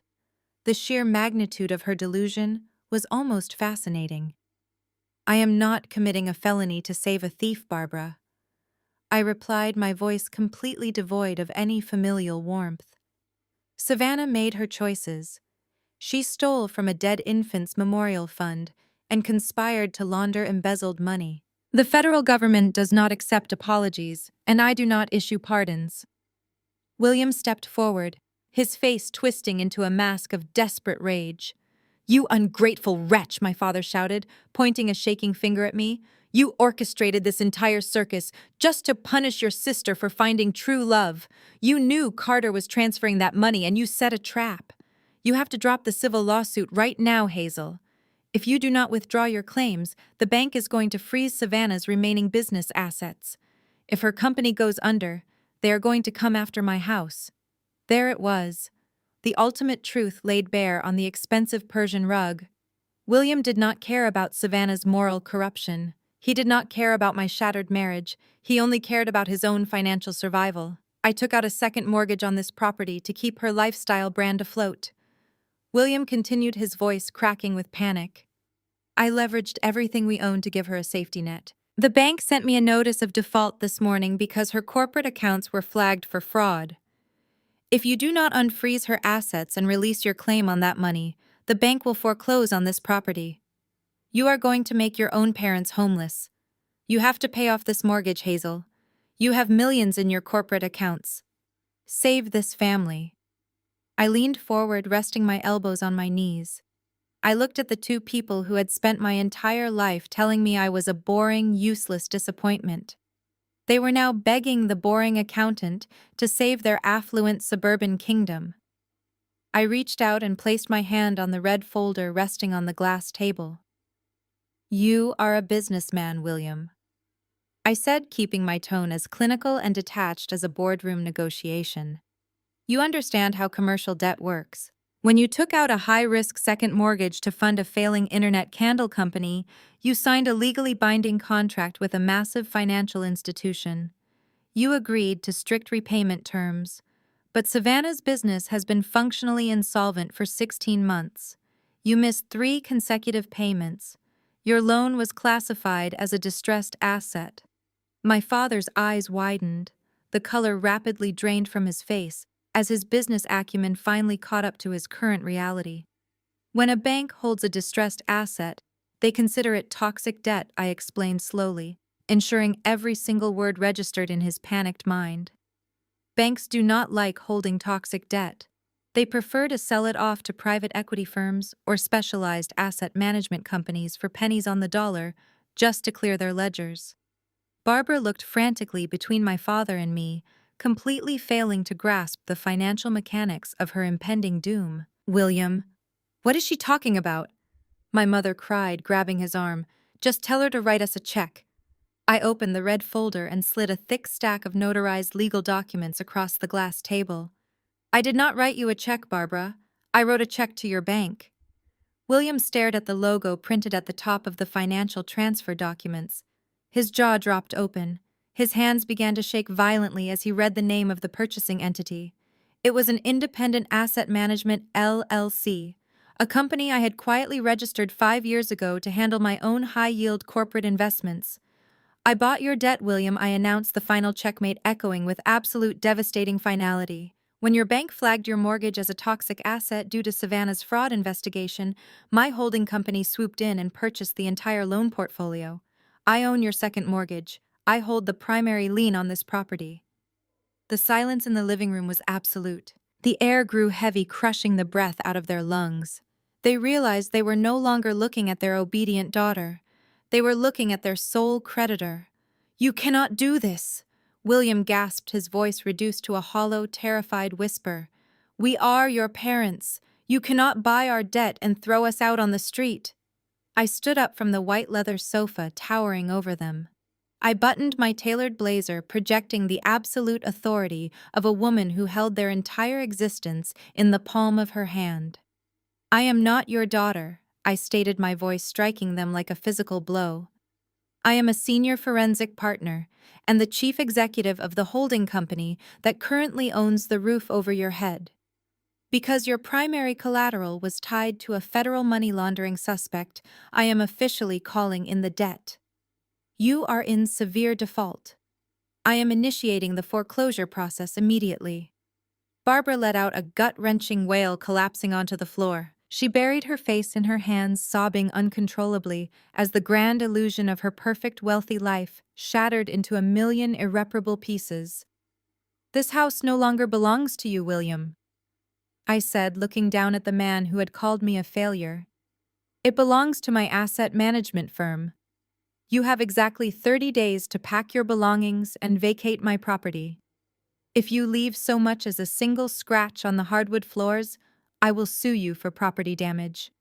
The sheer magnitude of her delusion was almost fascinating. "I am not committing a felony to save a thief, Barbara," I replied, my voice completely devoid of any familial warmth. Savannah made her choices. She stole from a dead infant's memorial fund and conspired to launder embezzled money. The federal government does not accept apologies, and I do not issue pardons. William stepped forward, his face twisting into a mask of desperate rage. "You ungrateful wretch," my father shouted, pointing a shaking finger at me. "You orchestrated this entire circus just to punish your sister for finding true love. You knew Carter was transferring that money and you set a trap. You have to drop the civil lawsuit right now, Hazel. If you do not withdraw your claims, the bank is going to freeze Savannah's remaining business assets. If her company goes under, they are going to come after my house." There it was, the ultimate truth laid bare on the expensive Persian rug. William did not care about Savannah's moral corruption. He did not care about my shattered marriage. He only cared about his own financial survival. I took out a second mortgage on this property to keep her lifestyle brand afloat. William continued, his voice cracking with panic. "I leveraged everything we owned to give her a safety net. The bank sent me a notice of default this morning because her corporate accounts were flagged for fraud. If you do not unfreeze her assets and release your claim on that money, the bank will foreclose on this property. You are going to make your own parents homeless. You have to pay off this mortgage, Hazel. You have millions in your corporate accounts. Save this family." I leaned forward, resting my elbows on my knees. I looked at the two people who had spent my entire life telling me I was a boring, useless disappointment. They were now begging the boring accountant to save their affluent suburban kingdom. I reached out and placed my hand on the red folder resting on the glass table. "You are a businessman, William," I said, keeping my tone as clinical and detached as a boardroom negotiation. "You understand how commercial debt works. When you took out a high-risk second mortgage to fund a failing internet candle company, you signed a legally binding contract with a massive financial institution. You agreed to strict repayment terms. But Savannah's business has been functionally insolvent for 16 months. You missed 3 consecutive payments. Your loan was classified as a distressed asset." My father's eyes widened. The color rapidly drained from his face as his business acumen finally caught up to his current reality. "When a bank holds a distressed asset, they consider it toxic debt," I explained slowly, ensuring every single word registered in his panicked mind. "Banks do not like holding toxic debt. They prefer to sell it off to private equity firms or specialized asset management companies for pennies on the dollar just to clear their ledgers." Barbara looked frantically between my father and me, completely failing to grasp the financial mechanics of her impending doom. "William, what is she talking about?" my mother cried, grabbing his arm. "Just tell her to write us a check." I opened the red folder and slid a thick stack of notarized legal documents across the glass table. "I did not write you a check, Barbara. I wrote a check to your bank." William stared at the logo printed at the top of the financial transfer documents. His jaw dropped open. His hands began to shake violently as he read the name of the purchasing entity. It was an independent asset management LLC, a company I had quietly registered 5 years ago to handle my own high-yield corporate investments. I bought your debt, William, I announced, the final checkmate echoing with absolute devastating finality. When your bank flagged your mortgage as a toxic asset due to Savannah's fraud investigation, my holding company swooped in and purchased the entire loan portfolio. I own your second mortgage. I hold the primary lien on this property. The silence in the living room was absolute. The air grew heavy, crushing the breath out of their lungs. They realized they were no longer looking at their obedient daughter. They were looking at their sole creditor. "You cannot do this!" William gasped, his voice reduced to a hollow, terrified whisper. "We are your parents. You cannot buy our debt and throw us out on the street." I stood up from the white leather sofa, towering over them. I buttoned my tailored blazer, projecting the absolute authority of a woman who held their entire existence in the palm of her hand. "I am not your daughter," I stated, my voice striking them like a physical blow. "I am a senior forensic partner and the chief executive of the holding company that currently owns the roof over your head. Because your primary collateral was tied to a federal money laundering suspect, I am officially calling in the debt. You are in severe default. I am initiating the foreclosure process immediately." Barbara let out a gut-wrenching wail, collapsing onto the floor. She buried her face in her hands, sobbing uncontrollably as the grand illusion of her perfect, wealthy life shattered into a million irreparable pieces. "This house no longer belongs to you, William," I said, looking down at the man who had called me a failure. "It belongs to my asset management firm. You have exactly 30 days to pack your belongings and vacate my property. If you leave so much as a single scratch on the hardwood floors, I will sue you for property damage."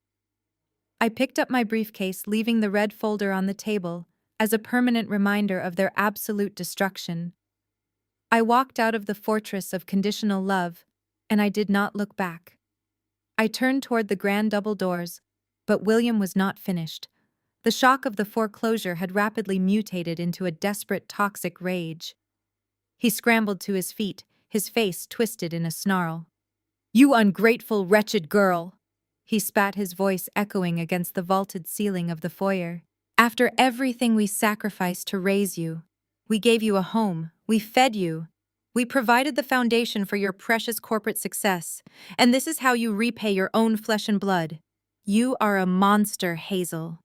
I picked up my briefcase, leaving the red folder on the table as a permanent reminder of their absolute destruction. I walked out of the fortress of conditional love, and I did not look back. I turned toward the grand double doors, but William was not finished. The shock of the foreclosure had rapidly mutated into a desperate, toxic rage. He scrambled to his feet, his face twisted in a snarl. "You ungrateful, wretched girl!" He spat, his voice echoing against the vaulted ceiling of the foyer. "After everything we sacrificed to raise you, we gave you a home, we fed you, we provided the foundation for your precious corporate success, and this is how you repay your own flesh and blood. You are a monster, Hazel."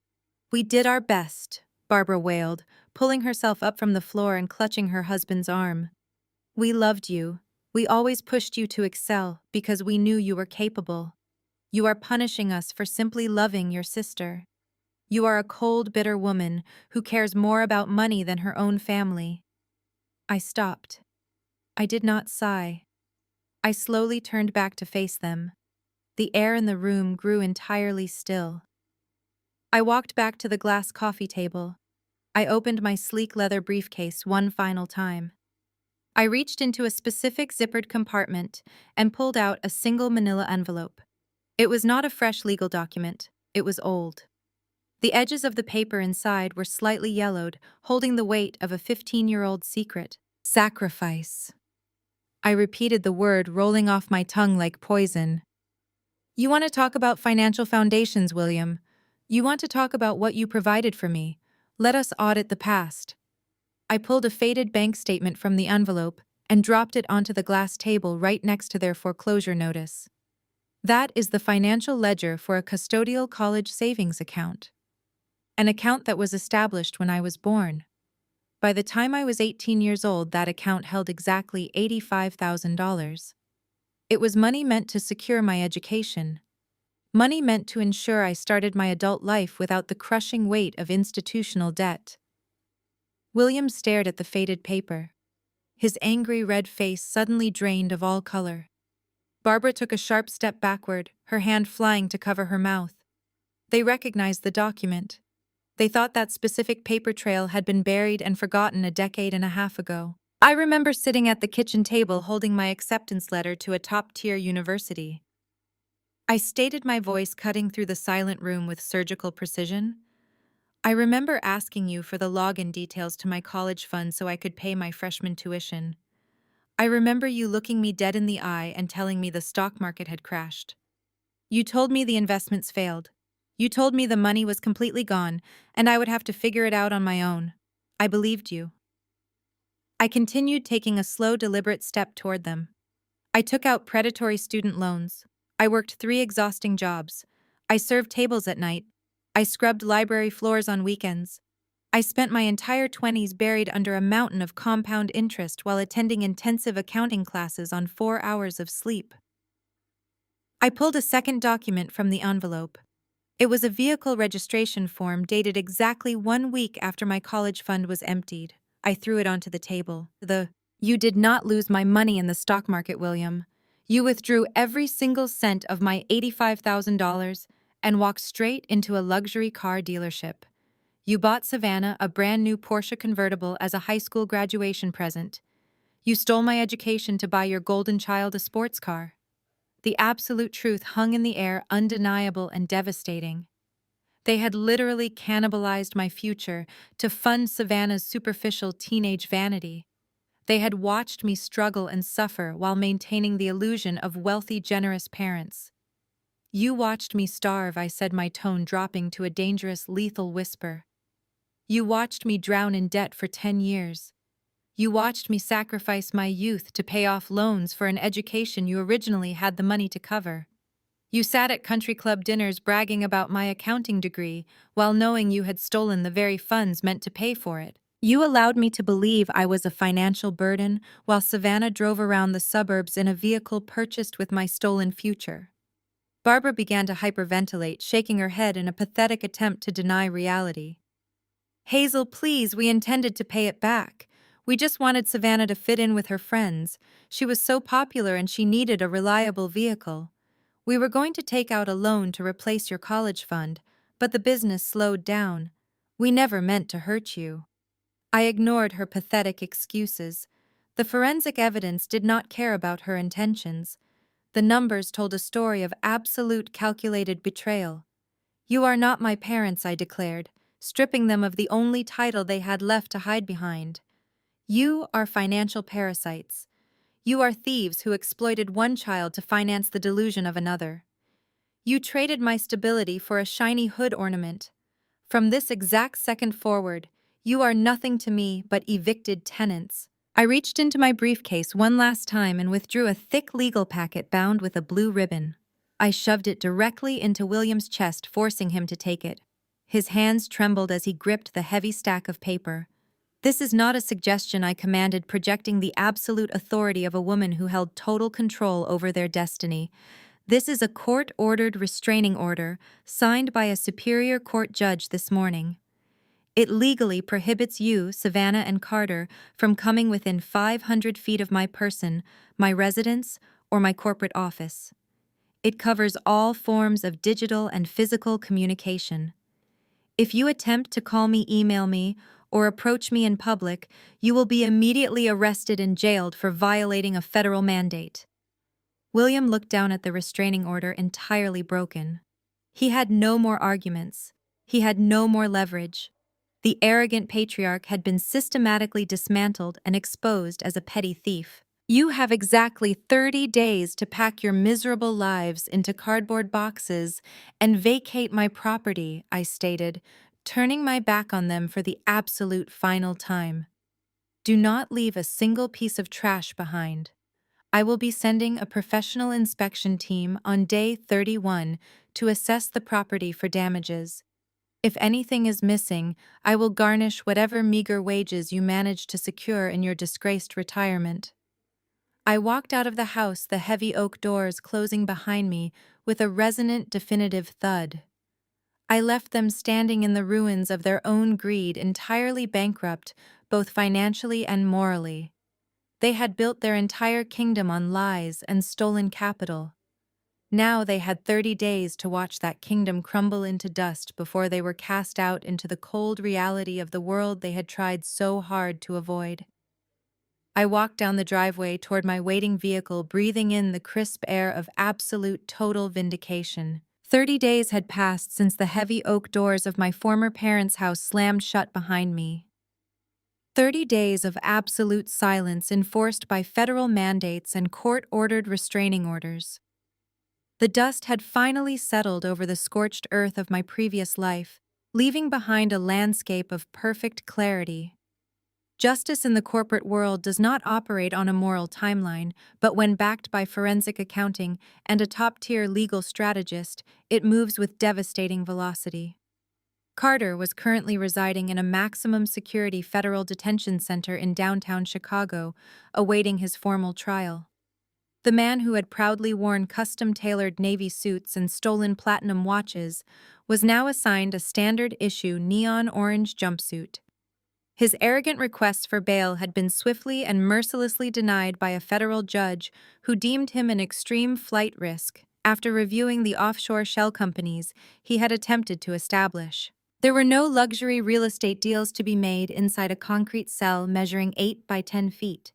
"We did our best," Barbara wailed, pulling herself up from the floor and clutching her husband's arm. "We loved you. We always pushed you to excel because we knew you were capable. You are punishing us for simply loving your sister. You are a cold, bitter woman who cares more about money than her own family." I stopped. I did not sigh. I slowly turned back to face them. The air in the room grew entirely still. I walked back to the glass coffee table. I opened my sleek leather briefcase one final time. I reached into a specific zippered compartment and pulled out a single manila envelope. It was not a fresh legal document. It was old. The edges of the paper inside were slightly yellowed, holding the weight of a 15-year-old secret. Sacrifice. I repeated the word, rolling off my tongue like poison. "You want to talk about financial foundations, William. You want to talk about what you provided for me. Let us audit the past." I pulled a faded bank statement from the envelope and dropped it onto the glass table right next to their foreclosure notice. "That is the financial ledger for a custodial college savings account. An account that was established when I was born. By the time I was 18 years old, that account held exactly $85,000. It was money meant to secure my education. Money meant to ensure I started my adult life without the crushing weight of institutional debt." William stared at the faded paper. His angry red face suddenly drained of all color. Barbara took a sharp step backward, her hand flying to cover her mouth. They recognized the document. They thought that specific paper trail had been buried and forgotten a decade and a half ago. I remember sitting at the kitchen table holding my acceptance letter to a top-tier university. I stated, my voice cutting through the silent room with surgical precision. "I remember asking you for the login details to my college fund so I could pay my freshman tuition. I remember you looking me dead in the eye and telling me the stock market had crashed. You told me the investments failed. You told me the money was completely gone, and I would have to figure it out on my own. I believed you. I continued taking a slow, deliberate step toward them. I took out predatory student loans. I worked 3 exhausting jobs. I served tables at night. I scrubbed library floors on weekends. I spent my entire 20s buried under a mountain of compound interest while attending intensive accounting classes on 4 hours of sleep. I pulled a second document from the envelope. It was a vehicle registration form dated exactly 1 week after my college fund was emptied. I threw it onto the table. You did not lose my money in the stock market, William. You withdrew every single cent of my $85,000 and walked straight into a luxury car dealership. You bought Savannah a brand new Porsche convertible as a high school graduation present. You stole my education to buy your golden child a sports car. The absolute truth hung in the air, undeniable and devastating. They had literally cannibalized my future to fund Savannah's superficial teenage vanity. They had watched me struggle and suffer while maintaining the illusion of wealthy, generous parents. You watched me starve, I said, my tone dropping to a dangerous, lethal whisper. You watched me drown in debt for 10 years. You watched me sacrifice my youth to pay off loans for an education you originally had the money to cover. You sat at country club dinners bragging about my accounting degree while knowing you had stolen the very funds meant to pay for it. You allowed me to believe I was a financial burden while Savannah drove around the suburbs in a vehicle purchased with my stolen future. Barbara began to hyperventilate, shaking her head in a pathetic attempt to deny reality. Hazel, please, we intended to pay it back. We just wanted Savannah to fit in with her friends. She was so popular and she needed a reliable vehicle. We were going to take out a loan to replace your college fund, but the business slowed down. We never meant to hurt you. I ignored her pathetic excuses. The forensic evidence did not care about her intentions. The numbers told a story of absolute calculated betrayal. You are not my parents, I declared, stripping them of the only title they had left to hide behind. You are financial parasites. You are thieves who exploited one child to finance the delusion of another. You traded my stability for a shiny hood ornament. From this exact second forward, you are nothing to me but evicted tenants. I reached into my briefcase one last time and withdrew a thick legal packet bound with a blue ribbon. I shoved it directly into William's chest, forcing him to take it. His hands trembled as he gripped the heavy stack of paper. This is not a suggestion, I commanded, projecting the absolute authority of a woman who held total control over their destiny. This is a court-ordered restraining order signed by a superior court judge this morning. It legally prohibits you, Savannah and Carter, from coming within 500 feet of my person, my residence, or my corporate office. It covers all forms of digital and physical communication. If you attempt to call me, email me, or approach me in public, you will be immediately arrested and jailed for violating a federal mandate. William looked down at the restraining order, entirely broken. He had no more arguments. He had no more leverage. The arrogant patriarch had been systematically dismantled and exposed as a petty thief. You have exactly 30 days to pack your miserable lives into cardboard boxes and vacate my property, I stated, turning my back on them for the absolute final time. Do not leave a single piece of trash behind. I will be sending a professional inspection team on day 31 to assess the property for damages. If anything is missing, I will garnish whatever meager wages you manage to secure in your disgraced retirement. I walked out of the house, the heavy oak doors closing behind me with a resonant, definitive thud. I left them standing in the ruins of their own greed, entirely bankrupt, both financially and morally. They had built their entire kingdom on lies and stolen capital. Now they had 30 days to watch that kingdom crumble into dust before they were cast out into the cold reality of the world they had tried so hard to avoid. I walked down the driveway toward my waiting vehicle, breathing in the crisp air of absolute, total vindication. 30 days had passed since the heavy oak doors of my former parents' house slammed shut behind me. 30 days of absolute silence enforced by federal mandates and court-ordered restraining orders. The dust had finally settled over the scorched earth of my previous life, leaving behind a landscape of perfect clarity. Justice in the corporate world does not operate on a moral timeline, but when backed by forensic accounting and a top-tier legal strategist, it moves with devastating velocity. Carter was currently residing in a maximum security federal detention center in downtown Chicago, awaiting his formal trial. The man who had proudly worn custom-tailored navy suits and stolen platinum watches was now assigned a standard-issue neon orange jumpsuit. His arrogant requests for bail had been swiftly and mercilessly denied by a federal judge who deemed him an extreme flight risk after reviewing the offshore shell companies he had attempted to establish. There were no luxury real estate deals to be made inside a concrete cell measuring 8 by 10 feet.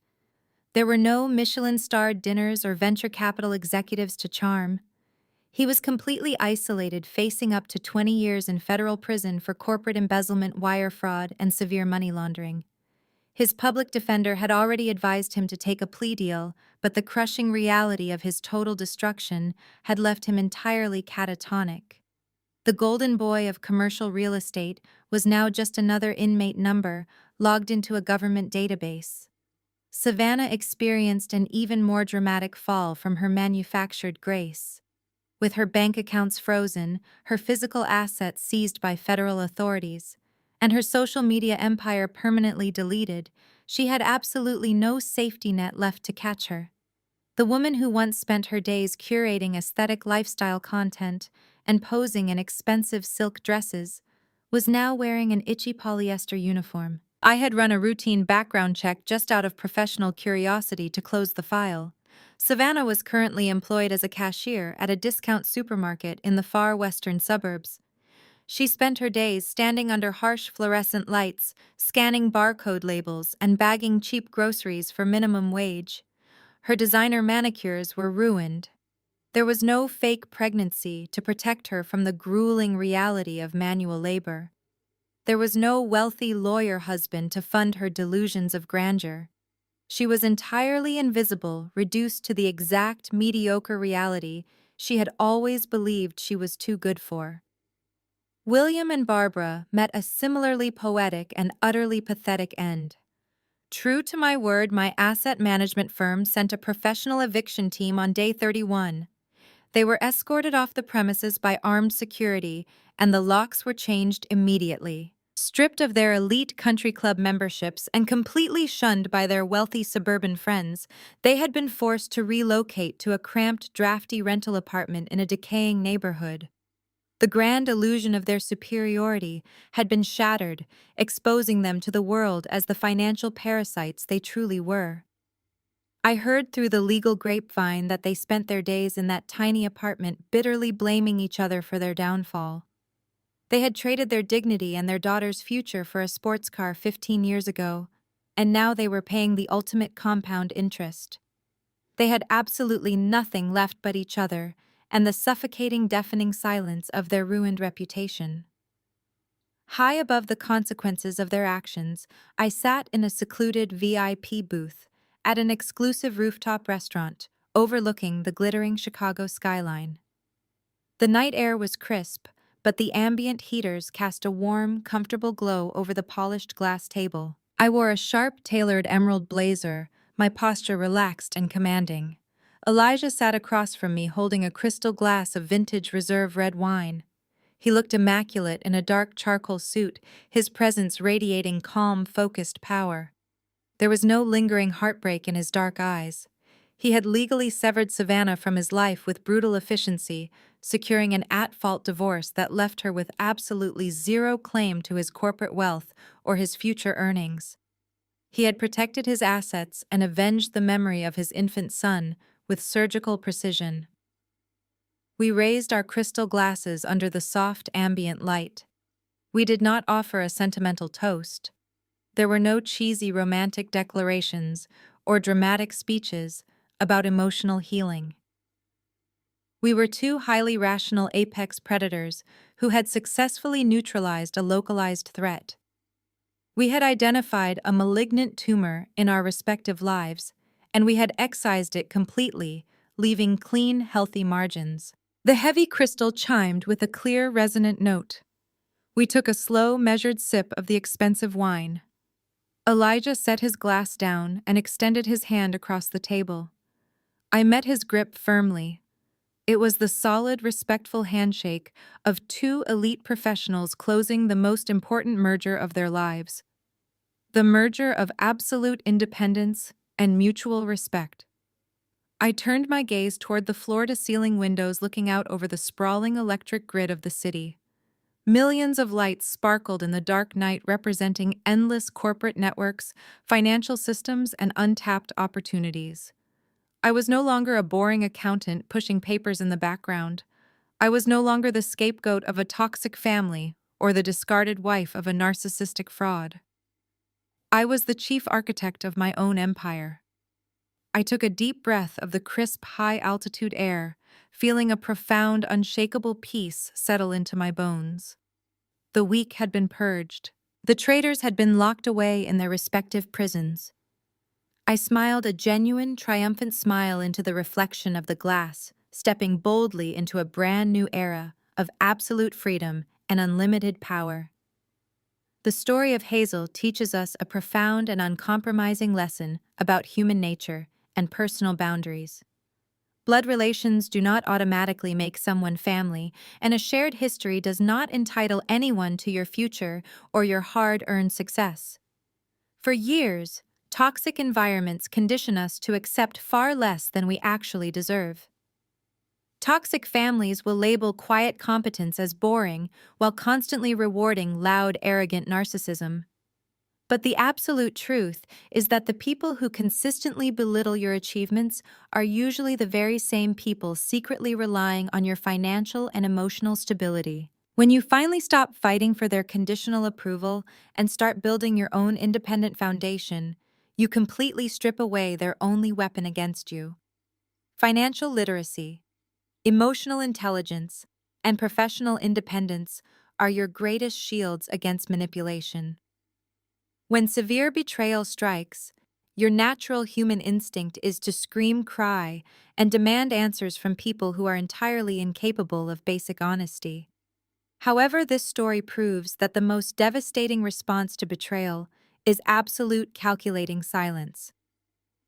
There were no Michelin-starred dinners or venture capital executives to charm. He was completely isolated, facing up to 20 years in federal prison for corporate embezzlement, wire fraud, and severe money laundering. His public defender had already advised him to take a plea deal, but the crushing reality of his total destruction had left him entirely catatonic. The golden boy of commercial real estate was now just another inmate number logged into a government database. Savannah experienced an even more dramatic fall from her manufactured grace. With her bank accounts frozen, her physical assets seized by federal authorities, and her social media empire permanently deleted, she had absolutely no safety net left to catch her. The woman who once spent her days curating aesthetic lifestyle content and posing in expensive silk dresses was now wearing an itchy polyester uniform. I had run a routine background check just out of professional curiosity to close the file. Savannah was currently employed as a cashier at a discount supermarket in the far western suburbs. She spent her days standing under harsh fluorescent lights, scanning barcode labels and bagging cheap groceries for minimum wage. Her designer manicures were ruined. There was no fake pregnancy to protect her from the grueling reality of manual labor. There was no wealthy lawyer husband to fund her delusions of grandeur. She was entirely invisible, reduced to the exact mediocre reality she had always believed she was too good for. William and Barbara met a similarly poetic and utterly pathetic end. True to my word, my asset management firm sent a professional eviction team on day 31. They were escorted off the premises by armed security, and the locks were changed immediately. Stripped of their elite country club memberships and completely shunned by their wealthy suburban friends, they had been forced to relocate to a cramped, drafty rental apartment in a decaying neighborhood. The grand illusion of their superiority had been shattered, exposing them to the world as the financial parasites they truly were. I heard through the legal grapevine that they spent their days in that tiny apartment bitterly blaming each other for their downfall. They had traded their dignity and their daughter's future for a sports car 15 years ago, and now they were paying the ultimate compound interest. They had absolutely nothing left but each other and the suffocating, deafening silence of their ruined reputation. High above the consequences of their actions, I sat in a secluded VIP booth at an exclusive rooftop restaurant overlooking the glittering Chicago skyline. The night air was crisp, but the ambient heaters cast a warm, comfortable glow over the polished glass table. I wore a sharp, tailored emerald blazer, my posture relaxed and commanding. Elijah sat across from me holding a crystal glass of vintage reserve red wine. He looked immaculate in a dark charcoal suit, his presence radiating calm, focused power. There was no lingering heartbreak in his dark eyes. He had legally severed Savannah from his life with brutal efficiency, securing an at-fault divorce that left her with absolutely zero claim to his corporate wealth or his future earnings. He had protected his assets and avenged the memory of his infant son with surgical precision. We raised our crystal glasses under the soft ambient light. We did not offer a sentimental toast. There were no cheesy romantic declarations or dramatic speeches about emotional healing. We were two highly rational apex predators who had successfully neutralized a localized threat. We had identified a malignant tumor in our respective lives, and we had excised it completely, leaving clean, healthy margins. The heavy crystal chimed with a clear, resonant note. We took a slow, measured sip of the expensive wine. Elijah set his glass down and extended his hand across the table. I met his grip firmly. It was the solid, respectful handshake of two elite professionals closing the most important merger of their lives. The merger of absolute independence and mutual respect. I turned my gaze toward the floor-to-ceiling windows looking out over the sprawling electric grid of the city. Millions of lights sparkled in the dark night, representing endless corporate networks, financial systems, and untapped opportunities. I was no longer a boring accountant pushing papers in the background. I was no longer the scapegoat of a toxic family or the discarded wife of a narcissistic fraud. I was the chief architect of my own empire. I took a deep breath of the crisp, high-altitude air, feeling a profound, unshakable peace settle into my bones. The week had been purged. The traitors had been locked away in their respective prisons. I smiled a genuine, triumphant smile into the reflection of the glass, stepping boldly into a brand new era of absolute freedom and unlimited power. The story of Hazel teaches us a profound and uncompromising lesson about human nature and personal boundaries. Blood relations do not automatically make someone family, and a shared history does not entitle anyone to your future or your hard-earned success. For years, toxic environments condition us to accept far less than we actually deserve. Toxic families will label quiet competence as boring while constantly rewarding loud, arrogant narcissism. But the absolute truth is that the people who consistently belittle your achievements are usually the very same people secretly relying on your financial and emotional stability. When you finally stop fighting for their conditional approval and start building your own independent foundation, you completely strip away their only weapon against you. Financial literacy, emotional intelligence, and professional independence are your greatest shields against manipulation. When severe betrayal strikes, your natural human instinct is to scream, cry, and demand answers from people who are entirely incapable of basic honesty. However, this story proves that the most devastating response to betrayal is absolute calculating silence.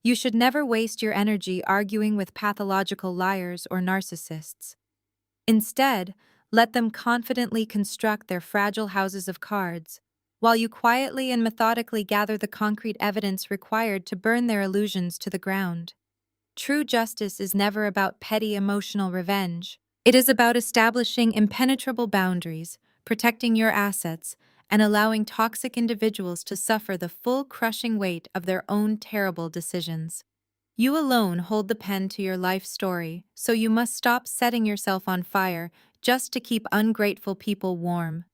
You should never waste your energy arguing with pathological liars or narcissists. Instead, let them confidently construct their fragile houses of cards, while you quietly and methodically gather the concrete evidence required to burn their illusions to the ground. True justice is never about petty emotional revenge. It is about establishing impenetrable boundaries, protecting your assets, and allowing toxic individuals to suffer the full crushing weight of their own terrible decisions. You alone hold the pen to your life story, so you must stop setting yourself on fire just to keep ungrateful people warm.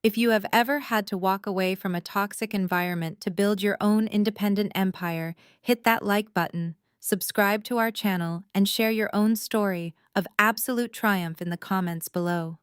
If you have ever had to walk away from a toxic environment to build your own independent empire, hit that like button, subscribe to our channel, and share your own story of absolute triumph in the comments below.